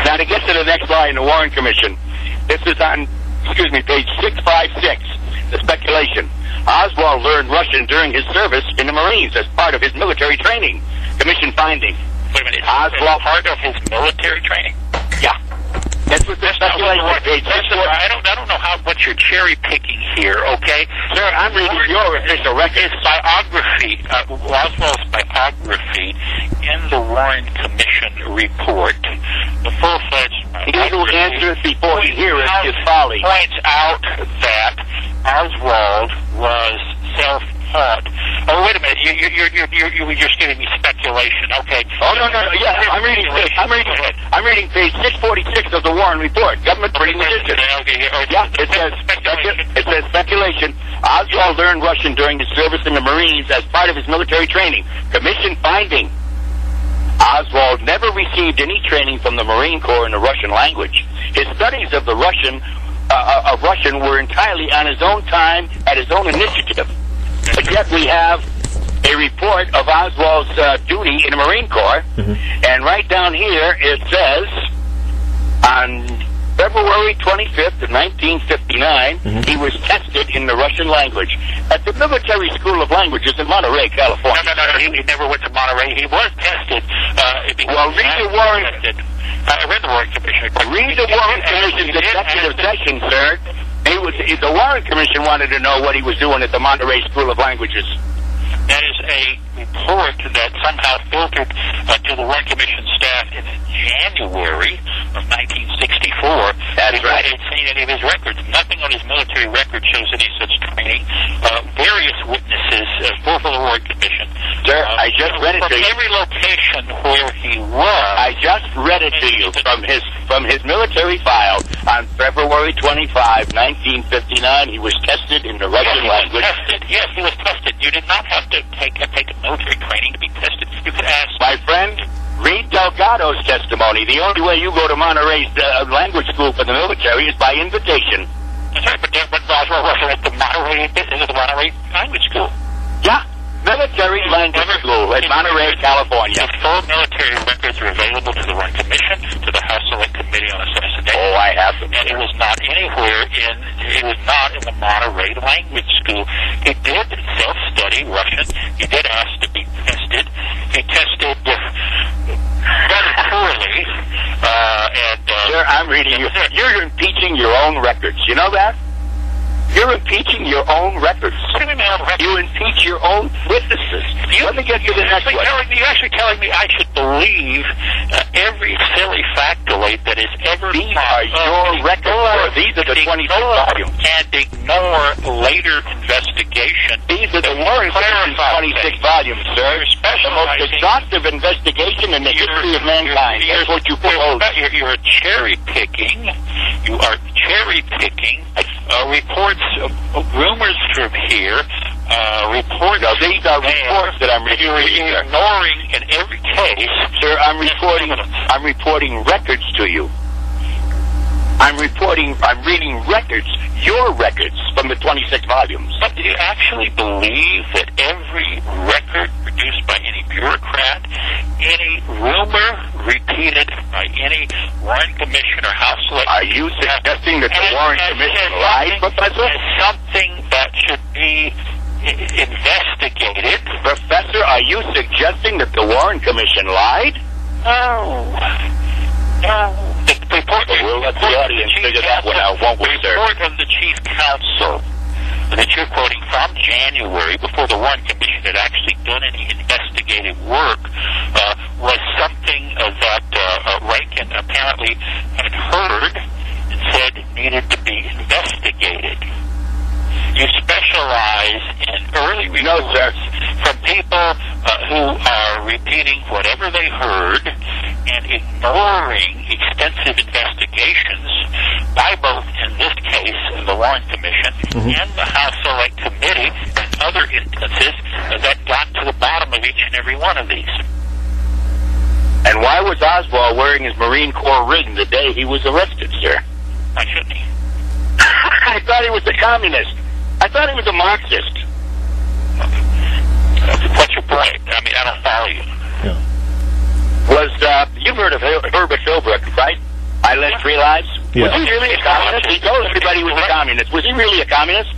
Now, to get to the next line, the Warren Commission, this is on, page 656. speculation. Oswald learned Russian during his service in the Marines as part of his military training. Commission finding. Wait a minute. Oswald, part of his military training? Yeah. That's what the speculation is. I don't know what you're cherry picking here, okay? Sir, I'm reading your official record. His biography, Oswald's biography in the Warren Commission report, the full-fledged He who answers before he heareth his folly. Points out that Oswald was self-taught. Oh, wait a minute. You're just giving me speculation. Okay. Oh, no. Yeah, I'm reading page 646 of the Warren Report. Government Printing Edition. Yeah, it says speculation. Oswald learned Russian during his service in the Marines as part of his military training. Commission finding. Oswald never received any training from the Marine Corps in the Russian language. His studies of the Russian were entirely on his own time, at his own initiative. But yet we have a report of Oswald's duty in the Marine Corps, and right down here it says, on February 25th of 1959, he was tested in the Russian language at the Military School of Languages in Monterey, California. No, he never went to Monterey. He was tested. Well, read the Warren... I read the Warren Commission. Read the Warren Commission's executive session, sir. The Warren Commission wanted to know what he was doing at the Monterey School of Languages. That is a report that somehow filtered to the Warren Commission staff in January of 1964. That's right. I hadn't seen any of his records. Nothing on his military record shows any such training. Various witnesses for the Warren Commission. Sir, I just read it to you. From every location where he was. I just read it to you from his military file. On February 25, 1959, he was tested in the Russian language. Yes, he was tested. You did not have to take a military training to be tested. You could ask... My friend, read Delgado's testimony. The only way you go to Monterey's language school for the military is by invitation. That's right, but Oswald wasn't at the Monterey language school. Yeah, military language school at Monterey, California. His full military records are available to the Warren Commission, to the House Select Committee on Assassination. Oh, I have them. And it was not anywhere it was not in the Monterey language school. He did self-study Russion. He did ask to be tested. He tested rather poorly. Sir, I'm reading you. You're impeaching your own records. You know that? You're impeaching your own records. You impeach your own witnesses. Let me get to the next one. You're actually telling me I should believe every silly factoid that is ever... These are your records. These are the 26 volumes. And ignore later investigation. These are the Warren Commission's 26 volumes, sir. The most exhaustive investigation in the history of mankind. That's what you propose. You're cherry-picking. You are cherry-picking reports, rumors from here, reports... No, these are reports that I'm reading. You're ignoring in every case... Sir, I'm reporting records to you. I'm reading records, your records, from the 26 volumes. But do you actually believe that every record produced by any bureaucrat, any rumor repeated by any Warren Commission or House Select... Are you suggesting that the Warren Commission lied, Professor? As something that should be investigated. Professor, are you suggesting that the Warren Commission lied? No. We'll let the audience figure that one out, won't we, sir? The report of the Chief Counsel that you're quoting from January, before the Warren Commission had actually done any investigative work, was something that Rankin apparently had heard and said needed to be investigated. You specialize in early reports from people who are repeating whatever they heard and ignoring extensive investigations by both, in this case, the Warren Commission and the House Select Committee and other instances that got to the bottom of each and every one of these. And why was Oswald wearing his Marine Corps ring the day he was arrested, sir? Why shouldn't he? I thought he was a communist. I thought he was a Marxist. What's your point? I mean, I don't follow you. Yeah. You've heard of Herbert Philbrook, right? I Led Three Lives? Yeah. Was he really a communist? He told everybody he was a communist. Was he really a communist?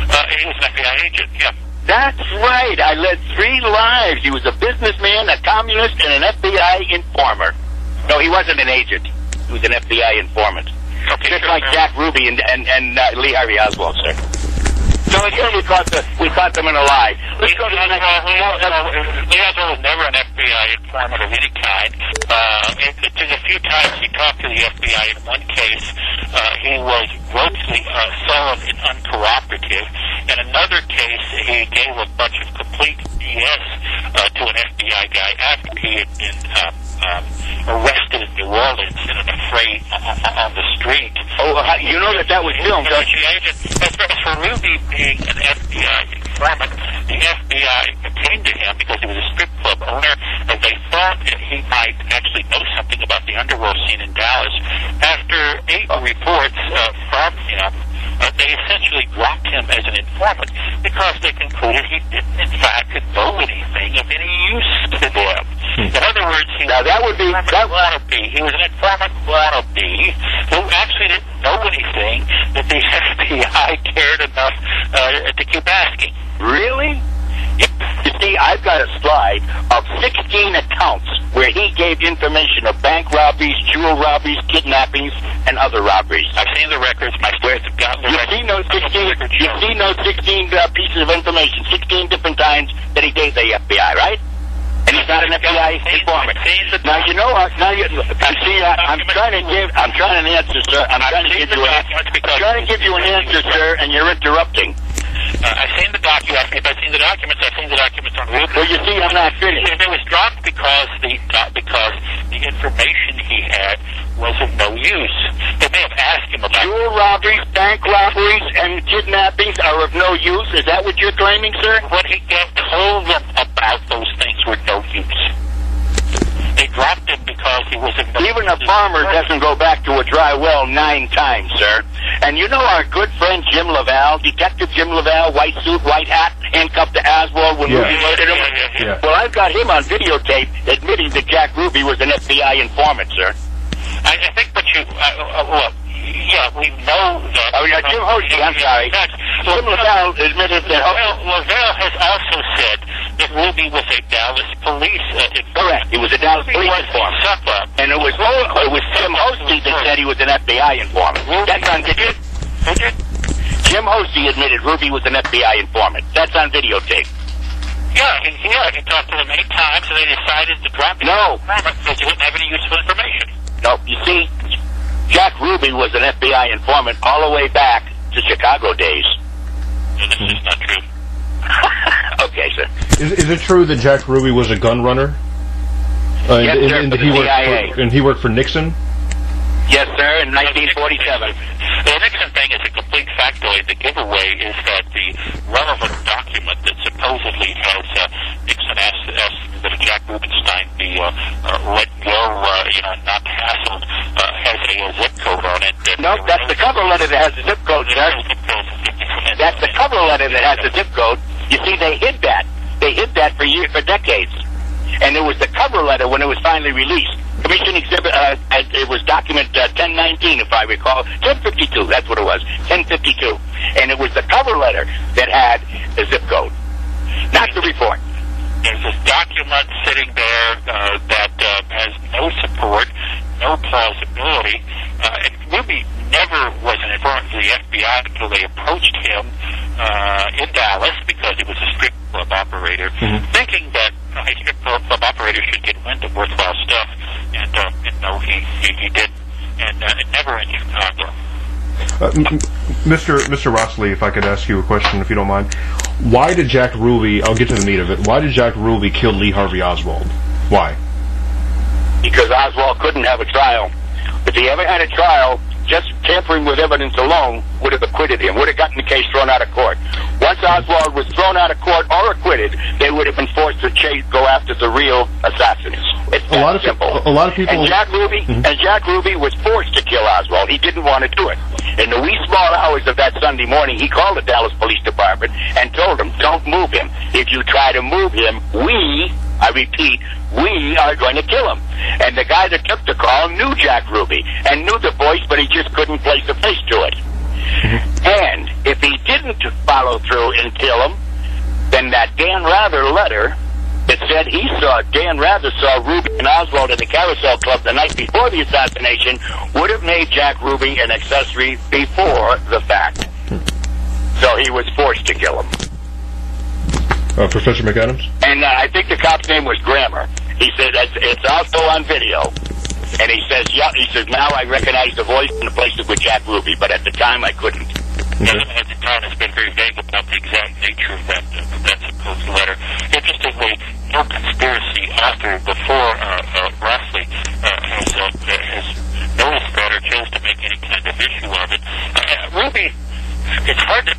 He was an FBI agent, yeah. That's right. I led 3 lives. He was a businessman, a communist, and an FBI informer. No, he wasn't an agent. He was an FBI informant. Okay, just like Jack Ruby and Lee Harvey Oswald, sir. So again, we caught them in a lie. Let's go to the next. Lee Oswald was never an FBI informant of any kind. A few times he talked to the FBI. In one case, he was grossly sullen and uncooperative. In another case, he gave a bunch of complete BS to an FBI guy after he had been arrested in New Orleans in an affray on the street. Oh, you know that was filmed, don't you? As for Ruby being an FBI informant, the FBI came to him because he was a strip club owner, and they thought that he might actually know something about the underworld scene in Dallas. After 8 reports from him, they essentially dropped him as an informant because they concluded he didn't, in fact, know anything of any use to them. In other words, he was an informant wannabe who actually didn't know anything that the FBI cared enough to keep asking. Really? You see, I've got a slide of 16 accounts where he gave information of bank robberies, jewel robberies, kidnappings, and other robberies. I've seen the records. My squares have gotten the records. You've seen those 16 pieces of information 16 different times that he gave the FBI, right? And he's not an FBI informant. Now you know. I'm trying to answer, sir. I'm trying to give you an answer, sir, and you're interrupting. I've seen the documents. If I've seen the documents, I've seen the documents on Ruby. Well, you see, I'm not finished. It was dropped because the information he had was of no use. They may have asked him about jewel robberies, bank robberies, and kidnappings are of no use. Is that what you're claiming, sir? What he told them about those things were no use. They dropped him because he was even a farmer doesn't go back to a dry well 9 times, sir. And you know our good friend Jim Laval, Detective Jim Laval, white suit, white hat, handcuffed to Oswald when Ruby murdered him? Yeah. Well, I've got him on videotape admitting that Jack Ruby was an FBI informant, sir. I think what you... we know that... Jim Hosey, I'm sorry. Jim Laval admitted that... Laval has also said that Ruby was a Dallas police informant. Correct. He was a Dallas police informant. And it was Jim Hosey that said he was an FBI informant. That's on video. Jim Hosey admitted Ruby was an FBI informant. That's on videotape. Yeah, he talked to them 8 times, and they decided to drop him. No. Because he didn't have any useful information. No, you see, Jack Ruby was an FBI informant all the way back to Chicago days. This is not true. Okay, sir. Is it true that Jack Ruby was a gun runner? Yes, sir, for the CIA. And he worked for Nixon? Yes, sir, in 1947. The Nixon thing is a complete factoid. The giveaway is that the relevant document that supposedly has Nixon asked that Jack Rubenstein be let go, not hassled, has a zip code on it. Nope, that's the cover letter that has the zip code, sir. That's the cover letter that has the zip code. You see, they hid that. They hid that for decades. And it was the cover letter when it was finally released. Commission Exhibit, it was document 1019, if I recall. 1052, that's what it was. 1052. And it was the cover letter that had the zip code, not the report. There's this document sitting there that has no support, no plausibility. And Ruby never was an informant for the FBI until they approached him in Dallas because he was a strip club operator, thinking that a strip club operator should get wind of worthwhile stuff. And no, he didn't. And never in Chicago. Mr. Rossley, if I could ask you a question, if you don't mind. Why did Jack Ruby, I'll get to the meat of it, why did Jack Ruby kill Lee Harvey Oswald? Why? Because Oswald couldn't have a trial. If he ever had a trial, just tampering with evidence alone would have acquitted him, would have gotten the case thrown out of court. Once Oswald was thrown out of court or acquitted, they would have been forced to go after the real assassins. It's that simple. A lot of people... And Jack Ruby was forced to kill Oswald. He didn't want to do it. In the wee small hours of that Sunday morning, he called the Dallas Police Department and told them, don't move him. If you try to move him, I repeat, we are going to kill him. And the guy that took the call knew Jack Ruby and knew the voice, but he just couldn't place a face to it. And if he didn't follow through and kill him, then that Dan Rather letter that said Dan Rather saw Ruby and Oswald at the Carousel Club the night before the assassination would have made Jack Ruby an accessory before the fact. So he was forced to kill him. Professor McAdams? And I think the cop's name was Grammer. He said it's also on video. And he says, now I recognize the voice and the places with Jack Ruby, but at the time I couldn't. At the time, it's been very vague about the exact nature of that supposed letter. Interestingly, no conspiracy author before Rossley has noticed that or chose to make any kind of issue of it. Ruby, it's hard to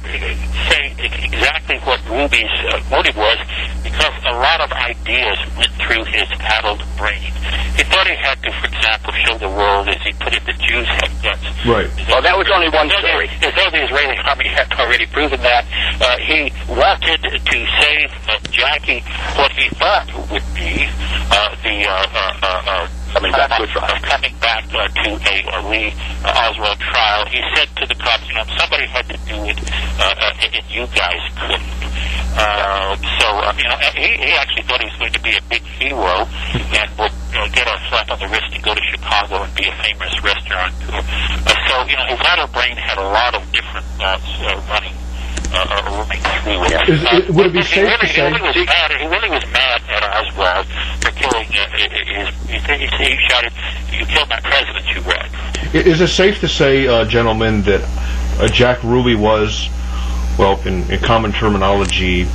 say exactly what Ruby's motive was, because a lot of ideas went through his addled brain. He thought he had to, for example, show the world, as he put it, that Jews have guts. Right. Well, that was only one story. As though the Israeli army had already proven that. He wanted to save Jackie what he thought would be coming back to a Lee Oswald trial. He said to the cops, somebody had to do it, and you guys couldn't. He actually thought he was going to be a big hero and would get a slap on the wrist and go to Chicago and be a famous restaurateur. His outer brain had a lot of different thoughts running through it. Would it be safe to say... He really was mad at Oswald for killing he shouted, "You killed my president, you rat." Is it safe to say, gentlemen, that Jack Ruby was, well, in common terminology,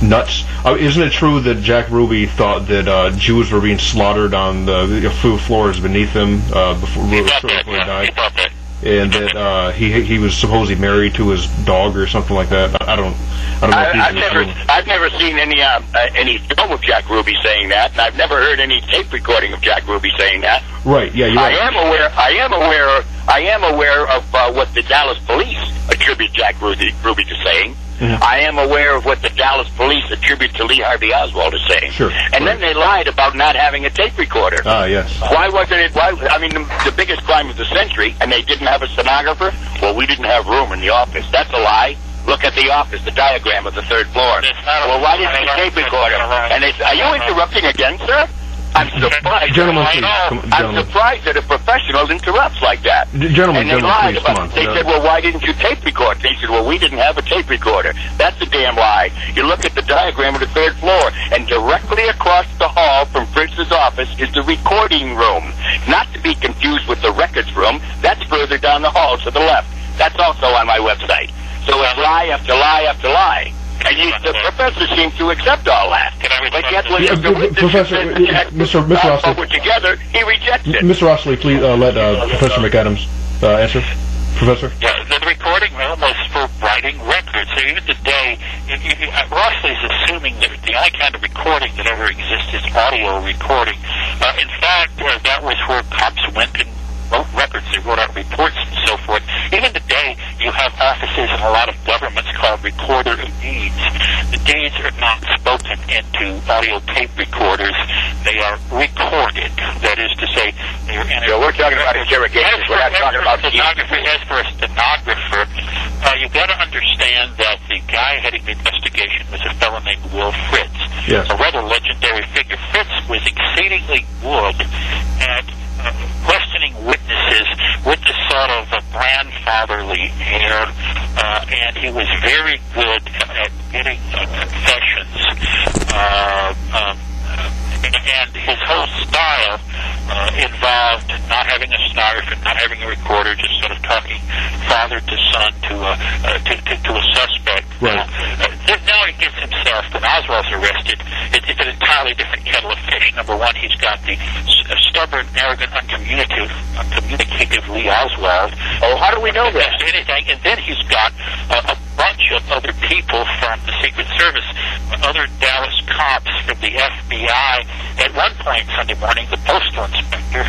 nuts? Isn't it true that Jack Ruby thought that Jews were being slaughtered on the food floors beneath him before he died? He thought that. And that he was supposedly married to his dog or something like that. I don't know. I've never seen any film of Jack Ruby saying that, and I've never heard any tape recording of Jack Ruby saying that. Right. Yeah, you're right. I am aware of what the Dallas police attribute Jack Ruby to saying. Mm-hmm. I am aware of what the Dallas police attribute to Lee Harvey Oswald as saying. Sure. And then they lied about not having a tape recorder. Yes. Why wasn't it? The biggest crime of the century, and they didn't have a stenographer? Well, we didn't have room in the office. That's a lie. Look at the office, the diagram of the third floor. Well, why didn't you tape recorder? And are you interrupting again, sir? I'm surprised. Gentlemen, please. I'm surprised that a professional interrupts like that. Gentlemen, please, come on. They said, well, why didn't you tape record? They said, well, we didn't have a tape recorder. That's a damn lie. You look at the diagram of the third floor, and directly across the hall from Fritz's office is the recording room. Not to be confused with the records room. That's further down the hall to the left. That's also on my website. So it's lie after lie after lie. And the professor seems to accept all that. But yet when Professor, Mr. Rossley, together, he rejects it. Mr. Rossley, please let Professor McAdams answer. Professor? Yeah, the recording room was for writing records. So even today, Rossley is assuming that the only kind of recording that ever exists is audio recording. In fact, that was where cops went and wrote records. They wrote out reports and so forth. Even today, you have offices in a lot of governments called recorder of deeds. The deeds are not spoken into audio tape recorders. They are recorded. That is to say, they are in we're talking about interrogations. We're not talking about stenographer. As for a stenographer, you've got to understand that the guy heading the investigation was a fellow named Will Fritz. Yes. A rather legendary figure. Fritz was exceedingly good at questioning witnesses with this sort of a grandfatherly air, and he was very good at getting confessions. And his whole style involved not having a stenographer, not having a recorder, just sort of talking father to son to a suspect. Right. Now he gets himself, when Oswald's arrested, it's an entirely different kettle of fish. Number one, he's got the stubborn, arrogant, uncommunicative Lee Oswald. Oh, how do we know that? Anything, and then he's got a bunch of other people from the Secret Service, other Dallas cops from the FBI. At one point Sunday morning, the postal inspector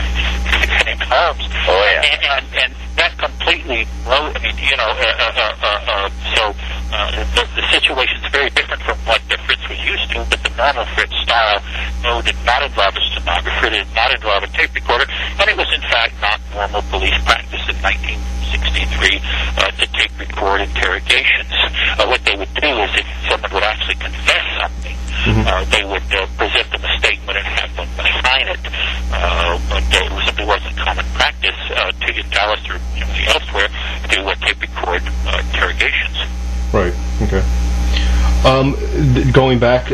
named Holmes. Oh yeah. And that completely blew. The situation's very different from what Fritz was used to, but the normal Fritz style, did not involve a stenographer. stenographer. It did not involve a tape recorder, and it was in fact not normal police practice in 1963 to tape record interrogations. What they would do is, if someone would actually confess something, they would present them a statement and have them sign it. But it simply wasn't common practice in Dallas or elsewhere to tape record interrogations. Right. Okay. Going back,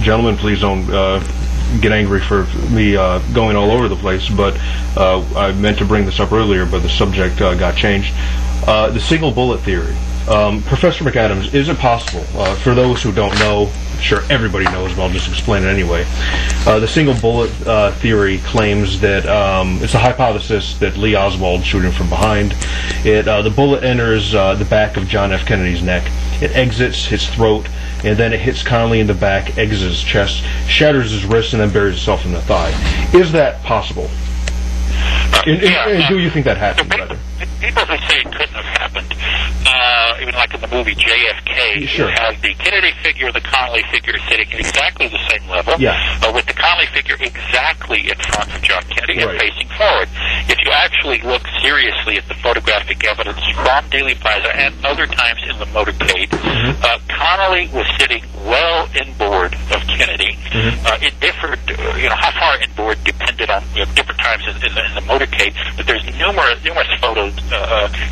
gentlemen, please don't get angry for me going all over the place, but I meant to bring this up earlier, but the subject got changed. The single bullet theory. Professor McAdams, is it possible, for those who don't know, sure everybody knows, but I'll just explain it anyway, the single bullet theory claims that it's a hypothesis that Lee Oswald shot him from behind. The bullet enters the back of John F. Kennedy's neck. It exits his throat, and then it hits Connally in the back, exits his chest, shatters his wrist, and then buries itself in the thigh. Is that possible? And do you think that happened, rather? People who say it couldn't have happened, even like in the movie JFK, you have the Kennedy figure, the Connally figure sitting at exactly the same level, with the Connally figure exactly in front of John Kennedy and facing forward. If you actually look seriously at the photographic evidence from Dealey Plaza and other times in the motorcade, Connally was sitting well inboard of Kennedy. It differed, how far inboard depended on different times in the motorcade, but there's numerous photos,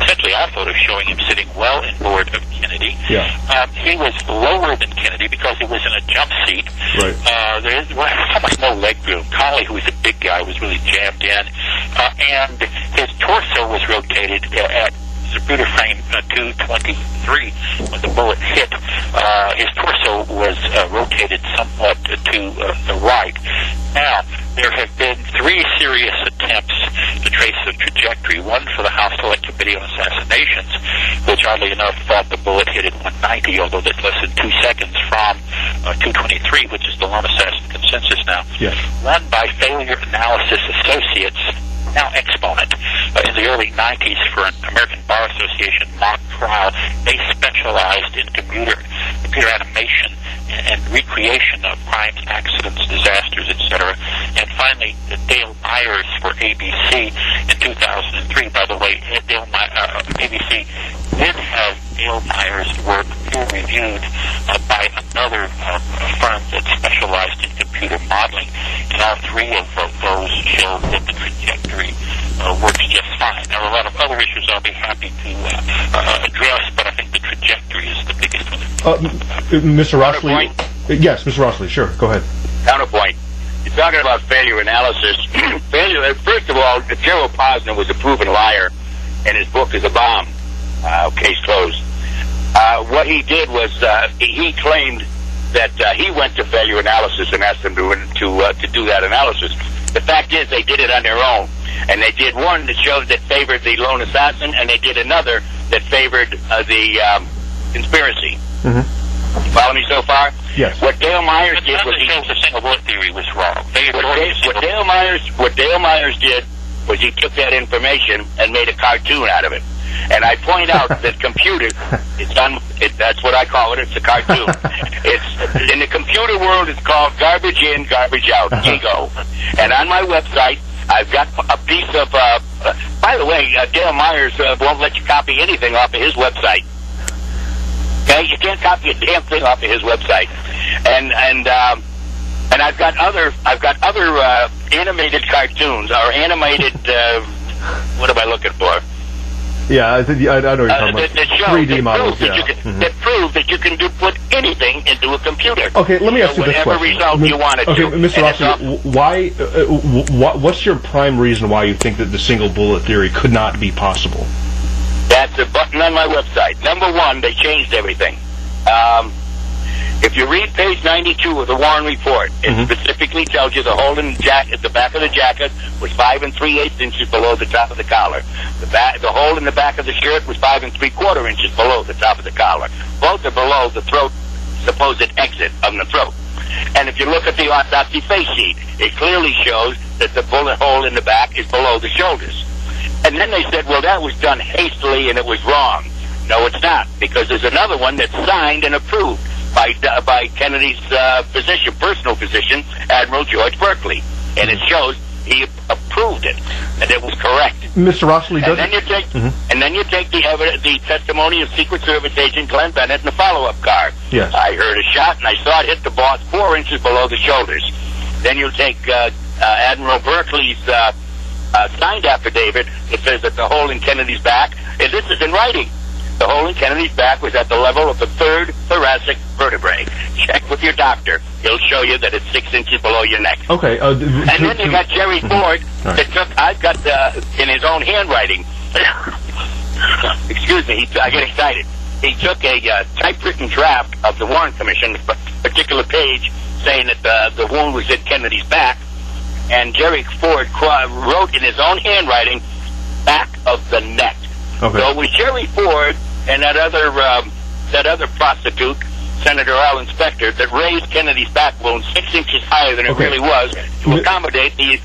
essentially all photos showing him sitting well inboard of Kennedy. He was lower than Kennedy because he was in a jump seat. There's so much more leg room. Connally, who was a big guy, was really jammed in, and his torso was rotated at Zapruder frame 223 when the bullet hit. His torso was rotated somewhat to the right. Now, there have been 3 serious attempts to trace the trajectory. One for the House Select Committee on Assassinations, which oddly enough thought the bullet hit at 190, although that's less than 2 seconds from 223, which is the lone assassin consensus now. One by Failure Analysis Associates, now Exponent. In the early 90s, for an American Bar Association mock trial, they specialized in computer animation and recreation of crimes, accidents, disasters, etc. And finally, Dale Myers for ABC in 2003. By the way, ABC did have Dale Myers' work peer-reviewed by another firm that specialized in computer modeling, and all 3 of those show that the trajectory works just fine. There are a lot of other issues I'll be happy to address, but I think the trajectory is the biggest one. Mr. Rossley? Yes, Mr. Rossley, sure, go ahead. Counterpoint. You're talking about failure analysis. First of all, Gerald Posner was a proven liar, and his book is a bomb. Case closed. What he did was he claimed that he went to failure analysis and asked them to do that analysis. The fact is they did it on their own. And they did one that showed that favored the lone assassin, and they did another that favored the conspiracy. You follow me so far? Yes. What Dale Myers did was the single bullet theory was wrong. What Dale Myers did was he took that information and made a cartoon out of it. And I point out that computers, that's what I call it. It's a cartoon. It's in the computer world. It's called garbage in, garbage out. Ego. And on my website, I've got a piece of. By the way, Dale Myers won't let you copy anything off of his website. Okay, you can't copy a damn thing off of his website. And I've got other animated cartoons or animated. What am I looking for? Yeah, I know what you're talking about. 3D models, that prove that you can put anything into a computer. Okay, let me ask you this question. Whatever result you want it to. Okay, Mr. Rossley, what's your prime reason why you think that the single bullet theory could not be possible? That's a button on my website. Number 1, they changed everything. If you read page 92 of the Warren Report, it specifically tells you the hole in the jacket, the back of the jacket was 5 3/8 inches below the top of the collar. The hole in the back of the shirt was 5 3/4 inches below the top of the collar. Both are below the throat, supposed exit of the throat. And if you look at the autopsy face sheet, it clearly shows that the bullet hole in the back is below the shoulders. And then they said, well, that was done hastily and it was wrong. No, it's not, because there's another one that's signed and approved by Kennedy's personal physician, Admiral George Berkeley, and it shows he approved it, and it was correct. Mr. Rossley, and then you take the testimony of Secret Service agent Glenn Bennett in the follow-up car. Yes. I heard a shot, and I saw it hit the boss 4 inches below the shoulders. Then you take Admiral Berkeley's signed affidavit that says that the hole in Kennedy's back, and this is in writing, the hole in Kennedy's back was at the level of the 3rd thoracic vertebrae. Check with your doctor. He'll show you that it's 6 inches below your neck. Okay. And then you got Jerry Ford that took, I've got in his own handwriting, excuse me, I get excited. He took a typewritten draft of the Warren Commission, a particular page, saying that the wound was in Kennedy's back, and Jerry Ford wrote in his own handwriting, back of the neck. Okay. So it was Jerry Ford and that other prostitute, Senator Al Inspector, that raised Kennedy's back wound 6 inches higher than it really was to accommodate the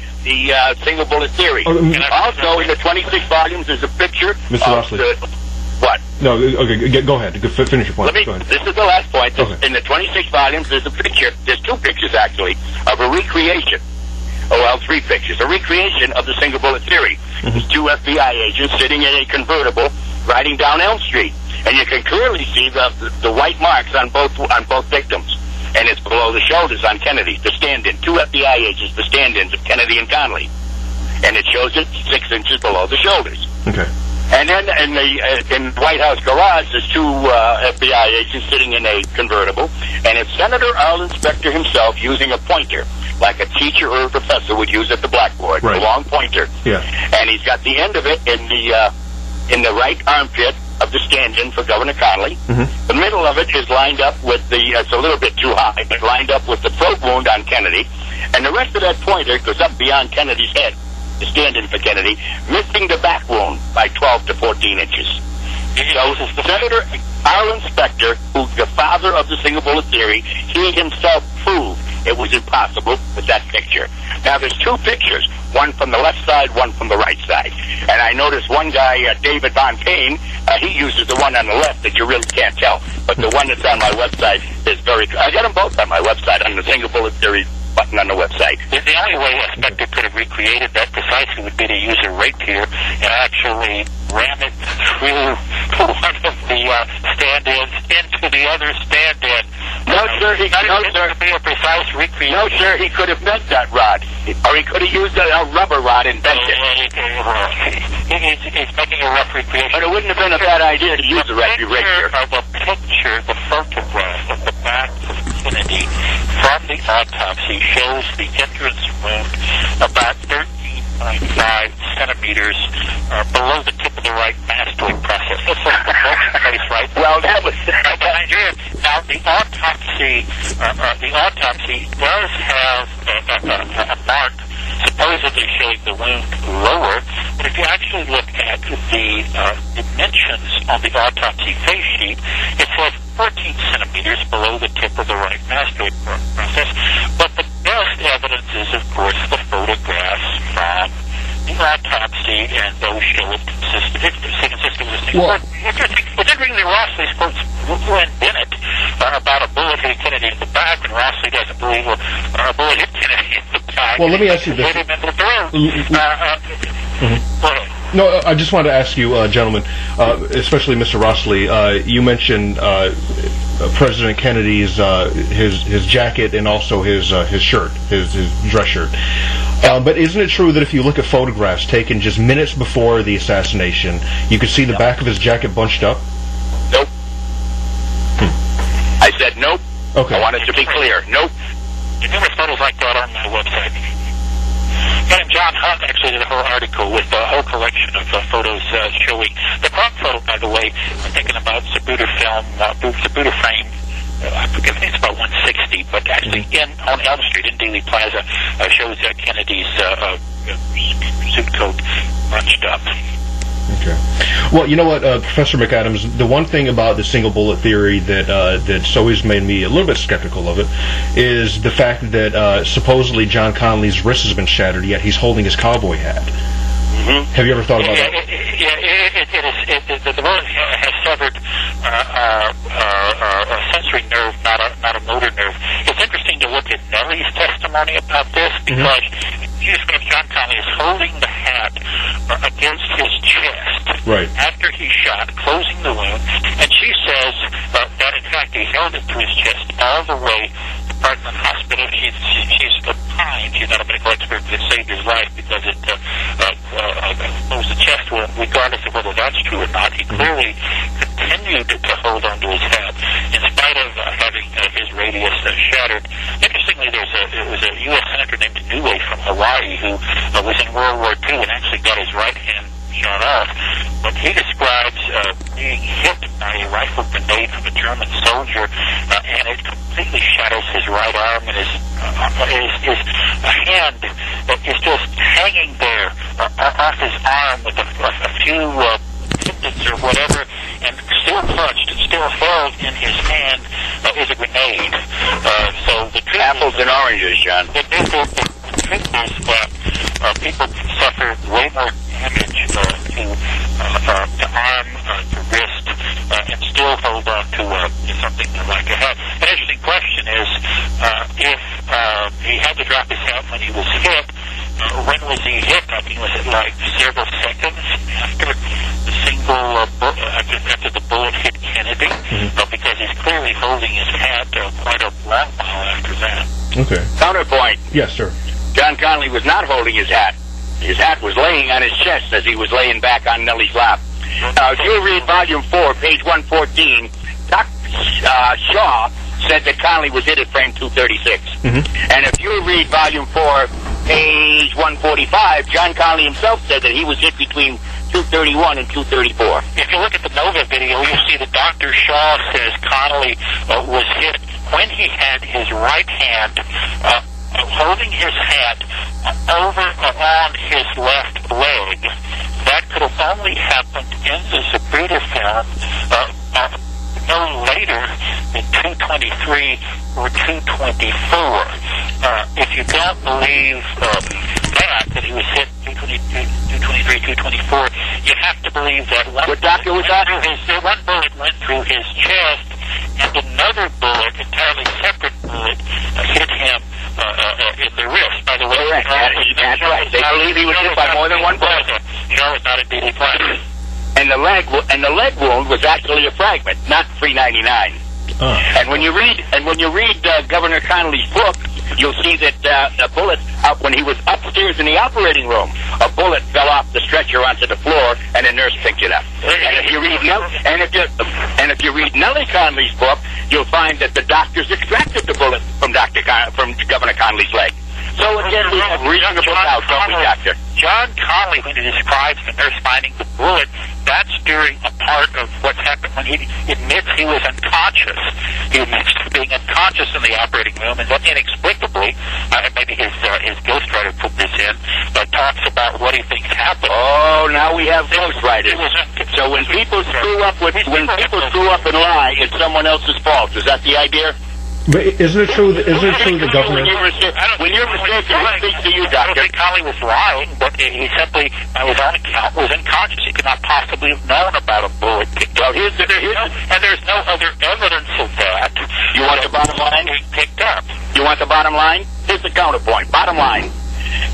single bullet theory. Also, in the 26 volumes, there's a picture Mr. of Rossley. what? No, okay, go ahead. Finish your point. Go ahead. This is the last point. Okay. In the 26 volumes, there's a picture. There's 2 pictures, actually, of a recreation. Oh, well, 3 pictures. A recreation of the single bullet theory. There's 2 FBI agents sitting in a convertible riding down Elm Street. And you can clearly see the white marks on both victims. And it's below the shoulders on Kennedy, the stand-in. 2 FBI agents, the stand-ins of Kennedy and Connally. And it shows it 6 inches below the shoulders. Okay. And then in the White House garage, there's 2 FBI agents sitting in a convertible, and it's Senator Al Inspector himself using a pointer, like a teacher or a professor would use at the blackboard, a long pointer. Yeah. And he's got the end of it in the right armpit of the stand-in for Governor Connally. The middle of it is lined up with it's a little bit too high, but lined up with the throat wound on Kennedy, and the rest of that pointer goes up beyond Kennedy's head. Stand-in for Kennedy, missing the back wound by 12 to 14 inches. So Senator Al Inspector, who's the father of the single bullet theory, he himself proved it was impossible with that picture. Now there's 2 pictures, one from the left side, one from the right side. And I noticed one guy, David Von Payne, he uses the one on the left that you really can't tell. But the one that's on my website is I got them both on my website, on the single bullet theory button on the website. The only way a Spectre could have recreated that precisely would be to use a rapier and actually ram it through one of the stand-ins into the other stand-in. No, sir, he could be a precise recreation. No, sir, he could have bent that rod, or he could have used a rubber rod and bent it. He's making a rough recreation. But it wouldn't have been a bad idea to use a rapier. The photograph of the back of Kennedy from the autopsy shows the entrance wound about 13.5 centimeters below the tip of the right mastoid process. Looks like the broken place, right? Well, that was behind you. Now, the autopsy does have a mark supposedly showing the wound lower, but if you actually look at the dimensions on the autopsy face sheet, it says 14 centimeters below the tip of the right mastoid process. But the best evidence is, of course, the photographs from the autopsy, and those show it consistent with the single. It did ring the Rossley quotes Glenn Bennett about a bullet hitting Kennedy in the back, and Rossley doesn't believe a bullet hit Kennedy in the back. Well, let me ask you this. No, I just wanted to ask you, gentlemen, especially Mr. Rossley, you mentioned President Kennedy's his jacket and also his shirt, his dress shirt. But isn't it true that if you look at photographs taken just minutes before the assassination, you could see the back of his jacket bunched up? Nope. I said nope. Okay. I want it to be clear. Nope. There's numerous photos like that on my website. And John Hunt actually did a whole article with a whole collection of photos showing the front photo, by the way. I'm thinking about Zapruder film, Zapruder frame. I forget, I think it's about 160, but actually on Elm Street in Dealey Plaza shows Kennedy's suit coat bunched up. Okay. Well, you know what, Professor McAdams, the one thing about the single bullet theory that's always made me a little bit skeptical of it is the fact that supposedly John Connally's wrist has been shattered, yet he's holding his cowboy hat. Have you ever thought about that? The bullet has severed a sensory sensory nerve, not a motor nerve. It's interesting to look at Nellie's testimony about this, because John Connolly is holding the hat against his chest after he shot, closing the wound, and she says that in fact he held it to his chest all the way to Parkland Hospital. She's opined, she's not a medical expert, but it saved his life because it closed the chest wound, regardless of whether that's true or not. He clearly continued to hold on to his hat in spite of having his radius shattered. Interestingly, there was a U.S. senator named Dewey from Hawaii who was in World War II and actually got his right hand shot off. But he describes being hit by a rifle grenade from a German soldier, and it completely shatters his right arm, and his hand is just hanging there off his arm with a few tendons or whatever, and still clutched and still held in his hand is a grenade. So the truth apples and oranges, John. The truth is that people suffer way more damage to arm, to wrist, and still hold on to something like a hat. An interesting question is if he had to drop his hat when he was hit. When was he hit? I mean, was it like several seconds after the single after the bullet hit Kennedy? Because he's clearly holding his hat quite a long while after that. Okay. Counterpoint. Yes, sir. John Connolly was not holding his hat. His hat was laying on his chest as he was laying back on Nellie's lap. If you read Volume 4, page 114, Dr. Shaw said that Connolly was hit at frame 236. And if you read Volume 4, page 145, John Connolly himself said that he was hit between 231 and 234. If you look at the Nova video, you'll see that Dr. Shaw says Connolly was hit when he had his right hand holding his hat over on his left leg. That could have only happened in the Zapruder film no later than 223 or 224. If you don't believe that he was hit 223, 224, you have to believe that one bullet went through his chest, and another bullet, entirely separate bullet, hit him in the wrist. By the way, that's right. They believe he was hit by more than one bullet. It's not a daily plan. And the leg wound was actually a fragment, not 399. And when you read Governor Connolly's book, you'll see that a bullet, when he was upstairs in the operating room, a bullet fell off the stretcher onto the floor, and a nurse picked it up. And if you read Nellie Connolly's book, you'll find that the doctors extracted the bullet from Governor Connolly's leg. So again, we have reasonable doubt, don't we, Doctor? John Connolly, when he describes the nurse finding the bullet, that's during a part of what's happened when he admits he was unconscious. He admits to being unconscious in the operating room, and then inexplicably, maybe his ghostwriter put this in, talks about what he thinks happened. Oh, now we have ghostwriters. So when people screw up and lie, it's someone else's fault. Is that the idea? But isn't it true the governor... When you're mistaken, I speak to you, Doctor. I don't think Connolly was lying, but he simply, by his own account, was unconscious. He could not possibly have known about a bullet picked up. And there's no other evidence of that. You want the bottom line? Picked up. You want the bottom line? Here's the counterpoint. Bottom line.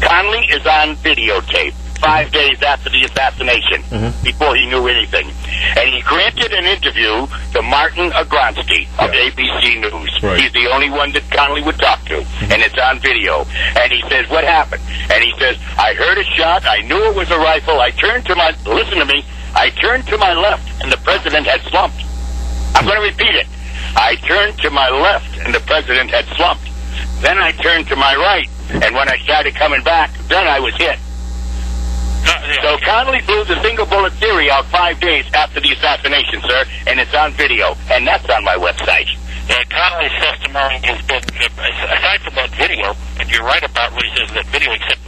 Connolly is on videotape 5 days after the assassination, before he knew anything. And he granted an interview to Martin Agronsky of ABC News. Right. He's the only one that Connolly would talk to, and it's on video. And he says, what happened? And he says, I heard a shot, I knew it was a rifle, I turned to my left, and the president had slumped. I'm going to repeat it. I turned to my left, and the president had slumped. Then I turned to my right, and when I started coming back, then I was hit. So Connolly blew the single bullet theory out 5 days after the assassination, sir, and it's on video, and that's on my website. Connolly's testimony has been, aside from that video, and you're right about what he says in that video, except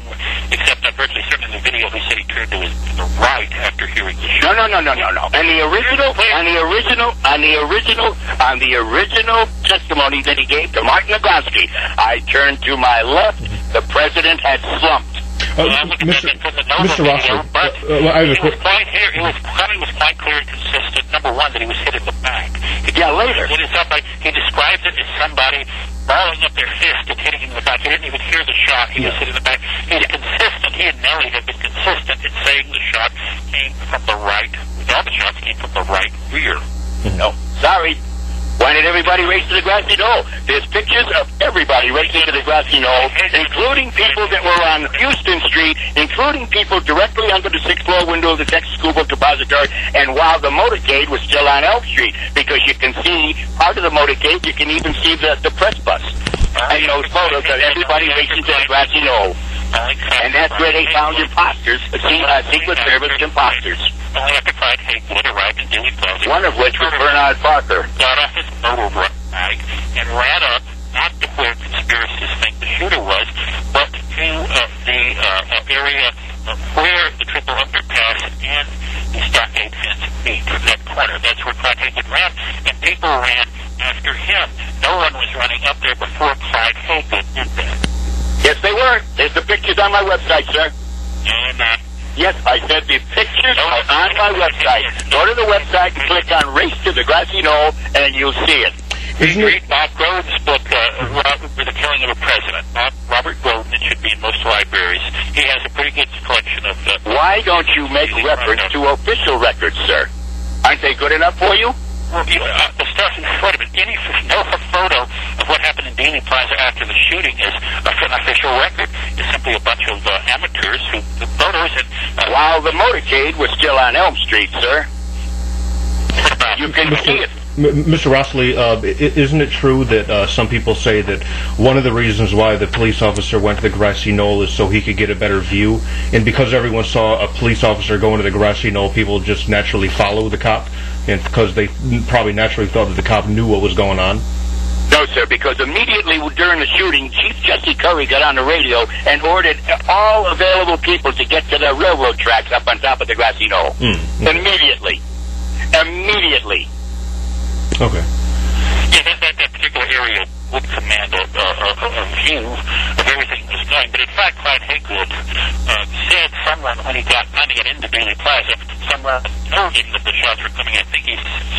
I'm virtually certain in the video he said he turned to the right after hearing the shot. No. On the original testimony that he gave to Martin Agronsky, I turned to my left, the president had slumped. Mr. Rossley, Connolly was quite clear and consistent. Number one, that he was hit in the back. Yeah, later. It is up like, he describes it as somebody balling up their fist and hitting him in the back. He didn't even hear the shot. He was hit in the back. He's consistent. He and Nellie have been consistent in saying the shot came from the right. All the shots came from the right rear. No, sorry. Why did everybody race to the grassy knoll? There's pictures of everybody racing to the grassy knoll, including people that were on Houston Street, including people directly under the 6th floor window of the Texas School Book Depository, and while the motorcade was still on Elm Street, because you can see part of the motorcade, you can even see the press bus. And those photos of everybody racing to the grassy knoll. And that's where they found imposters, Secret Service imposters. Only after Clyde Haywood arrived in Dealey Plaza. One of which was Bernard Parker. Got off his motor bike and ran up, not to where conspiracists think the shooter was, but to the area where the triple underpass and the stockade fence meet, that corner. That's where Clyde Haywood ran, and people ran after him. No one was running up there before Clyde Haywood did that. Yes, they were. There's the pictures on my website, sir. No, I'm not. Yes, I said the pictures are on my website. Go to the website and click on Race to the Grassy Knoll, and you'll see it. Read Bob Groden's book, The Killing of a President. Robert Groden, it should be in most libraries. He has a pretty good collection of... Why don't you make reference to official records, sir? Aren't they good enough for you? Well, the stuff in front of it, no photo of what happened in Dealey Plaza after the shooting is an official record. It's simply a bunch of amateurs who took photos. And while the motorcade was still on Elm Street, sir, you can see it. Mr. Rossley, isn't it true that some people say that one of the reasons why the police officer went to the grassy knoll is so he could get a better view, and because everyone saw a police officer go into the grassy knoll, people just naturally follow the cop, and because they probably naturally thought that the cop knew what was going on? No, sir, because immediately during the shooting, Chief Jesse Curry got on the radio and ordered all available people to get to the railroad tracks up on top of the grassy knoll. Immediately. Okay. Yeah, that particular area would command a view of everything that was going. But in fact, Clyde Haywood said someone, when he got into Dealey Plaza, someone told him that the shots were coming. I think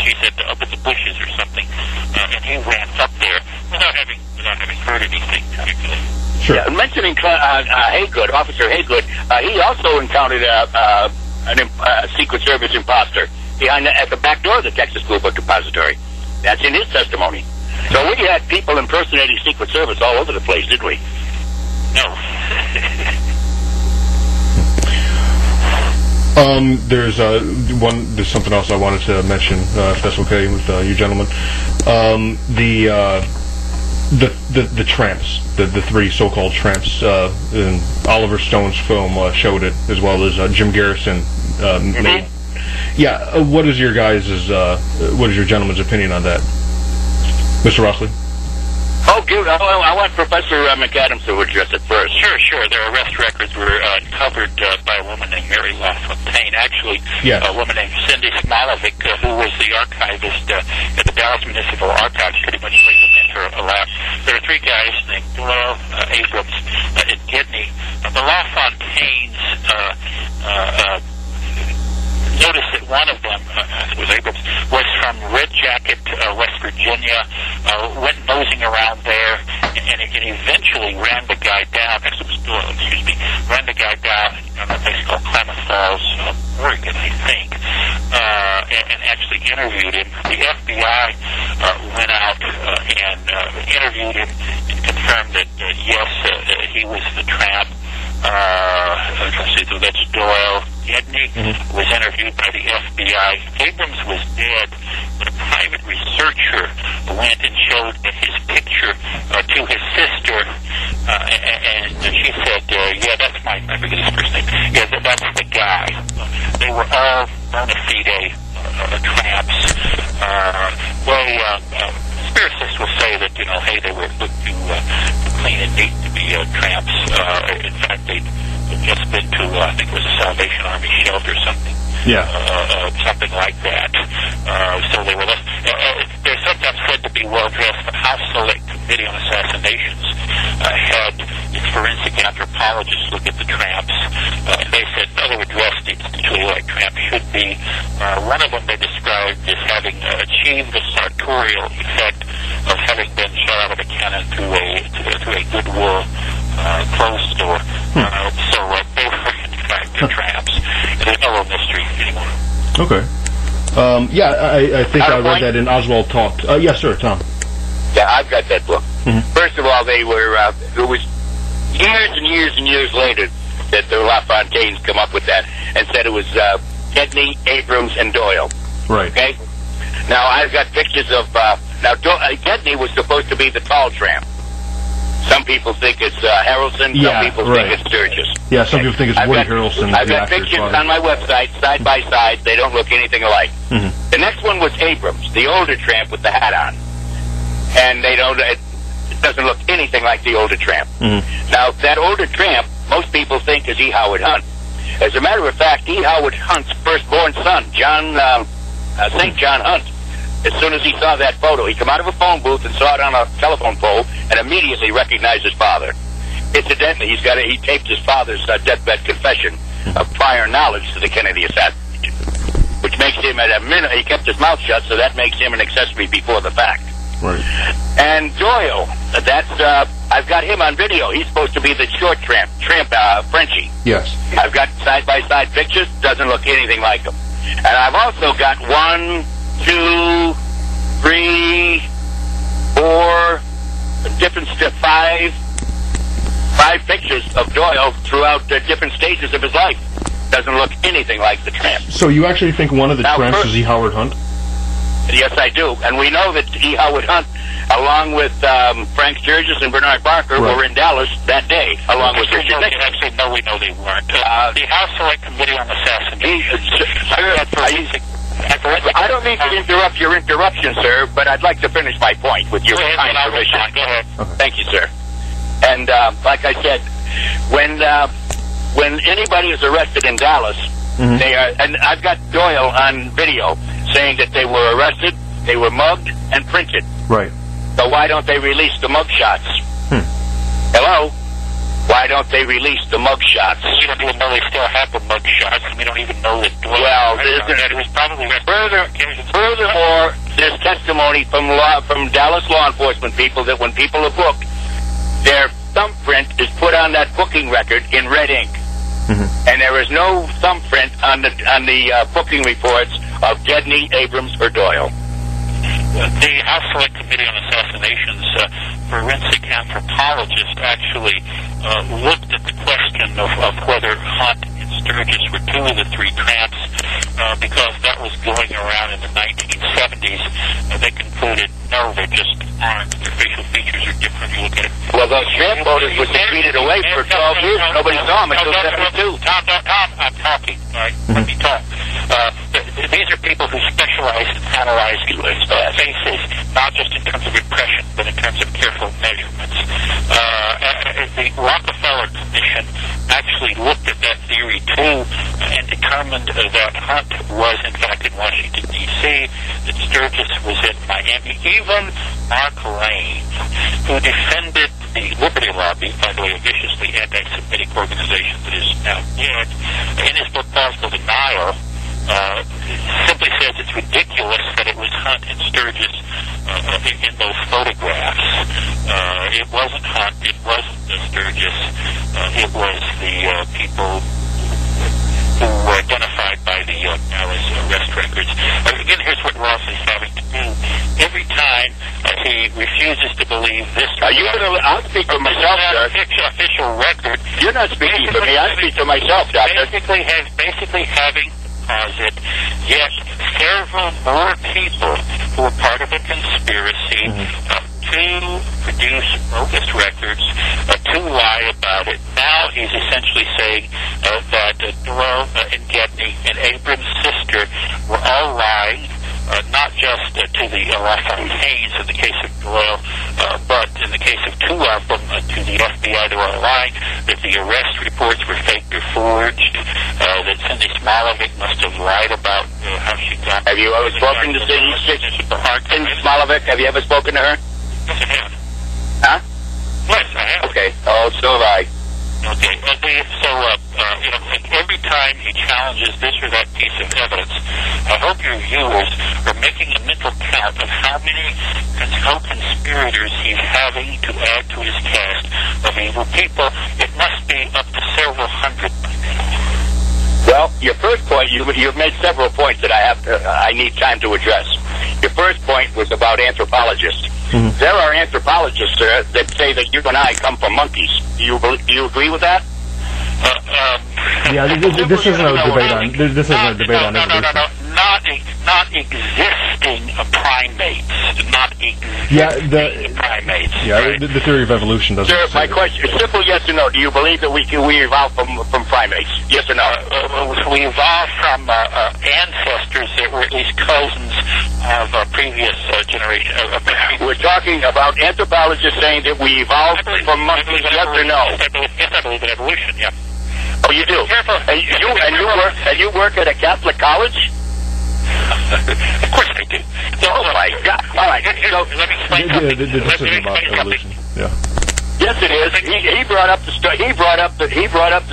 she said up at the bushes or something, and he ran up there without having heard anything particularly. Sure. Yeah, mentioning Haygood, Officer Haygood, he also encountered a Secret Service imposter at the back door of the Texas School Book Depository. That's in his testimony. So we had people impersonating Secret Service all over the place, didn't we? No. There's something else I wanted to mention, if that's okay with you gentlemen. The tramps, the three so-called tramps, in Oliver Stone's film showed it, as well as Jim Garrison made. Yeah, what is your gentleman's opinion on that, Mr. Rossley? Oh, good. I want Professor McAdams to address it first. Sure. Their arrest records were covered by a woman named Mary LaFontaine. Actually, yes. A woman named Cindy Smilovic, who was the archivist at the Dallas Municipal Archives, pretty much laid them in her lap. There are three guys named Doyle, Abrams, and Gidney. The LaFontaines noticed that one of them, it was Abrams, was from Red Jacket, West Virginia, went nosing around there, and eventually ran the guy down, ran the guy down on a place called Klamath Falls, Oregon, I think, and actually interviewed him. The FBI went out and interviewed him and confirmed that, yes, he was the tramp. Let's see, so that's Doyle. Gedney was interviewed by the FBI. Abrams was dead, but a private researcher went and showed his picture to his sister, and she said, yeah, that's I forget his first name. Yeah, that's the guy. They were all bona fide tramps. Conspiracists will say that, hey, they were looked too clean and neat to be tramps. In fact, they'd just been to, I think it was a Salvation Army shelter or something. Yeah. Something like that. So they were less. They're sometimes said to be well dressed, but how select Committee on Assassinations had its forensic anthropologists look at the tramps, and they said, no, they were dressed essentially like tramps should be. One of them they described as having achieved the sartorial effect of having been shot out of a cannon through a Goodwill clothes store. So both were in fact tramps. There's no real mystery anymore. Okay. I think I read that in Oswald Talked. Yes, sir, Tom. Yeah, I've got that book. First of all, they were, it was years and years and years later that the LaFontaines come up with that and said it was Gedney, Abrams, and Doyle. Right. Okay? Now, I've got pictures of, Gedney was supposed to be the tall tramp. Some people think it's Harrelson, some people think it's Sturgis. Yeah, some people think it's Woody Harrelson. I've got pictures on my website, side by side. They don't look anything alike. The next one was Abrams, the older tramp with the hat on. And it doesn't look anything like the older tramp. Now, that older tramp, most people think is E. Howard Hunt. As a matter of fact, E. Howard Hunt's firstborn son, St. John Hunt, as soon as he saw that photo, he came out of a phone booth and saw it on a telephone pole and immediately recognized his father. Incidentally, he taped his father's deathbed confession of prior knowledge to the Kennedy assassination, which makes him, at a minute, he kept his mouth shut, so that makes him an accessory before the fact. Right. And Doyle, I've got him on video. He's supposed to be the short tramp, Frenchie. Yes. I've got side-by-side pictures. Doesn't look anything like him. And I've also got 1, 2, 3, 4, five pictures of Doyle throughout different stages of his life. Doesn't look anything like the tramp. So you actually think one of the tramps is E. Howard Hunt? Yes, I do. And we know that E. Howard Hunt, along with Frank Sturgis and Bernard Barker, were in Dallas that day, along with Richard Nixon. Actually, no, we know they weren't. The House Select Committee on Assassinations. I don't mean to interrupt your interruption, sir, but I'd like to finish my point with your kind permission. Go ahead. Okay. Thank you, sir. And like I said, when anybody is arrested in Dallas, they are, and I've got Doyle on video saying that they were arrested, they were mugged, and printed. Right. So why don't they release the mug shots? Hello? Why don't they release the mug shots? We don't even know they still have the mug shots. We don't even know that. Well, furthermore, there's testimony from Dallas law enforcement people that when people are booked, their thumbprint is put on that booking record in red ink, and there is no thumbprint on the booking reports of Gedney, Abrams, or Doyle. The House Select Committee on Assassinations forensic anthropologist actually looked at the question of whether Hunt and Sturgis were two of the three tramps because that was going around in the 1970s. They concluded, no, they just aren't. Their facial features are different. You look at it. Well, those tramp voters were secreted away for 12 years. Nobody saw them until 72. Tom, I'm talking. All right? Let me talk. These are people who specialize in analyzing faces, not just in terms of impression, but in terms of careful measurements. The Rockefeller Commission actually looked at that theory too and determined that Hunt was in fact in Washington, D.C., that Sturgis was in Miami. Even Mark Lane, who defended the Liberty Lobby, by the way, a viciously anti-Semitic organization that is now dead, in his book Plausible Denial, simply says it's ridiculous that it was Hunt and Sturgis in those photographs. It wasn't Hunt, it wasn't Sturgis, it was the people who were identified by the Dallas arrest records. Again, here's what Rossley's having to do. Every time he refuses to believe this. I'll speak for myself, sir. Official record. You're not speaking for me. I speak for myself, Doctor. Basically having posit, yet several more people who are part of a conspiracy to produce bogus records, to lie about it. Now he's essentially saying that Doyle and Gedney and Abrams' sister were all lying, not just to the LaFontaines in the case of Doyle, but in the case of two of them, to the FBI. They were all lying, that the arrest reports were faked or forged, that Cindy Smolovich must have lied about how she got... Have you ever spoken to Cindy Smolovich? Have you ever spoken to her? Yes, I have. Huh? Yes, I have. Okay. Oh, so have I. Okay. Every time he challenges this or that piece of evidence, I hope your viewers are making a mental count of how many co-conspirators he's having to add to his cast of evil people. It must be up to several hundred by now. Well, your first point, you've made several points that I need time to address. Your first point was about anthropologists. Mm-hmm. There are anthropologists, sir, that say that you and I come from monkeys. Do you agree with that? Yeah, this isn't a debate on. This isn't a debate on evolution. Not existing primates. Not existing primates. Yeah, right? the theory of evolution doesn't. Sir, my question is simple: yes or no. Do you believe that we evolved from primates? Yes or no? We evolved from ancestors that were at least cousins of previous generation. We're talking about anthropologists saying that we evolved from monkeys. Yes or no? Yes, I believe in evolution. Yeah. Oh, you do. And you work at a Catholic college? Of course I do. Oh my God! All right. So let me explain something. This isn't about evolution. Yeah. Yes, it is. He brought up the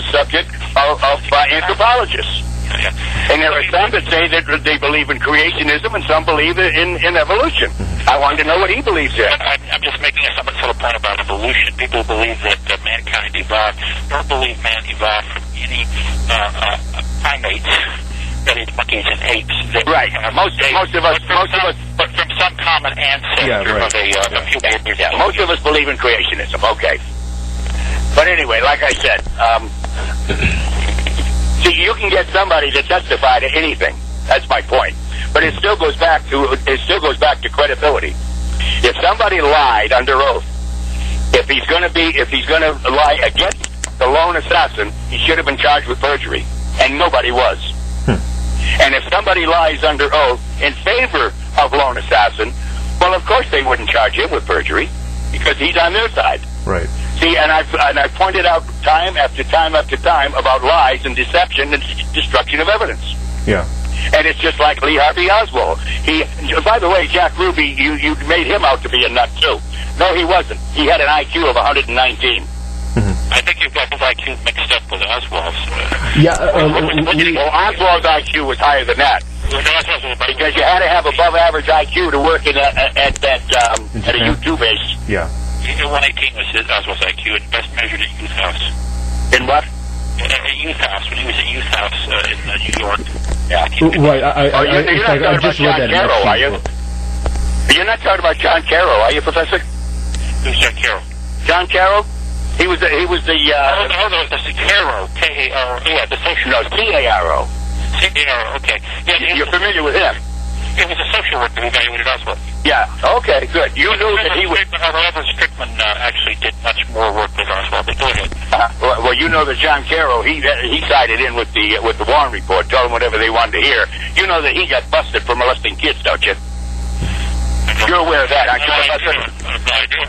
subject of anthropologists. Yeah. And there are some that say that they believe in creationism, and some believe in evolution. I wanted to know what he believes in. I'm just making a somewhat sort of point about evolution. People believe that mankind evolved. Don't believe man evolved from any primates. That is, monkeys and apes. Right. Most of us, but from some common ancestor of a few years. Yeah. Most of us believe in creationism. Okay. But anyway, like I said, see, you can get somebody to testify to anything. That's my point. But it still goes back to credibility. If somebody lied under oath, if he's going to lie against the lone assassin, he should have been charged with perjury, and nobody was. And if somebody lies under oath in favor of lone assassin, well, of course they wouldn't charge him with perjury because he's on their side. Right. See, and I pointed out time after time after time about lies and deception and destruction of evidence. Yeah. And it's just like Lee Harvey Oswald. By the way, Jack Ruby, you made him out to be a nut too. No, he wasn't. He had an IQ of 119. I think you've got his IQ mixed up with Oswald's. Oswald's IQ was higher than that. Because you had to have above average IQ to work at a U2 base. Yeah. 118 was Oswald's IQ, and best measured at Youth House. In what? At Youth House, when he was at Youth House in New York. Yeah. Right. I just read that. Carroll, are you? You're not talking about John Carroll, are you, Professor? Who's John Carroll? John Carroll? He was the no, that's the Caro, K-A-R-O. Yeah, the social. No, C-A-R-O. C-A-R-O, okay. Yeah, you're familiar with him? He was a social worker who evaluated Oswald. Yeah, okay, good. You knew that he was... However, Strickland actually did much more work with Oswald, but go ahead. Well, you know that John Caro, he sided in with the Warren Report, told them whatever they wanted to hear. You know that he got busted for molesting kids, don't you? You're aware of that, aren't you, Professor? I do.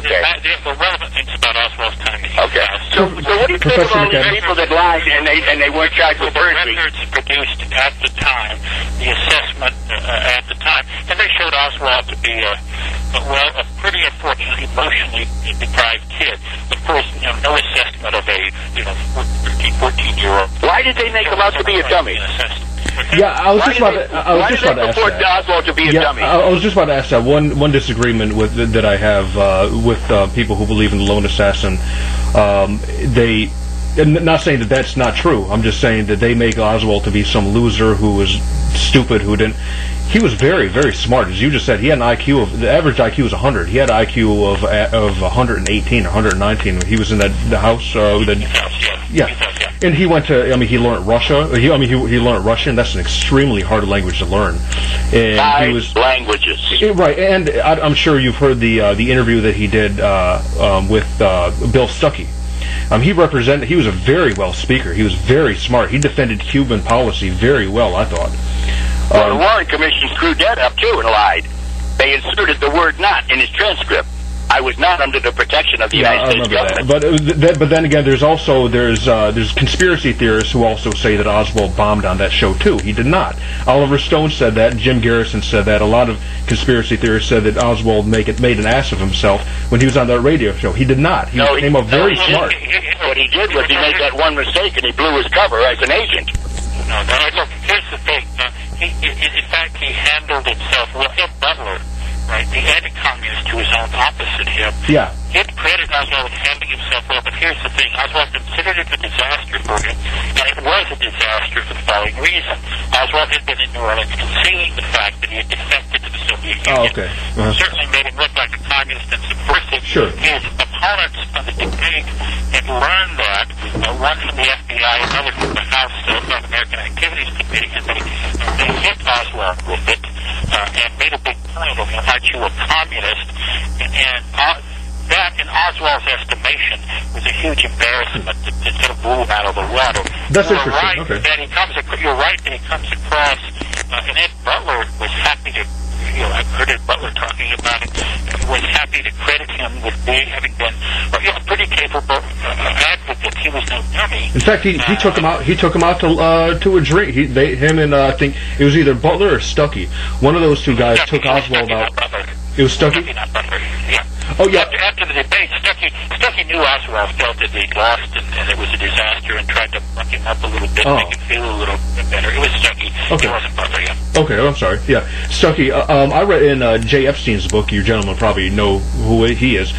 Okay. The relevant things about Oswald's time. Okay. So what do you think of all these people that lied and they weren't charged with perjury? The records produced at the time, the assessment at the time, and they showed Oswald to be a pretty unfortunate, emotionally deprived kid. Of course, no assessment of a 13, 14-year-old. Why did they make him out to be a dummy? Yeah, I was just about to ask that. Oswald to be a dummy? I was just about to ask that. One disagreement that I have with people who believe in the lone assassin, they, not saying that that's not true. I'm just saying that they make Oswald to be some loser who was stupid, who didn't. He was very, very smart. As you just said, he had an IQ of, the average IQ was 100. He had an IQ of 118 or 119 when he was in the house. And he went to, he learned Russia. He learned Russian. That's an extremely hard language to learn. And Five languages. Right, and I'm sure you've heard the interview that he did with Bill Stuckey. He was a very well speaker. He was very smart. He defended Cuban policy very well, I thought. Well, the Warren Commission screwed that up, too, and lied. They inserted the word "not" in his transcript. I was not under the protection of the United States government. But then again, there's conspiracy theorists who also say that Oswald bombed on that show too. He did not. Oliver Stone said that. Jim Garrison said that. A lot of conspiracy theorists said that Oswald made an ass of himself when he was on that radio show. He did not. He came up very smart. What he did was he made that one mistake and he blew his cover as an agent. No, look, here's the thing. In fact, he handled himself. Well, Ed Butler, right, the anti-communist who was on opposite him, he'd credit Oswald with handling himself well, but here's the thing. Oswald considered it a disaster for him, and it was a disaster for the following reason. Oswald had been in New Orleans concealing the fact that he had defected to the Soviet Union. Certainly made him look like a communist and subversive. Sure. His opponents on the debate had learned that, one from the FBI, another from the House of American Activities Committee, and they hit Oswald with it and made a big point of him, aren't you a communist? And that, in Oswald's estimation, was a huge embarrassment to sort of blew him out of the water. That's You're interesting. Right okay. That you're right that he comes across, and Ed Butler was happy to, I've heard Ed Butler talking about it, was happy to credit him with having been a pretty capable advocate. He was no dummy. In fact, he took him out. He took him out to a drink. Him and I think it was either Butler or Stuckey. One of those two guys took Oswald out. It was Stuckey? Not Butler, yeah. Oh, yeah. After the debate, Stuckey knew Oswald felt that he'd lost and it was a disaster and tried to buck him up a little bit, make him feel a little bit better. It was Stuckey. Okay. It wasn't Butler, yeah. Okay, I'm sorry. Yeah. Stuckey, I read in Jay Epstein's book, you gentlemen probably know who he is.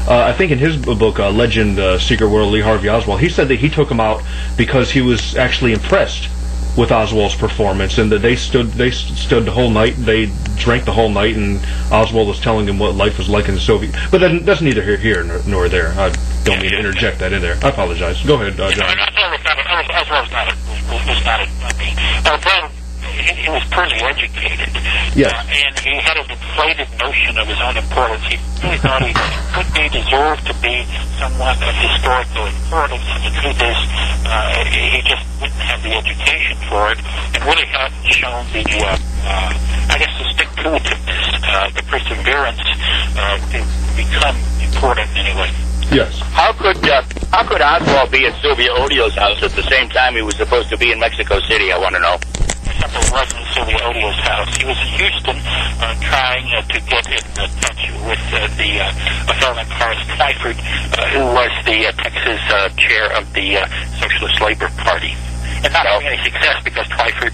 I think in his book, Legend, Secret World, Lee Harvey Oswald, he said that he took him out because he was actually impressed with Oswald's performance, and that they stood the whole night, they drank the whole night, and Oswald was telling him what life was like in the Soviet. But that's neither here nor there. I don't mean to interject that in there. I apologize. Go ahead, John. Oswald was not a problem. He was poorly educated. Yes. And he had an inflated notion of his own importance. He really thought he could deserved to be someone of historical importance, and the truth is, he just didn't have the education for it, and really hadn't shown the, the stick-to-itiveness, the perseverance to become important anyway. Yes. How could Oswald be at Sylvia Odio's house at the same time he was supposed to be in Mexico City? I want to know. Something wasn't Sylvia Odio's house. He was in Houston trying to get in touch with a fellow named Horace Twyford, who was the Texas chair of the Socialist Labor Party. And not having any success because Twyford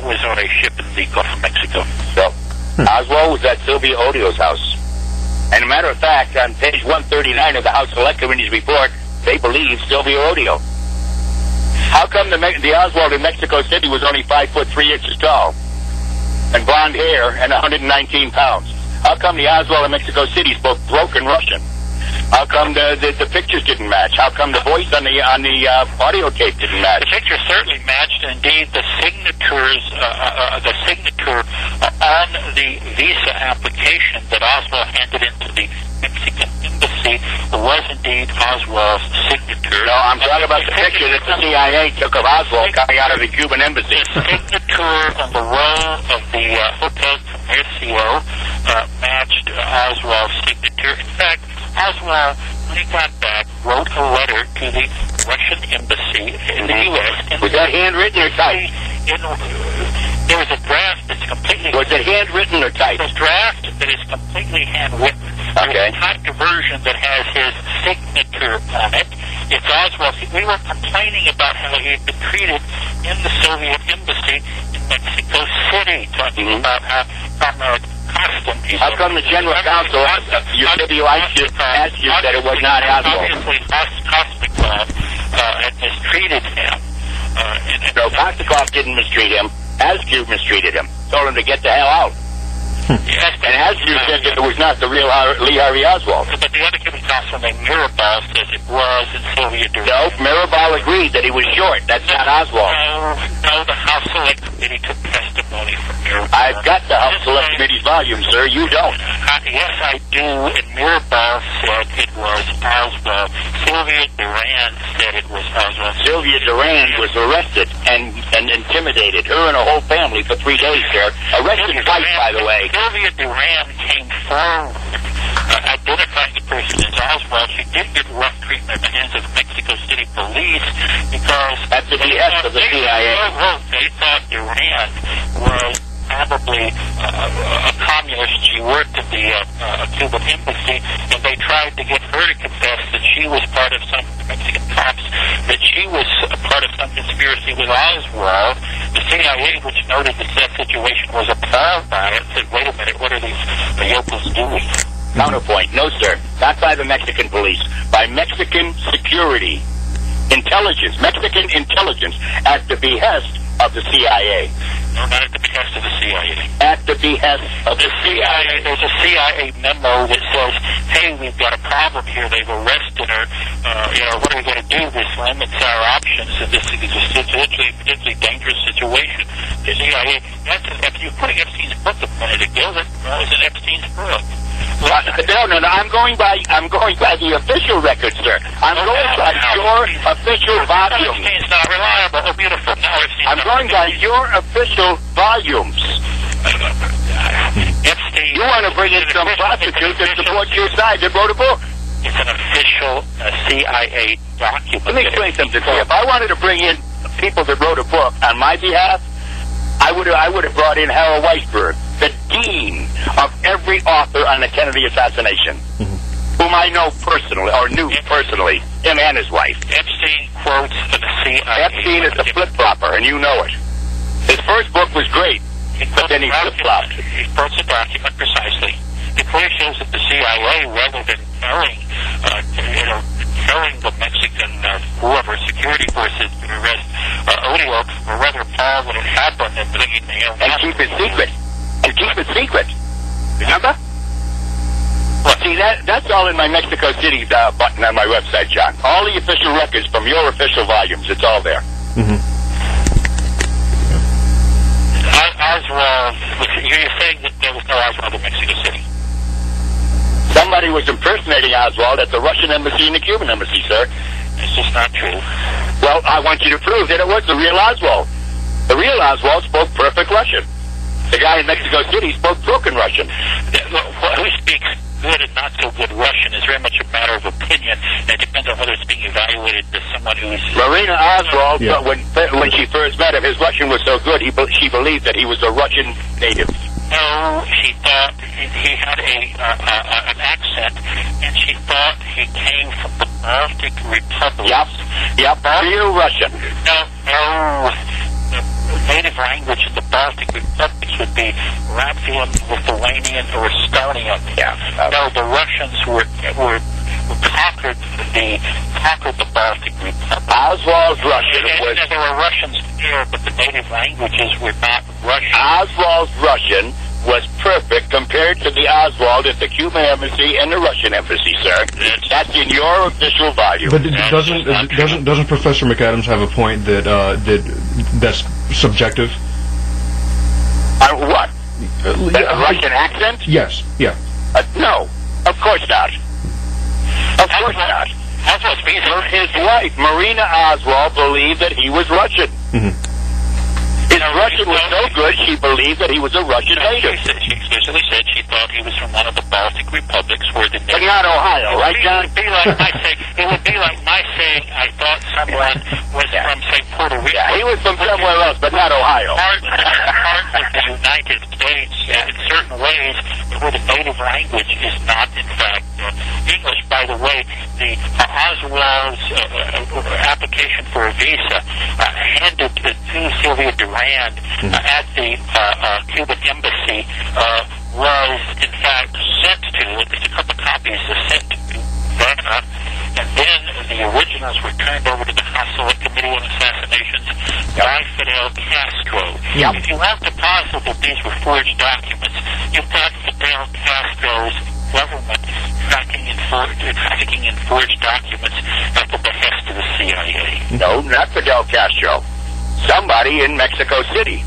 was on a ship in the Gulf of Mexico. So, Oswald was at Sylvia Odio's house. And a matter of fact, on page 139 of the House Select Committee's report, they believe Sylvia Odio. How come the Oswald in Mexico City was only 5'3" tall, and blonde hair, and 119 pounds? How come the Oswald in Mexico City spoke broken Russian? How come the pictures didn't match? How come the voice on the audio tape didn't match? The pictures certainly matched. Indeed, the signature on the visa application that Oswald handed into the Mexican embassy was indeed Oswald's signature. No, I'm talking about the picture that the CIA took of Oswald coming out of the Cuban embassy. The signature on the roll of the Hotel Comercio matched Oswald's signature. In fact, Oswald, when he got back, wrote a letter to the Russian embassy in the U.S. Was that handwritten or typed? There was a draft that's completely... Was it handwritten or typed? There's a draft that is completely handwritten. Okay. There's a typed version that has his signature on it. It's Oswald. We were complaining about how he had been treated in the Soviet embassy in Mexico City, talking about how Comrade Costin... How come the General Counsel, your city asked you that it was not Oswald? Obviously, Kostikov had mistreated him. No, Kostikov didn't mistreat him. Askew mistreated him. Told him to get the hell out. Yes, and Askew said that it was not the real Lee Harvey Oswald. But the other Cuban counsel named Mirabal says it was in Sylvia Durand. No, Mirabal agreed that he was short. That's not Oswald. No, the House Select Committee took testimony from Mirabal. I've got the House Select Committee's volume, sir. You don't. Yes, I do. And Mirabal said it was Oswald. Sylvia Durand said it was Oswald. Sylvia Durand was arrested and intimidated. Her and her whole family for 3 days there. Arrested twice, by the way. Sylvia Durand came forward identifying the person as Oswald. She did get rough treatment at the hands of the Mexico City police because at the behest of the CIA. They thought Iran was probably a communist. She worked at the Cuban embassy, and they tried to get her to confess that she was part of some Mexican cops, that she was a part of some conspiracy with Oswald. The CIA, which noted that that situation was appalled by it, said, wait a minute, what are these yokels doing? Counterpoint, no sir, not by the Mexican police, by Mexican security, intelligence, Mexican intelligence, at the behest of the CIA. No, not at the behest of the CIA. At the behest of the CIA. There's a CIA memo that says, hey, we've got a problem here. They've arrested her. What are we going to do? This limits our options, and this is a potentially dangerous situation. The CIA, if you put Epstein's book a minute ago, that was in Epstein's book. No, I'm going by the official record, sir. I'm going by your official volume. Epstein's not reliable. Oh, beautiful. No, I'm going by your official volumes. Epstein. You want to bring in some prostitute that supports your side that wrote a book. It's an official CIA document. Let me explain something to you. If I wanted to bring in people that wrote a book on my behalf, I would have brought in Harold Weisberg, the dean of every author on the Kennedy assassination, whom I know personally, or knew personally, him and his wife. Epstein quotes the CIA. Epstein is a flip-flopper, and you know it. His first book was great, but then he flip-flopped. He quotes a document precisely. It clearly shows that the CIA, rather than telling the Mexican whoever security forces to arrest Odeo, were rather appalled when it happened and bringing the and keep it secret. And keep it secret. Remember? Well, see, that's all in my Mexico City button on my website, John. All the official records from your official volumes. It's all there. Oswald, you're saying that there was no Oswald in Mexico City? Somebody was impersonating Oswald at the Russian embassy and the Cuban embassy, sir. It's just not true. Well, I want you to prove that it was the real Oswald. The real Oswald spoke perfect Russian. The guy in Mexico City spoke broken Russian. Who speaks good and not so good Russian is very much a matter of opinion. It depends on whether it's being evaluated as someone who is... Marina Oswald, when she first met him, his Russian was so good, she believed that he was a Russian native. No, she thought he had an accent, and she thought he came from the Baltic Republic. Yep, real Russian. No. The native language in the Baltic Republics would be Latvian, Lithuanian, or Estonian. No, the Russians conquered the Baltic Republic. Oswald's Russian was... There were Russians there, but the native languages were not Russian. Oswald's Russian was perfect compared to the Oswald at the Cuban embassy and the Russian embassy, sir. That's in your official volume. But doesn't Professor McAdams have a point that's subjective? What? A Russian accent? Yes. Yeah. No, of course not. Of course not. His wife, Marina Oswald, believed that he was Russian. His Russian was so good, she believed that he was a Russian native. She explicitly said she thought he was from one of the Baltic republics where the... But not Ohio, right, John? It would be like my saying I thought someone was from, say, Puerto Rico. Yeah, he was from somewhere else, but not Ohio. Part of the United States, in certain ways, where the native language is not, in fact, English. By the way, the Oswald's application for a visa handed to Sylvia Durand at the Cuban embassy was, in fact, sent to, at least a couple copies were sent to Havana, and then the originals were turned over to the House Select Committee on Assassinations by Fidel Castro. If you have to posit that these were forged documents, you've got Fidel Castro's government tracking in forged documents at the behest of the CIA. No, not Fidel Castro. Somebody in Mexico City.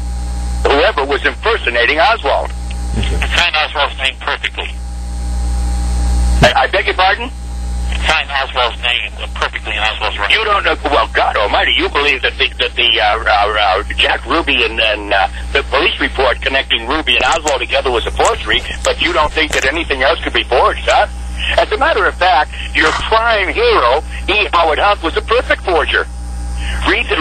Whoever was impersonating Oswald. Sign Oswald's name perfectly. I beg your pardon? Sign Oswald's name perfectly in Oswald's record. You don't know. Well, God Almighty, you believe that the Jack Ruby and the police report connecting Ruby and Oswald together was a forgery, but you don't think that anything else could be forged, huh? As a matter of fact, your prime hero, E. Howard Hunt, was a perfect forger. Read the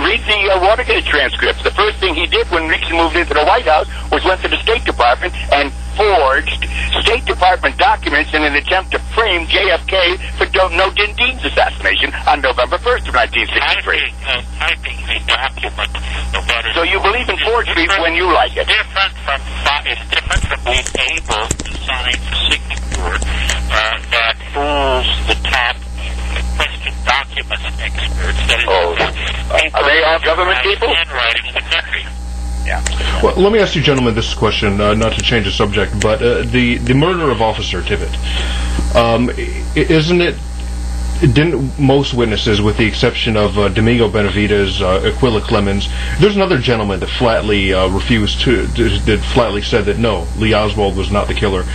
Watergate transcripts. The first thing he did when Nixon moved into the White House was went to the State Department and forged State Department documents in an attempt to frame JFK for No-Din Dean's assassination on November 1st of 1963. Typing a document that is... So you believe in forgery when you like it? It's different from being able to sign a signature that fools the top question documents experts. That is, are they all government people? Handwriting in the country. Yeah. Well, let me ask you gentlemen this question, not to change the subject, but the murder of Officer Tippit, didn't most witnesses, with the exception of Domingo Benavides, Aquila Clemens, there's another gentleman that flatly flatly said that no, Lee Oswald was not the killer.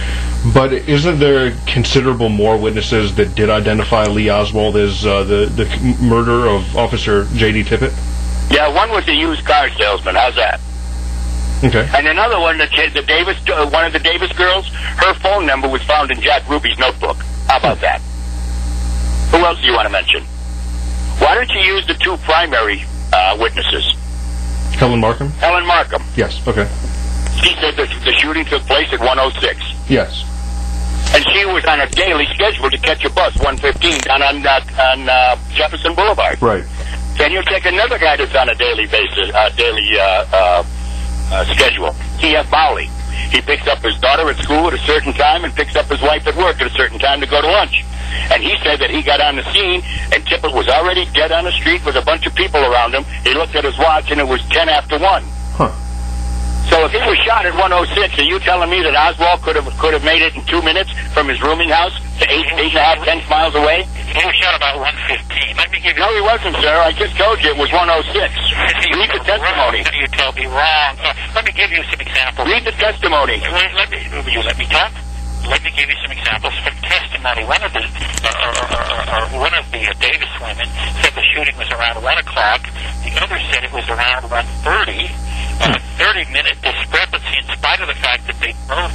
But isn't there considerable more witnesses that did identify Lee Oswald as the murderer of Officer J.D. Tippit? Yeah, one was a used car salesman. How's that? Okay. And another one, one of the Davis girls, her phone number was found in Jack Ruby's notebook. How about that? Who else do you want to mention? Why don't you use the two primary witnesses? Helen Markham? Helen Markham. Yes, okay. She said that the shooting took place at 106. Yes. And she was on a daily schedule to catch a bus, 115, down on Jefferson Boulevard. Right. Then you take another guy that's on a daily basis, schedule, T.F. Bowley. He picks up his daughter at school at a certain time and picks up his wife at work at a certain time to go to lunch. And he said that he got on the scene and Tippit was already dead on the street with a bunch of people around him. He looked at his watch and it was 10 after 1. Huh. So if he was shot at 106, are you telling me that Oswald could have made it in 2 minutes from his rooming house to 10 miles away? He was shot about 1:15. Let me give you... No, he wasn't, sir. I just told you it was 106. Read the testimony. You tell me wrong. Let me give you some examples. Read the testimony. Will you let me talk? Let me give you some examples from testimony. One of the Davis women said the shooting was around 1 o'clock. The other said it was around 1:30. 30-minute discrepancy, in spite of the fact that they both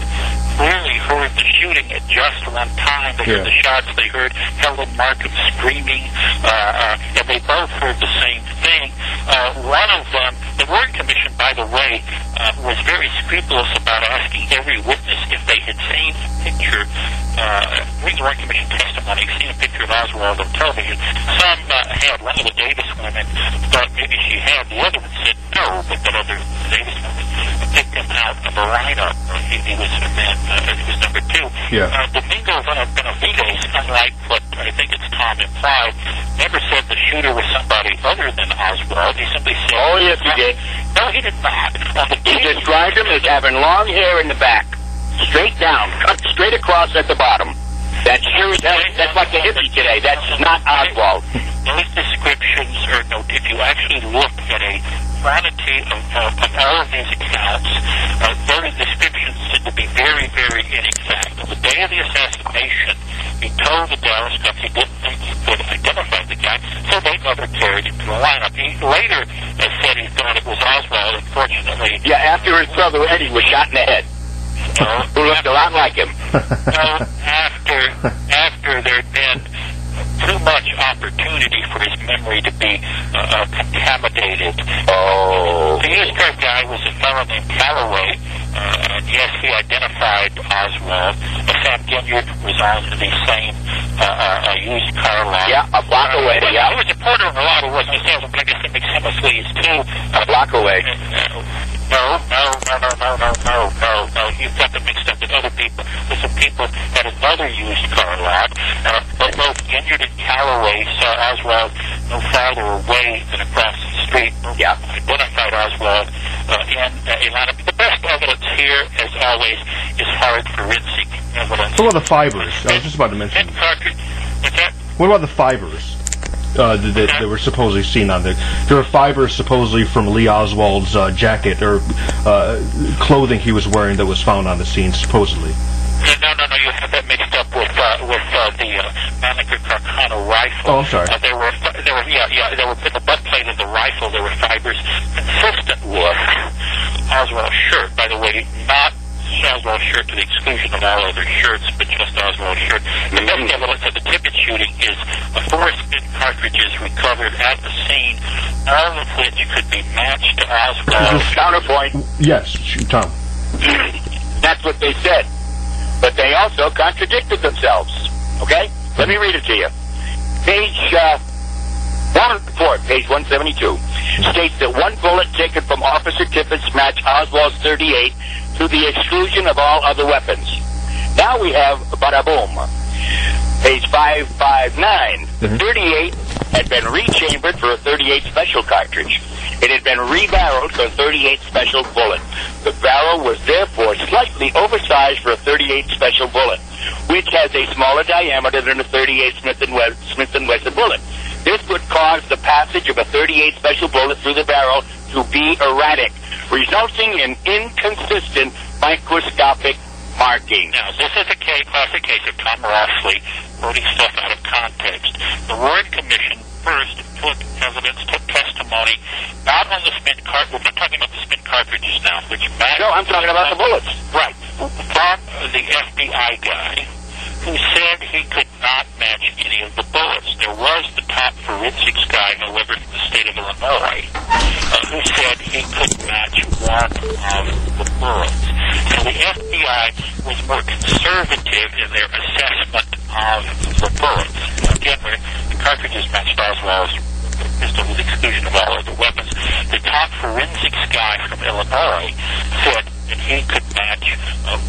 clearly heard the shooting at just one time. They heard the shots. They heard Helen Markham screaming, and they both heard the same thing. One of them, the Warren Commission, by the way, was very scrupulous about asking every witness if they had seen a picture, read the Warren Commission testimony, seen a picture of Oswald on television. Some had. One of the Davis women thought maybe she had. The other one said no, but that other Davis woman picked him out of a lineup. He was number 2. Yeah. Domingo Benavides, unlike what I think it's Tom implied, never said the shooter was somebody other than Oswald. He simply said... Oh, yes, he did. No, he did not. He described him as having long hair in the back, straight down, cut straight across at the bottom. That's like a hippie today. That's not Oswald. Those descriptions are no... If you actually look at a quantity of all of these accounts, those descriptions seem to be very, very inexact. On the day of the assassination, he told the Dallas cops he didn't think he could identify the guy, so they never carried him to the lineup. He later said he thought it was Oswald, unfortunately. Yeah, after his brother Eddie was shot in the head. Who looked a lot like him. After there'd been too much opportunity for his memory to be contaminated. Oh. The used car guy was a fellow named Calloway, and yes, he identified Oswald. Sam Ginyard was on the same used car lot. Yeah, a block away. Yeah. He was a porter of a lot of Western sales, but I guess that makes him a sleaze too. A block away. No. You've got them mixed up with other people. There's some people at another used car lot. But both Ginyard and Calloway saw Oswald no farther away than across the street. Yeah. Identified Oswald in a lineup. The best evidence here, as always, is hard forensic evidence. What about the fibers? I was just about to mention. What's that? What about the fibers that were supposedly seen on there? There were fibers supposedly from Lee Oswald's jacket or clothing he was wearing that was found on the scene, supposedly. No, you have that mixed up with the Manica Carcano rifle. Oh, I'm sorry. There were in the butt plate of the rifle. There were fibers consistent with Oswald's shirt. By the way, not so Oswald's shirt to the exclusion of all other shirts, but just Oswald's shirt. The best evidence of the Tippit shooting is 4 spent cartridges recovered at the scene, all of which could be matched to Oswald's. Counterpoint. Yes, Tom. That's what they said. But they also contradicted themselves. Okay? Let me read it to you. Page 172, states that one bullet taken from Officer Tippett's matched Oswald's 38 to the exclusion of all other weapons. Now we have bada boom. Page 559, the 38 had been rechambered for a 38 special cartridge. It had been rebarreled for a 38 special bullet. The barrel was therefore slightly oversized for a 38 special bullet, which has a smaller diameter than a 38 Smith & Wesson bullet. This would cause the passage of a 38 special bullet through the barrel to be erratic, resulting in inconsistent microscopic markings. Now, this is a classic case of Tom Rossley quoting stuff out of context. The Warren Commission first took evidence, took testimony, not on the spent cartridge. We're not talking about the spent cartridges now, which matters. No, I'm talking about the bullets. Right. From the FBI guy who said he could not match any of the bullets. There was the top forensics guy, however, from the state of Illinois, who said he could match one of the bullets. So the FBI was more conservative in their assessment of the bullets. Again, the cartridges matched Oswald's pistol with exclusion of all other weapons. The top forensics guy from Illinois said that he could match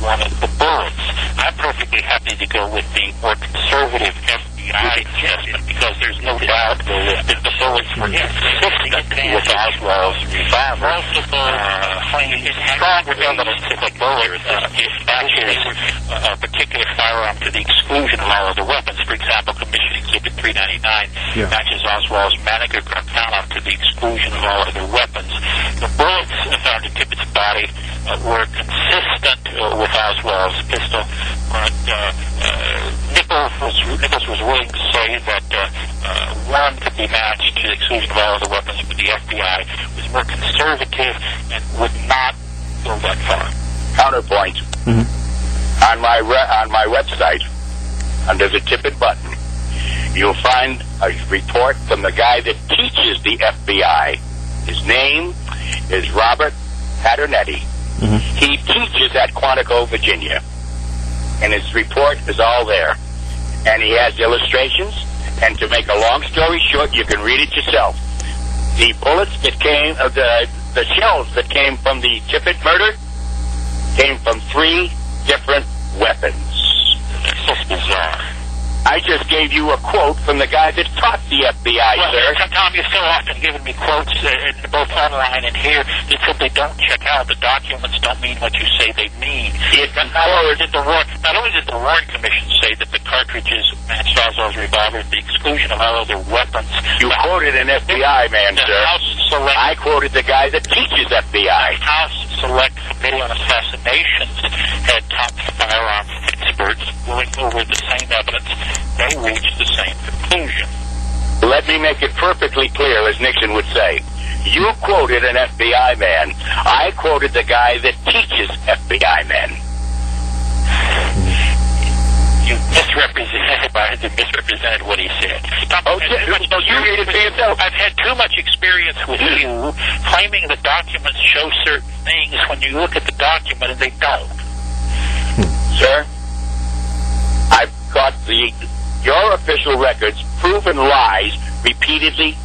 one of the bullets. I'm perfectly happy to go with the more conservative FBI assessment because there's no doubt that the bullets were consistent with Oswald's revolver. It's stronger evidence that the bullet matches a particular firearm to the exclusion of all other weapons. For example, Commission Exhibit 399 matches Oswald's Mannlicher Gargano to the exclusion of all other weapons. The bullets found in Tippett's body were consistent with Oswald's pistol, but Nichols was willing to say that one could be matched to the exclusion of all other weapons, but the FBI was more conservative and would not go that far. Counterpoint. On my website, under the Tippett button, you'll find a report from the guy that teaches the FBI. His name is Robert Paternetti. He teaches at Quantico, Virginia. And his report is all there. And he has illustrations. And to make a long story short, you can read it yourself. The bullets that came, the shells that came from the Tippett murder came from 3 different weapons. That's so bizarre. I just gave you a quote from the guy that taught the FBI, sir. Tom, you're so often giving me quotes, both online and here, that simply don't check out. The documents don't mean what you say they mean. Not only did the Warren Commission say that the cartridges matched Oswald's revolver at the exclusion of all other weapons. You quoted an FBI man, sir. I quoted the guy that teaches FBI. The House Select Committee on Assassinations had top firearm experts going over the same evidence. They reached the same conclusion. Let me make it perfectly clear, as Nixon would say. You quoted an FBI man. I quoted the guy that teaches FBI men. You misrepresented what he said. You read it to yourself. I've had too much experience with you claiming the documents show certain things when you look at the document and they don't. Sir, I've got your official records proven lies repeatedly,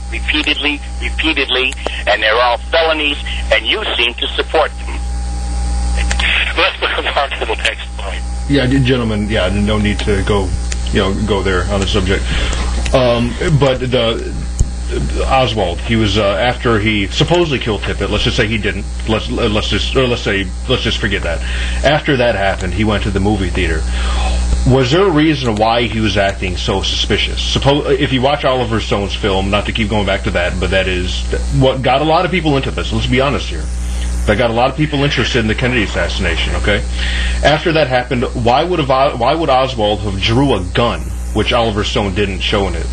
and they're all felonies, and you seem to support them. Let's move on to the next point. Yeah, gentlemen, no need to go there on the subject. But the Oswald, he was after he supposedly killed Tippett. Let's just say he didn't. Let's just forget that. After that happened, he went to the movie theater. Was there a reason why he was acting so suspicious? If you watch Oliver Stone's film, not to keep going back to that, but that is what got a lot of people into this. Let's be honest here. That got a lot of people interested in the Kennedy assassination, okay? After that happened, why would Oswald have drew a gun, which Oliver Stone didn't show in it,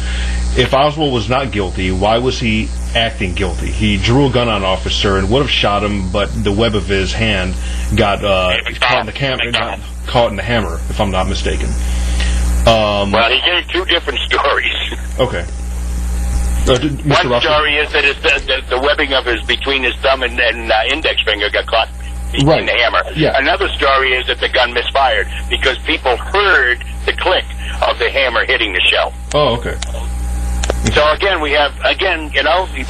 if Oswald was not guilty, why was he acting guilty? He drew a gun on an officer and would have shot him, but the web of his hand got caught in the hammer, if I'm not mistaken. Well, he gave two different stories. Okay. One story is that the webbing of between his thumb and index finger got caught in the hammer. Yeah. Another story is that the gun misfired because people heard the click of the hammer hitting the shell. Oh, okay. So again,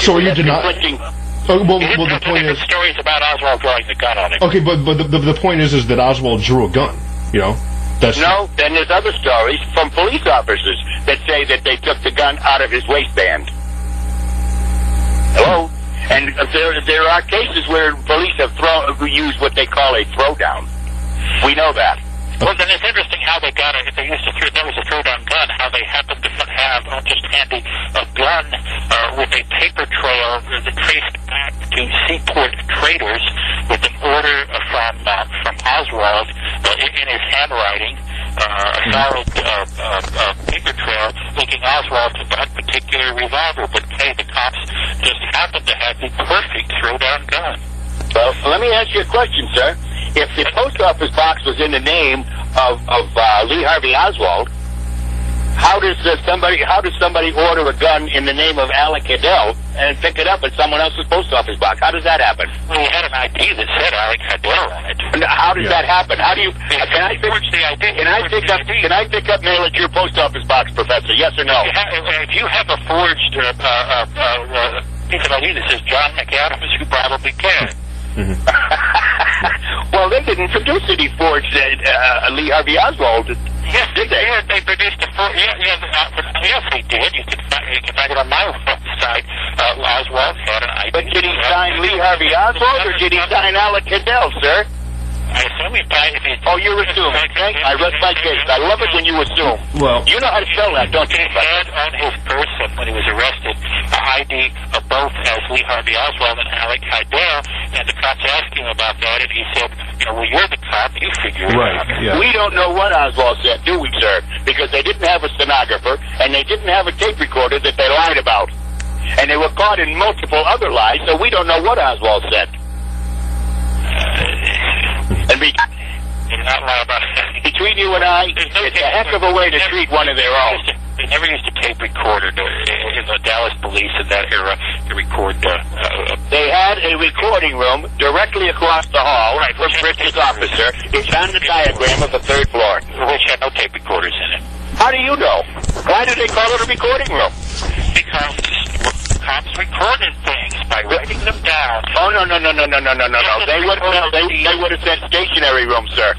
So you did not. Well, the point is, stories about Oswald drawing the gun on him. Okay, but the point is that Oswald drew a gun. You know. No, then there's other stories from police officers that say that they took the gun out of his waistband. Hello? And there are cases where police have used what they call a throwdown. We know that. Well, then it's interesting how they got it. If they used that was a throwdown gun, how they happened to have just handy a gun with a paper trail that traced back to seaport traders with an order from Oswald in his handwriting, a solid paper trail linking Oswald to that particular revolver. But hey, the cops just happened to have the perfect throwdown gun. Well, let me ask you a question, sir. If the post office box was in the name of Lee Harvey Oswald, how does somebody order a gun in the name of Alec Cadell and pick it up at someone else's post office box? How does that happen? Well, he had an ID that said Alec Cadell on it. How does that happen? How do you? Can I pick up mail at your post office box, Professor? Yes or no? If you have a forged piece of ID that says John McAdams, you probably can. Well, they didn't produce any forged Lee Harvey Oswald. Yes, did they? Yeah, they produced a forged. Yes, they did. You can find it on my website. Oswald had an ID. But did he sign Lee Harvey Oswald, or did he sign Alec Cadell, sir? I assume he died if he... Oh, you're assuming. I rest my case. I love it when you assume. Well, you know how to spell that, don't you? He had on his person, when he was arrested, an ID of both as Lee Harvey Oswald and Alec Cadell, and the cops asked him about that, and he said, well, you're the cop, you figure it out. Yeah. We don't know what Oswald said, do we, sir? Because they didn't have a stenographer, and they didn't have a tape recorder that they lied about. And they were caught in multiple other lies, so we don't know what Oswald said. And not lie about it. Between you and I, it's a heck of a way to treat one of their own. They never used a tape recorder in the Dallas police in that era to record. They had a recording room directly across the hall from Rich's officer. It's on the diagram of the third floor. Which had no tape recorders in it. How do you know? Why do they call it a recording room? Because cops recorded things by writing them down. Oh, no. They would have said stationary room, sir.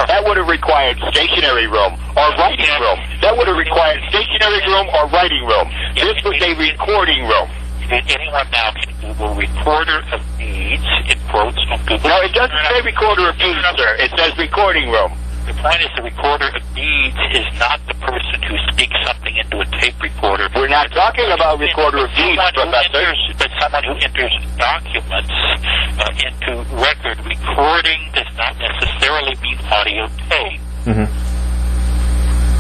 That would have required stationary room or writing room. That would have required stationary room or writing room. This was a recording room. Anyone now can Google recorder of deeds, in quotes, on Google. No, it doesn't say recorder of deeds, sir. It says recording room. The point is the recorder of deeds is not the person who speaks something into a tape recorder. We're not talking about recorder of deeds, Professor. But someone who enters documents into record. Recording does not necessarily mean audio tape.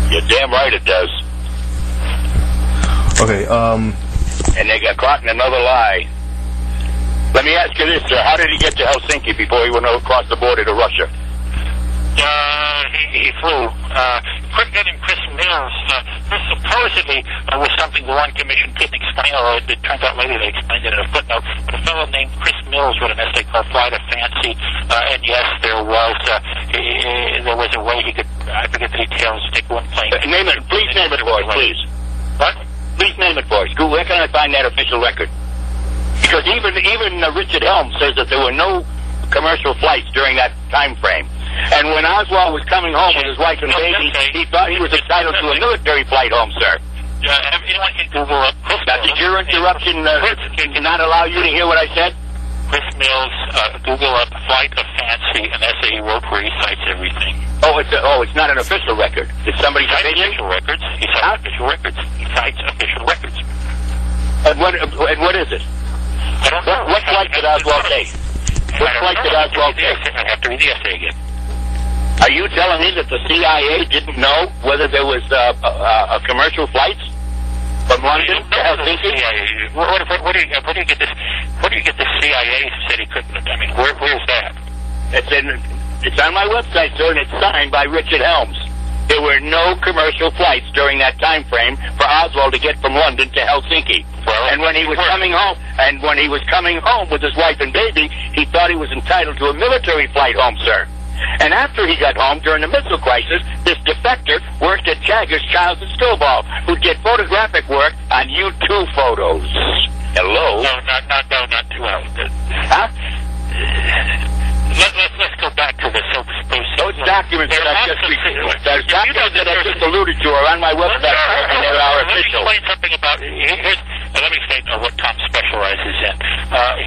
You're damn right it does. Okay, And they got caught in another lie. Let me ask you this, sir. How did he get to Helsinki before he went across the border to Russia? He flew. Quick getting Chris Mills. This supposedly was something the Warren Commission couldn't explain, or it turns out later they explained it in a footnote. But a fellow named Chris Mills wrote an essay called Flight of Fancy, and yes, there was a way he could, I forget the details, take one plane. Name it, please name it, boys, please. What? Please name it, boys. Where can I find that official record? Because even Richard Helms says that there were no commercial flights during that time frame. And when Oswald was coming home with his wife and baby, he thought he was entitled to a military flight home, sir. Anyone can Google up Chris Now, did your interruption not allow you to hear what I said? Chris Mills, Google up Flight of Fancy, an essay he wrote where he cites everything. It's not an official record. It's somebody's opinion? Official records. He cites official records. He cites official records. And what is it? I don't know. What flight did Oswald take? What flight did Oswald take? I have to read the essay again. Are you telling me that the CIA didn't know whether there was commercial flights? From London to Helsinki? Where do you get this? Where do you get the CIA said he couldn't have? I mean, where's that? It's on my website, sir, and it's signed by Richard Helms. There were no commercial flights during that time frame for Oswald to get from London to Helsinki. And when he was coming home, with his wife and baby, he thought he was entitled to a military flight home, sir. And after he got home during the missile crisis, this defector worked at Jagger's Childs and Stovall, who did photographic work on U-2 photos. Hello? No, not too well. Huh? Let's go back to the those documents that I just alluded to are on my website, and they're our official. Let me explain something about. Let me explain what Tom specializes in.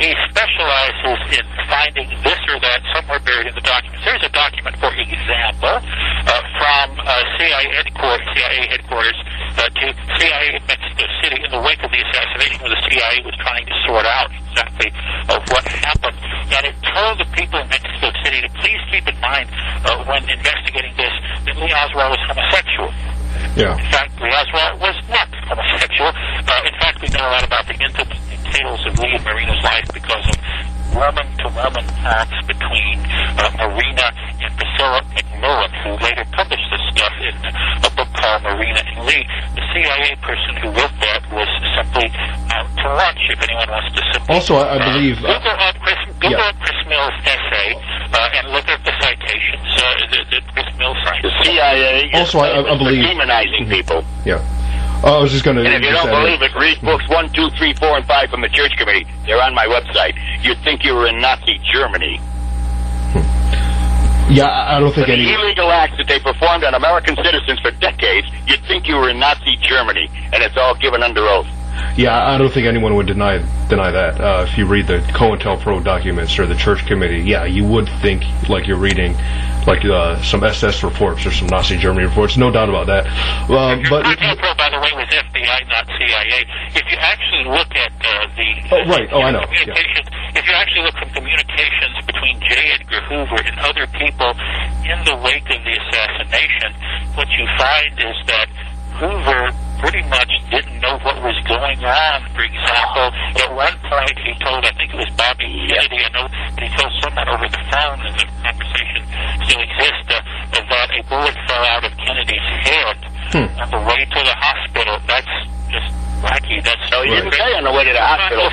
He specializes in finding this or that somewhere buried in the documents. There's a document, for example, from CIA headquarters to CIA in Mexico City in the wake of the assassination, where the CIA was trying to sort out exactly what happened. And it told the people in Mexico City to please keep in mind when investigating this that Lee Oswald was homosexual. Yeah. In fact, Lee Oswald was not homosexual. In fact, we know a lot about the intimate details of Lee and Marina's life because of woman-to-woman acts between Marina and Priscilla McMillan, who later published this stuff in a book called Marina and Lee. The CIA person who wrote that was simply out to lunch, if anyone wants to simply... Also, I believe... Google up Chris Mills' essay and look at the citations that Chris Mills cited. The CIA also, I believe... demonizing people. Yeah. I was just going to... And if you don't believe it, read books 1, 2, 3, 4, and 5 from the Church Committee. They're on my website. You'd think you were in Nazi Germany. Yeah, I don't think any... The illegal acts that they performed on American citizens for decades, you'd think you were in Nazi Germany, and it's all given under oath. Yeah, I don't think anyone would deny that. If you read the COINTELPRO documents or the Church Committee, yeah, you would think like you're reading like some SS reports or some Nazi Germany reports. No doubt about that. But COINTELPRO, by the way, was FBI, not CIA. If you actually look at I know. Communications, if you actually look from communications between J. Edgar Hoover and other people in the wake of the assassination, what you find is that Hoover pretty much didn't know what was going on. For example, at one point he told, I think it was Bobby Kennedy, I know, but he told someone over the phone, and the conversation still exists, that a bullet fell out of Kennedy's head on the way to the hospital. That's just wacky. That's so you didn't say on the way to the hospital.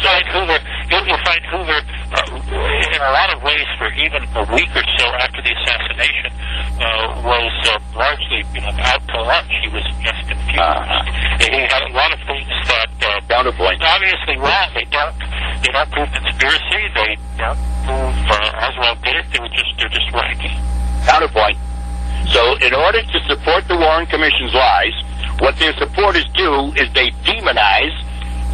You'll find Hoover in a lot of ways for even a week or so after the assassination was largely out to lunch. He was just confused. He had a lot of things that counterpoint obviously wrong. They don't prove conspiracy. They don't prove Oswald did it. They're just wacky. Counterpoint. So in order to support the Warren Commission's lies, what their supporters do is they demonize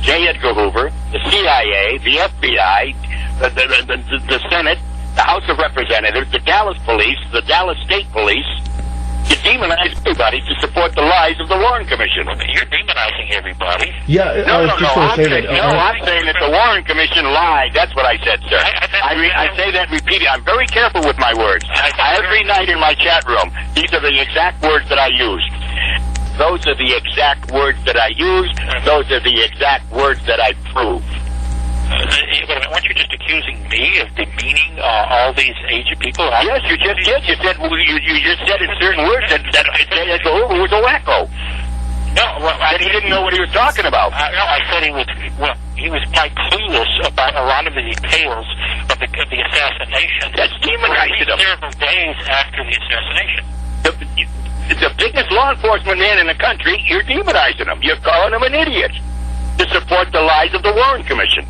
J. Edgar Hoover, the CIA, the FBI, the Senate, the House of Representatives, the Dallas Police, the Dallas State Police. You demonize everybody to support the lies of the Warren Commission. You're demonizing everybody. Yeah, I'm saying that the Warren Commission lied. That's what I said, sir. I say that repeatedly. I'm very careful with my words. Every night in my chat room, these are the exact words that I use. Those are the exact words that I use. Those are the exact words that I prove. Weren't you just accusing me of demeaning all these aged people? Yes, you just did. You just said in certain words that J. Edgar Hoover was a wacko. No, that he didn't know what he was talking about. No, I said he was quite clueless about a lot of the details of the assassination. That's demonizing him. Several days after the assassination. The biggest law enforcement man in the country, you're demonizing him. You're calling him an idiot to support the lies of the Warren Commission.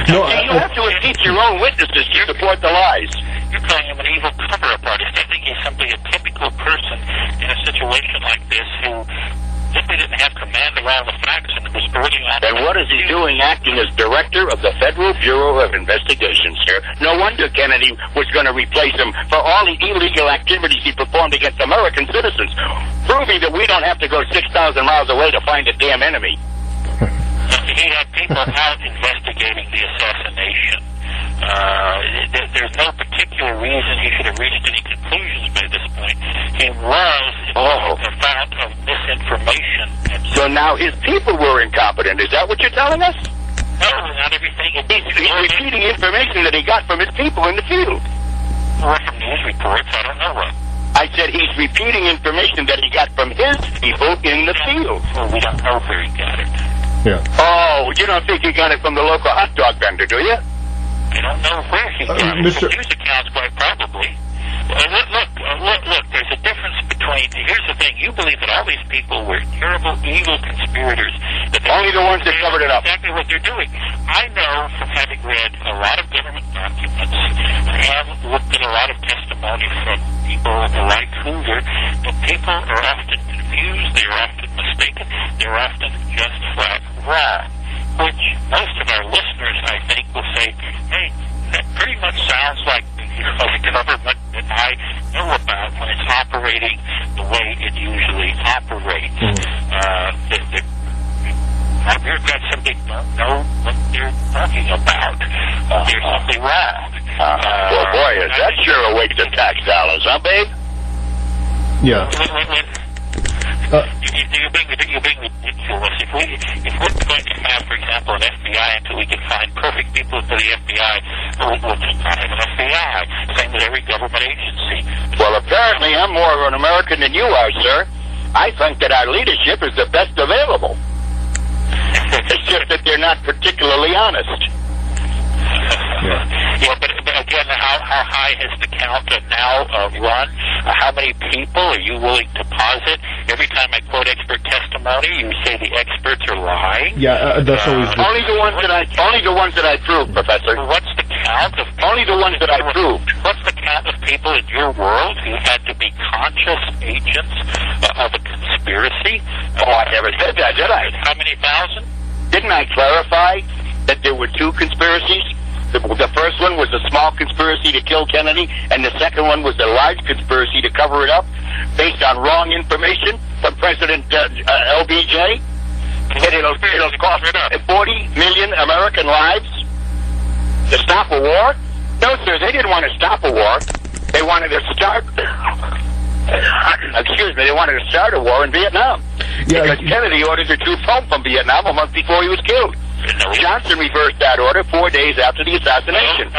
No, you have to impeach your own witnesses to support the lies. You're calling him an evil cover-up artist. I think he's simply a typical person in a situation like this who simply didn't have command around the facts and was urging on. And what is he doing acting as director of the Federal Bureau of Investigation, sir? No wonder Kennedy was going to replace him for all the illegal activities he performed against American citizens, proving that we don't have to go 6,000 miles away to find a damn enemy. He had people out investigating the assassination. There's no particular reason he should have reached any conclusions by this point. He was found of misinformation information. So now his people were incompetent. Is that what you're telling us? No, not everything. He's repeating information that he got from his people in the field. Or from news reports, I don't know what. I said he's repeating information that he got from his people in the field. Well, we don't know where he got it. Yeah. Oh, you don't think he got it from the local hot dog vendor, do you? I don't know where he got it. Mr. News accounts, quite probably. Look, there's a difference between, here's the thing, you believe that all these people were terrible, evil conspirators. That Only the ones that covered it up. Exactly what they're doing. I know from having read a lot of government documents, and looked at a lot of testimony from people like Hoover, that people are often confused, they're often mistaken, they're often just flat wrong. Which most of our listeners, I think, will say, hey, that pretty much sounds like the government that I know about when it's operating the way it usually operates. Our bureaucrats simply don't know what they're talking about. They're simply wrong. Well, boy, is that sure a waste of tax dollars, huh, babe? Yeah. You're being ridiculous. If we're going to have, for example, an FBI until we can find perfect people for the FBI, we'll just not have an FBI. Same with every government agency. Well, apparently I'm more of an American than you are, sir. I think that our leadership is the best available. It's just that they're not particularly honest. Yeah, but again, how high has the count now run? How many people are you willing to posit? Every time I quote expert testimony, you say the experts are lying. Yeah, that's always only the ones that I proved, Professor. What's the count of only the ones that I proved? What's the count of people in your world who had to be conscious agents of a conspiracy? Oh, I never said that, did I? How many thousand? Didn't I clarify that there were two conspiracies? The first one was a small conspiracy to kill Kennedy, and the second one was a large conspiracy to cover it up based on wrong information from President LBJ. It'll cost 40 million American lives to stop a war? No, sir, they didn't want to stop a war. They wanted to start... they wanted to start a war in Vietnam. Yeah, because Kennedy ordered the troops home from Vietnam a month before he was killed. Johnson reversed that order 4 days after the assassination.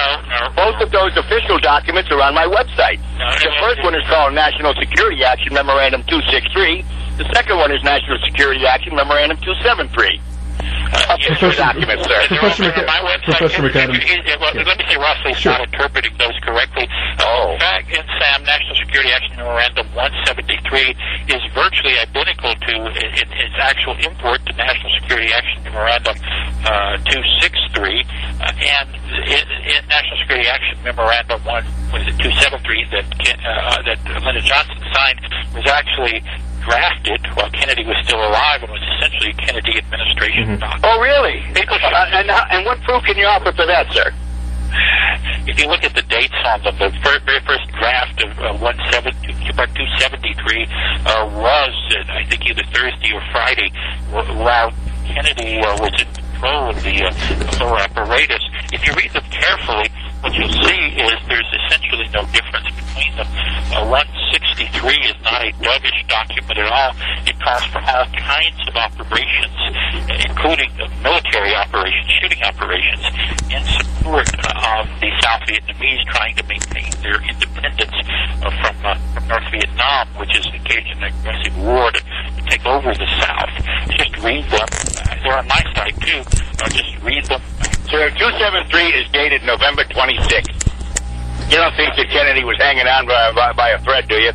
Both of those official documents are on my website. The first one is called National Security Action Memorandum 263. The second one is National Security Action Memorandum 273. Official documents, sir. Professor McAdams. Let me say Rossley's not interpreting those correctly. In fact, in SAM, National Security Action Memorandum 173 is virtually identical to its actual import to National Security Action Memorandum 263, and in National Security Action Memorandum 273 that Lyndon Johnson signed was actually drafted while Kennedy was still alive and was essentially a Kennedy administration document. Oh, really? And what proof can you offer for that, sir? If you look at the dates on them, the very first draft of 273 was, I think, either Thursday or Friday, while Kennedy was in control of the whole apparatus. If you read them carefully, what you'll see is there's essentially no difference between them. 163 is not a dovish document at all. It calls for all kinds of operations, including military operations, shooting operations, in support of the South Vietnamese trying to maintain their independence from North Vietnam, which is engaged in an aggressive war to take over the South. Just read them. They're on my site, too. Just read them. Sir, 273 is dated November 26th. You don't think that Kennedy was hanging on by a thread, do you?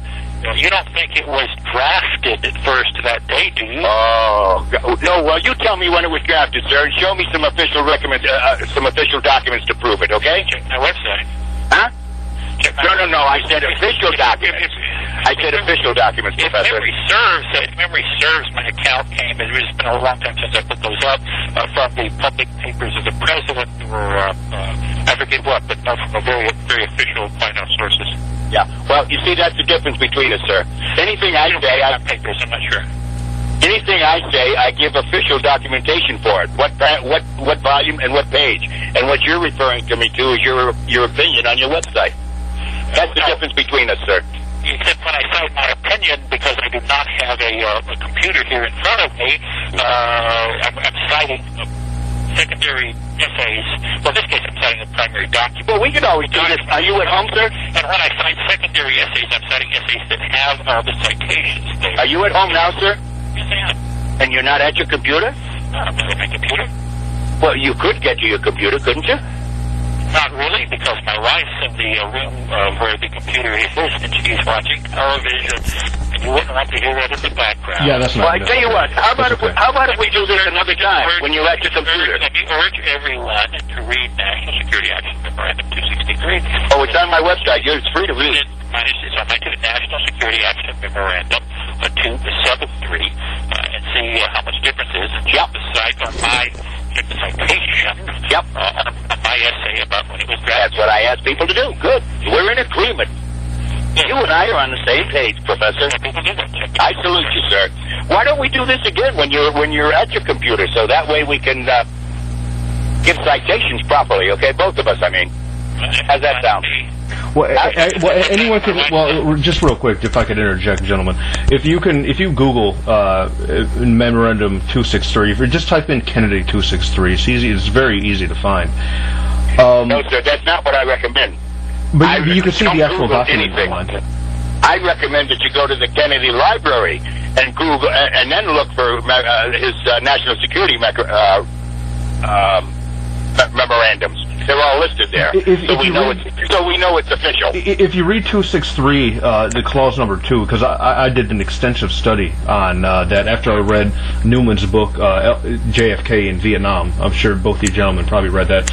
You don't think it was drafted at first that day, do you? Oh, no. Well, you tell me when it was drafted, sir, and show me some official documents to prove it, okay? Check my website. Huh? No. I said official documents. I said official documents, Professor. If memory serves, my account came. It's been a long time since I put those up from the public papers of the president, or I forget what, but not from a very, very official, final sources. Yeah. Well, you see, that's the difference between us, sir. Anything I say, papers. I'm not sure. Anything I say, I give official documentation for it. What volume and what page, and what you're referring to me to is your opinion on your website. That's the difference between us, sir. except when I cite my opinion, because I do not have a computer here in front of me, I'm citing secondary essays. Well, in this case, I'm citing a primary document. Well, we can always do this. Are you at home, sir? And when I cite secondary essays, I'm citing essays that have the citations there. Are you at home now, sir? Yes, I am. And you're not at your computer? No, I'm not at my computer. Well, you could get to your computer, couldn't you? Not really, because my wife's in the room where the computer is, and she's watching television, and you wouldn't want to hear that in the background. Yeah, that's not. Well, I tell you what. How about if we do this another time when you're at your computer? Let me urge everyone to read National Security Action Memorandum 263. Oh, it's on my website. It's free to read. It's on my National Security Action Memorandum 273, and see how much difference is. Yep. The site on my citation. Yep. On my essay about when it was drafted. That's what I asked people to do. Good. We're in agreement. You and I are on the same page, Professor. I salute you, sir. Why don't we do this again when you're at your computer, so that way we can give citations properly, okay? Both of us, I mean. How's that sound? Well, anyone can. Well, just real quick, if I could interject, gentlemen, if you Google Memorandum 263, if you just type in Kennedy 263, it's easy. It's very easy to find. No, sir, that's not what I recommend. But you can see the actual document online. I recommend that you go to the Kennedy Library and Google, and then look for his national security memorandums. They're all listed there, so we know it's official. If you read 263, the clause number 2, because I did an extensive study on that after I read Newman's book, JFK in Vietnam. I'm sure both you gentlemen probably read that.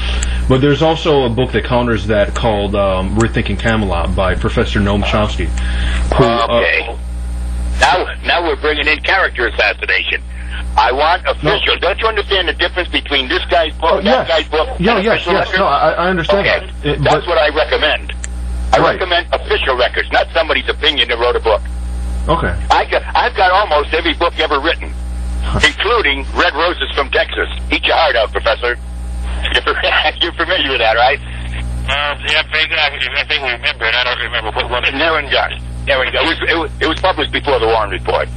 But there's also a book that counters that called Rethinking Camelot by Professor Noam Chomsky. Okay. Now we're bringing in character assassination. I want official. Don't you understand the difference between this guy's book, that guy's book? Yes. No, I understand that. That's what I recommend. I recommend official records, not somebody's opinion that wrote a book. Okay. I've got almost every book ever written, including Red Roses from Texas. Eat your heart out, Professor. You're familiar with that, right? Yeah, I think we remember it. I don't remember what one. There we go. It was published before the Warren Report,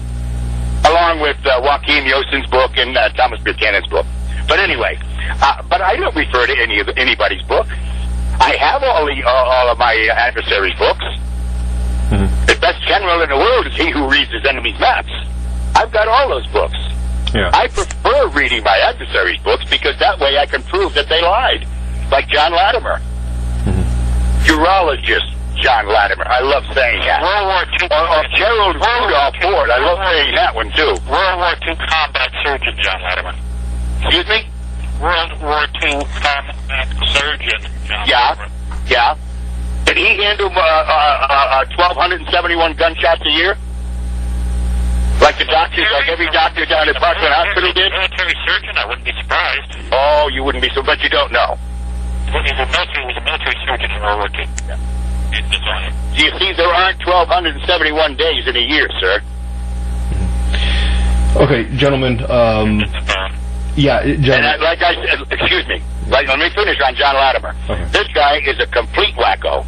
along with Joachim Yosin's book and Thomas Buchanan's book. But anyway, but I don't refer to anybody's book. I have all of my adversaries' books. Mm-hmm. The best general in the world is he who reads his enemy's maps. I've got all those books. Yeah. I prefer reading my adversaries' books because that way I can prove that they lied, like John Latimer. Mm-hmm. Urologist John Latimer. I love saying that. World War II. Or Gerald Rudolph Ford. I love saying that one, too. World War II combat surgeon John Latimer. Excuse me? World War II combat surgeon John Latimer. Yeah. Did he handle 1,271 gunshots a year? Like the doctors, like every doctor down at Parkland Hospital did? Military surgeon? I wouldn't be surprised. Oh, you wouldn't be surprised, but you don't know. Well, he was a military surgeon in World War II. Yeah. You see, there aren't 1,271 days in a year, sir. Okay, gentlemen. Gentlemen. And like I said, excuse me. Let me finish on John Latimer. Okay. This guy is a complete wacko.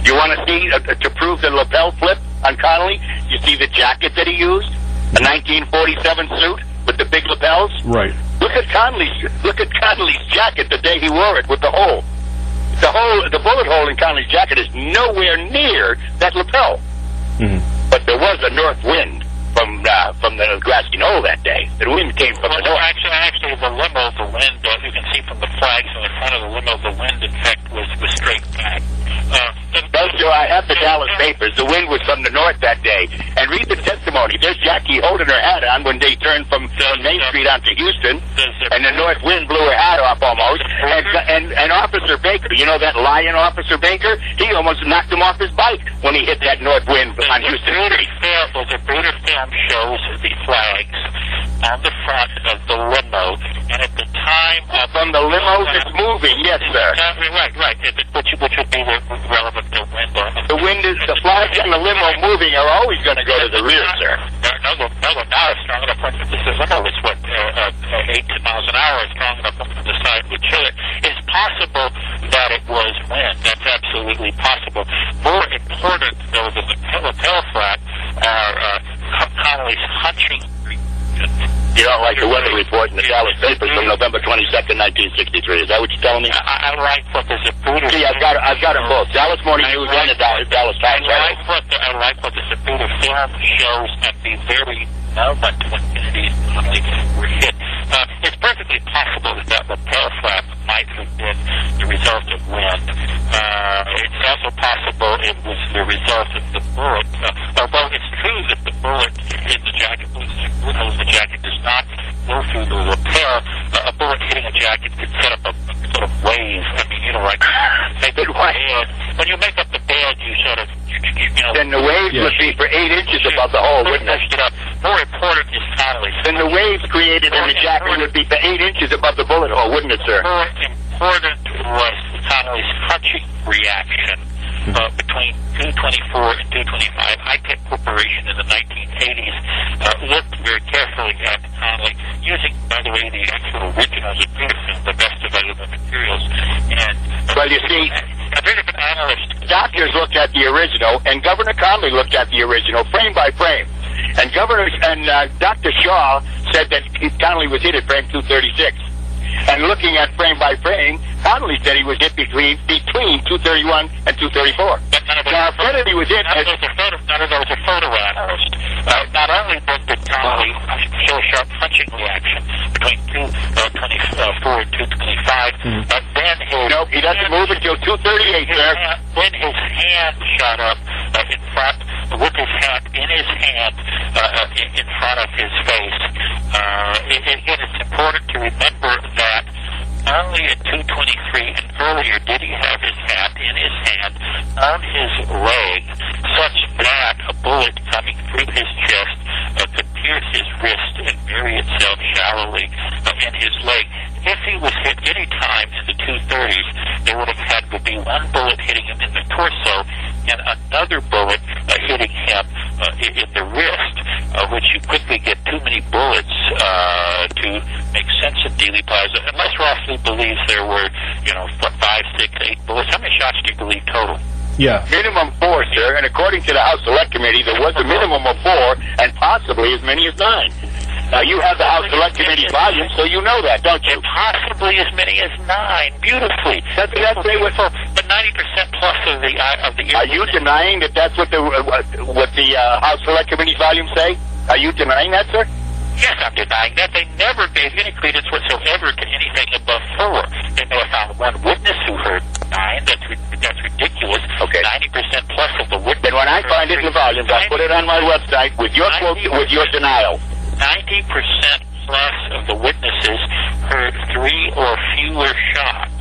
You want to see, to prove the lapel flip on Connolly, you see the jacket that he used? A 1947 suit with the big lapels? Right. Look at Connolly's jacket the day he wore it with the hole. The bullet hole in Connolly's jacket is nowhere near that lapel. Mm-hmm. But there was a north wind from the grassy knoll that day. The wind came from the north. Actually, the limo, the wind, you can see from the flags in the front of the limo, the wind, in fact, was straight back. I have the Dallas papers. The wind was from the north that day. And read the testimony. There's Jackie holding her hat on when they turned from Main Street onto Houston, and the north wind blew her hat off almost. And Officer Baker, you know that lion Officer Baker? He almost knocked him off his bike when he hit that north wind on Houston Street. The Bruder film shows the flags on the front of the limo, and at the time from the limo that's moving, yes, sir. Right. Which would be relevant to wind. The flags on the limo moving are always going to go to the rear, sir. No, now it's strong enough. This limo is 18 miles an hour. It's strong enough to the side would chill it. It's possible that it was wind. That's absolutely possible. More important, though, than the in 1963. Is that what you're telling me? I like what the Zapruder... See, I've got them both. Dallas Morning News and the Dallas Times. I like what the Zapruder film shows at the very moment when Kennedy's family were hit. It's perfectly possible that lapel flap might have been the result of wind. It's also possible it was the result of the bullet. Although it's true that the bullet hit the jacket, the jacket does not go through the lapel. A bullet hitting a jacket could set up a sort of wave. I mean, like make up the bed. When you make up the bed, you sort of, Then the wave would be for 8 inches above the hole, wouldn't it? More important is Connolly. Then the waves created in the jacket would be for 8 inches above the bullet hole, wouldn't it, sir? More important was Connolly's crunching reaction between 224 and 225. High-Tech Corporation in the 1980s looked very carefully at Connolly, using, by the way, the actual originals of Peterson, the best available materials. And well, you see, a bit of an analyst. Doctors looked at the original, and Governor Connolly looked at the original, frame by frame. And Dr. Shaw said that Connolly was hit at frame 236. And looking at frame by frame, Connolly said he was hit between 231 and 234. Now, Kennedy was hit. None of those are photo analysts. Not only did Connolly show a sharp punching reaction between 224 and 225, but then his... Nope, he doesn't move until 238, sir. Then his hand shot up in front, with his hand in his hand in front of his face. Again, it's important to remember that only at 223 and earlier did he have his hat in his hand on his leg, such that a bullet coming through his chest could pierce his wrist and bury itself shallowly in his leg. If he was hit any time in the 230s, there would have had to be one bullet hitting him in the torso and another bullet hitting him in the wrist, which you quickly get too many bullets to make sense of Dealey Plaza, unless Rossley believes there were, 5, 6, 8 bullets. How many shots do you believe total? Yeah. Minimum 4, sir, and according to the House Select Committee, there was a minimum of 4, and possibly as many as 9. Now, you have the House Select Committee volume, so you know that, don't you? Possibly as many as 9. Beautifully. That's beautiful. But 90% plus of the... Are you denying that that's what the House Select Committee volume say? Are you denying that, sir? Yes, I'm denying that. They never gave any credence whatsoever to anything above 4. They may have found one witness who heard 9. That's ridiculous. Okay. 90% plus of the witnesses. Then when I find it in the volumes, I'll put it on my website with your quote, with your denial. 90% plus of the witnesses heard 3 or fewer shots.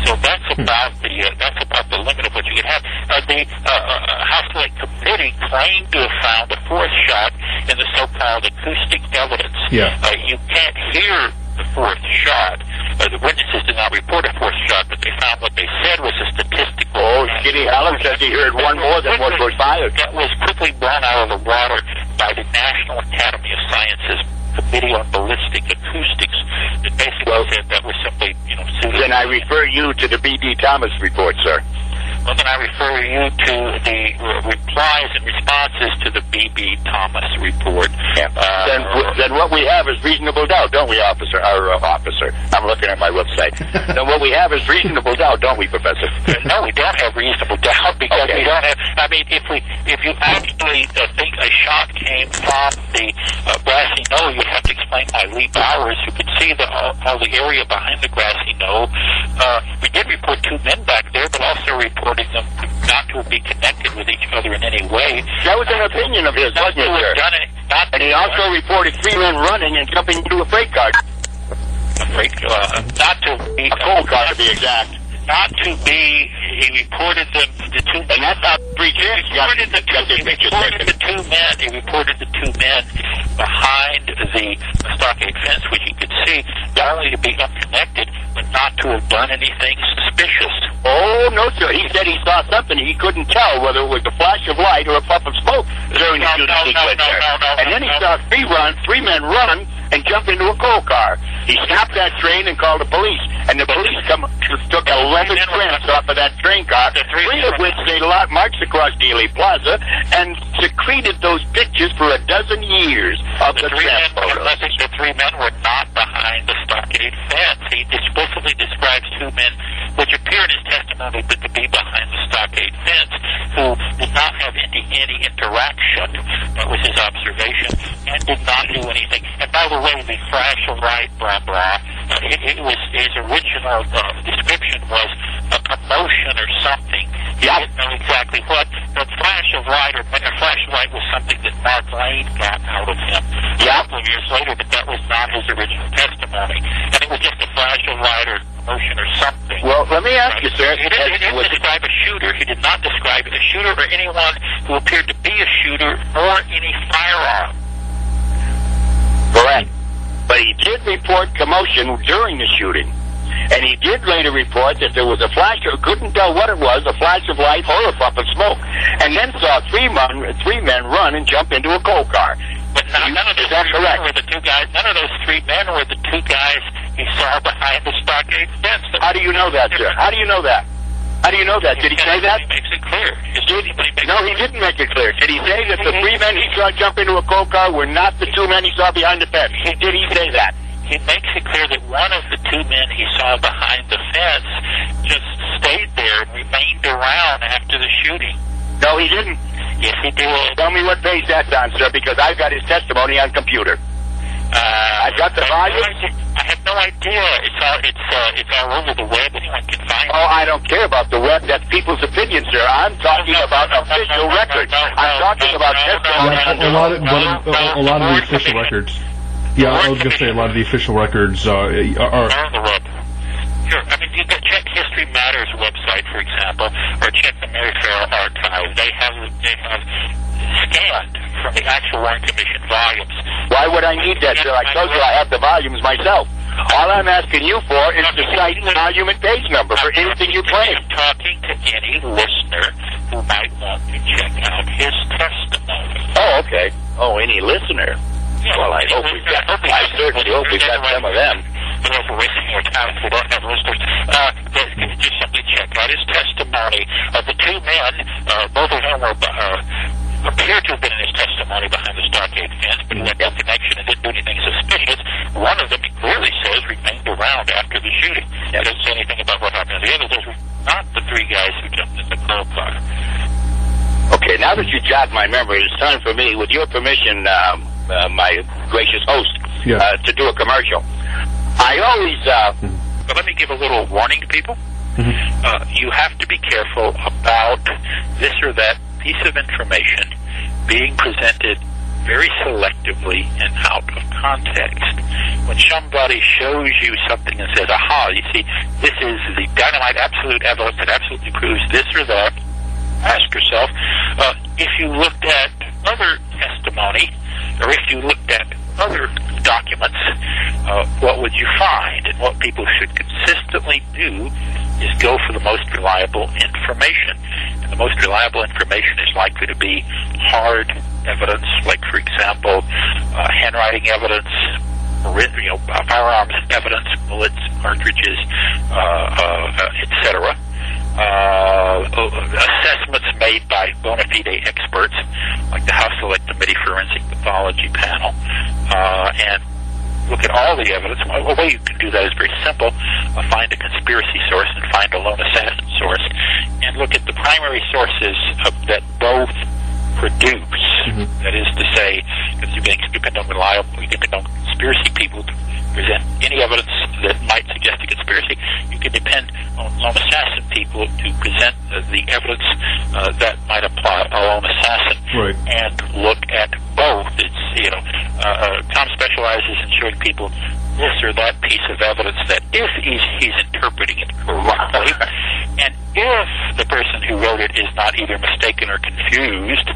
So that's about the limit of what you can have. The House Select Committee claimed to have found a 4th shot in the so-called acoustic evidence. Yeah. You can't hear the 4th shot. The witnesses did not report a 4th shot, but they found what they said was a statistical... Oh, Skinny Allen says he heard one more than what was fired. That was quickly blown out of the water by the National Academy of Sciences Committee on Ballistic Acoustics. That basically said that was simply, pseudo... Then I refer you to the B.D. Thomas report, sir. Well, then I refer you to the replies and responses to the B.B. Thomas report. Yeah. Then what we have is reasonable doubt, don't we, officer? I'm looking at my website. Then what we have is reasonable doubt, don't we, Professor? No, we don't have reasonable doubt because we don't have... I mean, if you actually think a shot came from the grassy knoll, you'd have to explain by Lee Bowers, who could see all the area behind the grassy knoll. We did report 2 men back there, but also reporting them not to be connected with each other in any way. That was an opinion of his, wasn't it, sir? And he also reported 3 men running and jumping into a freight car. Not to be... A coal car, to be exact. Not to be... He reported them... The 2 men... And that's how 3 chance He reported the 2 men. He reported the 2 men behind the stockade fence, which you could see, not only to be unconnected, but not to have done anything suspicious. Oh, no, sir. He said he saw something. He couldn't tell whether it was a flash of light or a puff of smoke during the shooting sequence there. And then he saw 3 men run and jump into a coal car. He stopped that train and called the police. And the police took 11 tramps off of that train car. 3 of which they marched across Dealey Plaza and secreted those pictures for a dozen years of the tramp photos. The three men were not behind the stockade fence. He explicitly describes two men, which appear in his testimony but to be behind the stockade fence, who did not have any interaction. That was his observation, and did not do anything. And by the way, the flash of light, blah blah. It was his original description was a commotion or something. He didn't know exactly what. The flash of light was something that Mark Lane got out of him a couple of years later, but that was not his original testimony. And it was just a flash of light or commotion or something. Well, let me ask you, sir. He didn't describe a shooter. He did not describe a shooter or anyone who appeared to be a shooter or any firearm. Correct. But he did report commotion during the shooting. And he did later report that there was a flash, or couldn't tell what it was, a flash of light or a puff of smoke. And then saw three men run and jump into a coal car. But none of those three men were the two guys he saw behind the stockade fence. How do you know that, sir? How do you know that? How do you know that? Did he say that? He makes it clear. No, he didn't make it clear. Did he say that the three men he saw jump into a coal car were not the two men he saw behind the fence? Did he say that? He makes it clear that one of the two men he saw behind the fence just stayed there and remained around after the shooting. No, he didn't. Yes, he did. Tell me what page that's on, sir, because I've got his testimony on computer. I've got the volume. I have no idea. It's all over the web. Anyone can find it. Oh, I don't care about the web. That's people's opinion, sir. I'm talking about official records. I'm talking about testimony. A lot of the official records. Yeah, I was going to say a lot of the official records are on the web. Sure. I mean, you can check History Matters website, for example, or check the Mayfair Archive. They have scanned from the actual Warren Commission volumes. Why would I need that, sir? I told you I have the volumes myself. All I'm asking you for is to cite volume and page number for anything you claim. I'm talking to any listener who might want to check out his testimony. Oh, okay. Oh, any listener? Well, I certainly hope we've got some of them. But if we're wasting more time if we don't have listeners, just simply check out his testimony of the two men, both of whom appear to have been in his testimony behind the stockade fence, but who had no connection and didn't do anything suspicious. One of them, he clearly says, remained around after the shooting. He doesn't say anything about what happened to the others. Those were not the three guys who jumped in the coal car. Okay, now that you jog my memory, it's time for me, with your permission, my gracious host, to do a commercial. I always... But let me give a little warning to people. You have to be careful about this or that piece of information being presented very selectively and out of context. When somebody shows you something and says, aha, you see, this is the dynamite absolute evidence that absolutely proves this or that, ask yourself, if you looked at other testimony, or if you looked at other documents, what would you find? And what people should consistently do is go for the most reliable information. And the most reliable information is likely to be hard evidence, like, for example, handwriting evidence, firearms evidence, bullets, cartridges, etc. Assessments made by bona fide experts, like the House Select Committee Forensic Pathology Panel, and look at all the evidence. A way you can do that is very simple. Find a conspiracy source and find a lone assassin source, and look at the primary sources that both produce. That is to say, because you can depend on conspiracy people to present any evidence that might suggest a conspiracy. You can depend on lone assassin people to present the evidence that might apply a lone assassin. Right. And look at both. It's Tom specializes in showing people this or that piece of evidence that if he's interpreting it correctly, and if the person who wrote it is not either mistaken or confused,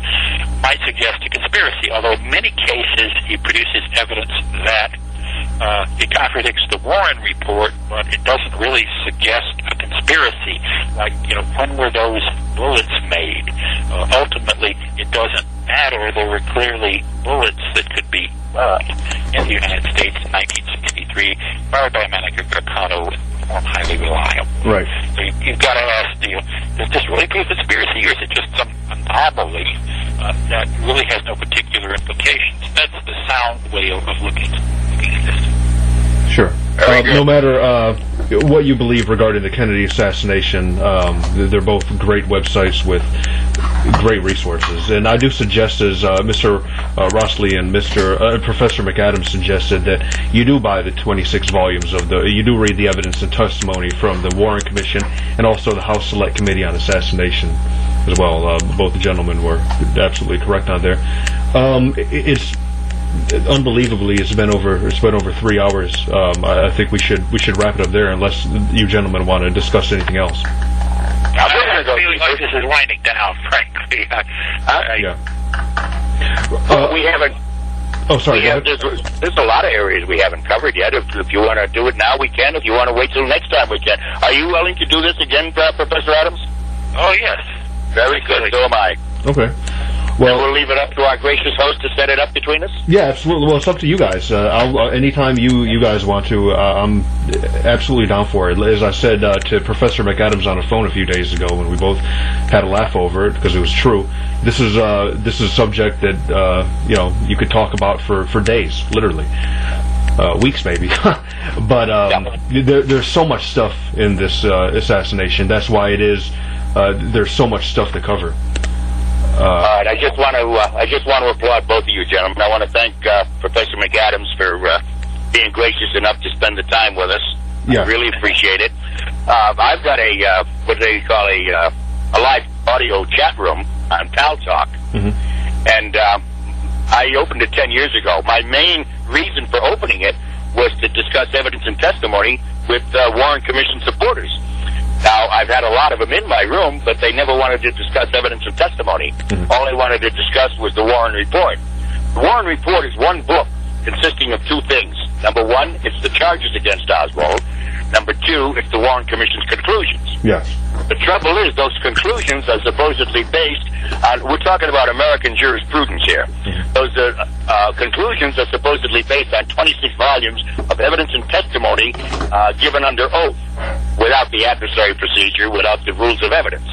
might suggest a conspiracy. Although in many cases he produces evidence that it contradicts the Warren report, but it doesn't really suggest a conspiracy. Like, when were those bullets made? Ultimately, it doesn't matter. There were clearly bullets that could be in the United States in 1963, fired by Manica Garcano, and more highly reliable. Right. So you've got to ask, is this really proof conspiracy, or is it just some anomaly that really has no particular implications? That's the sound way of looking at this. Sure. No matter what you believe regarding the Kennedy assassination, they're both great websites with great resources. And I do suggest, as Mr. Rossley and Professor McAdams suggested, that you do buy the 26 volumes of you do read the evidence and testimony from the Warren Commission and also the House Select Committee on Assassination as well. Both the gentlemen were absolutely correct on there. It's unbelievably, it's been over 3 hours. I think we should wrap it up there, unless you gentlemen want to discuss anything else. I feel like this is winding down, frankly. We haven't. Oh, sorry. There's a lot of areas we haven't covered yet. If you want to do it now, we can. If you want to wait till next time, we can. Are you willing to do this again, Professor Adams? Oh, yes. Very good. So am I. Okay. Well, we'll leave it up to our gracious host to set it up between us? Yeah, absolutely. Well, it's up to you guys. Anytime you guys want to, I'm absolutely down for it. As I said to Professor McAdams on the phone a few days ago when we both had a laugh over it, because it was true, this is a subject that you could talk about for days, literally. Weeks maybe. But there's so much stuff in this assassination. That's why it is there's so much stuff to cover. All right, I just want to applaud both of you gentlemen. I want to thank Professor McAdams for being gracious enough to spend the time with us. Yeah. I really appreciate it. I've got a what they call a live audio chat room on Pal Talk, and I opened it 10 years ago. My main reason for opening it was to discuss evidence and testimony with Warren Commission supporters. Now, I've had a lot of them in my room, but they never wanted to discuss evidence and testimony. All they wanted to discuss was the Warren Report. The Warren Report is one book consisting of two things. Number one, it's the charges against Oswald. Number two, it's the Warren Commission's conclusions. Yes. The trouble is, those conclusions are supposedly based on, we're talking about American jurisprudence here. Those conclusions are supposedly based on 26 volumes of evidence and testimony given under oath, without the adversary procedure, without the rules of evidence.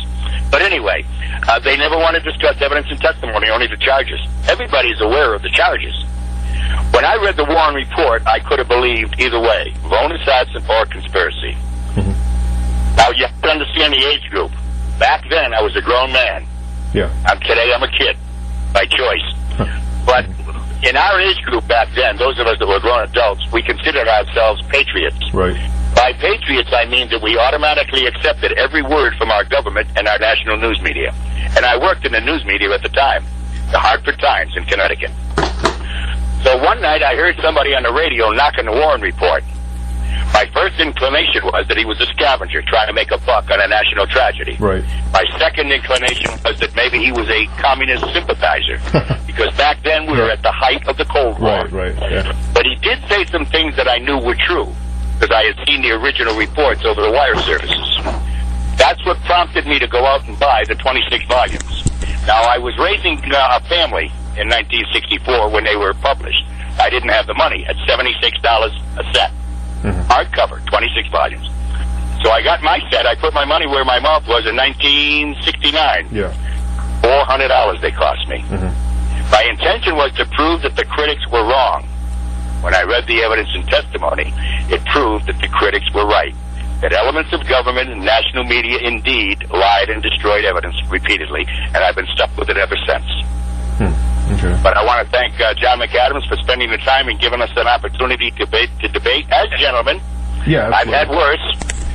But anyway, they never want to discuss evidence and testimony, only the charges. Everybody's aware of the charges. When I read the Warren Report, I could have believed either way, lone assassin or conspiracy. Now, you have to understand the age group. Back then, I was a grown man. Yeah. Today, I'm a kid, by choice. But in our age group back then, those of us that were grown adults, we considered ourselves patriots. Right. By patriots, I mean that we automatically accepted every word from our government and our national news media. And I worked in the news media at the time, the Hartford Times in Connecticut. So one night I heard somebody on the radio knocking the Warren Report. My first inclination was that he was a scavenger trying to make a buck on a national tragedy. Right. My second inclination was that maybe he was a communist sympathizer, because back then we were at the height of the Cold War. Right, yeah. But he did say some things that I knew were true, because I had seen the original reports over the wire services. That's what prompted me to go out and buy the 26 volumes. Now, I was raising a family in 1964 when they were published. I didn't have the money at $76 a set. Hardcover, 26 volumes. So I got my set. I put my money where my mouth was in 1969. Yeah. $400 they cost me. My intention was to prove that the critics were wrong. When I read the evidence and testimony, it proved that the critics were right. That elements of government and national media indeed lied and destroyed evidence repeatedly, and I've been stuck with it ever since. Okay. But I want to thank John McAdams for spending the time and giving us an opportunity to debate as gentlemen. Yeah, I've had worse,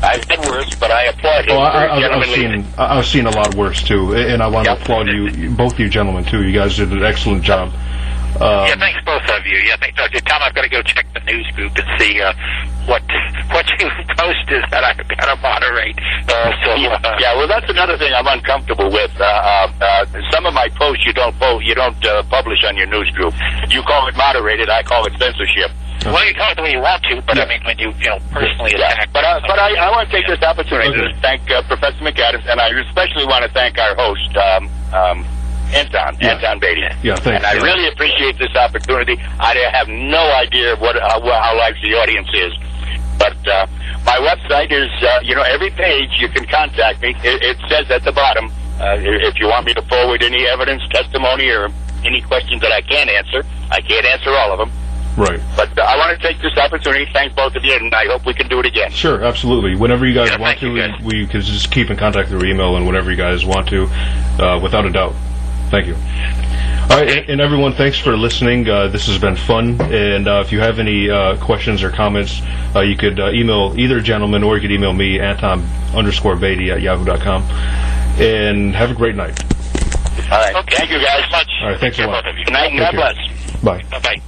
but I applaud him. I've seen a lot worse too, and I want to applaud you, both you gentlemen too. You guys did an excellent job. Yeah, thanks both of you. Yeah, Tom, I've got to go check the news group and see what you posted that I've got to moderate. Yeah, well, that's another thing I'm uncomfortable with. Some of my posts you don't publish on your news group. You call it moderated, I call it censorship. Well, you call it the way you want to, but I mean, when you personally attack. But I want to take this opportunity to thank Professor McAdams, and I especially want to thank our host, Anton Batey. Yeah, thanks. And I really appreciate this opportunity. I have no idea how large the audience is, But my website is, every page you can contact me. It says at the bottom, if you want me to forward any evidence, testimony, or any questions that I can't answer all of them. Right. But I want to take this opportunity to thank both of you, and I hope we can do it again. Sure, absolutely. Whenever you guys want to, you guys. we can just keep in contact through email and whenever you guys want to, without a doubt. Thank you. All right, and everyone, thanks for listening. This has been fun, and if you have any questions or comments, you could email either gentleman, or you could email me, Anton_Batey@yahoo.com. And have a great night. All right. Okay. Thank you, guys. Much. All right, thanks a lot. Both of you. Good night, and God bless. Bye. Bye-bye.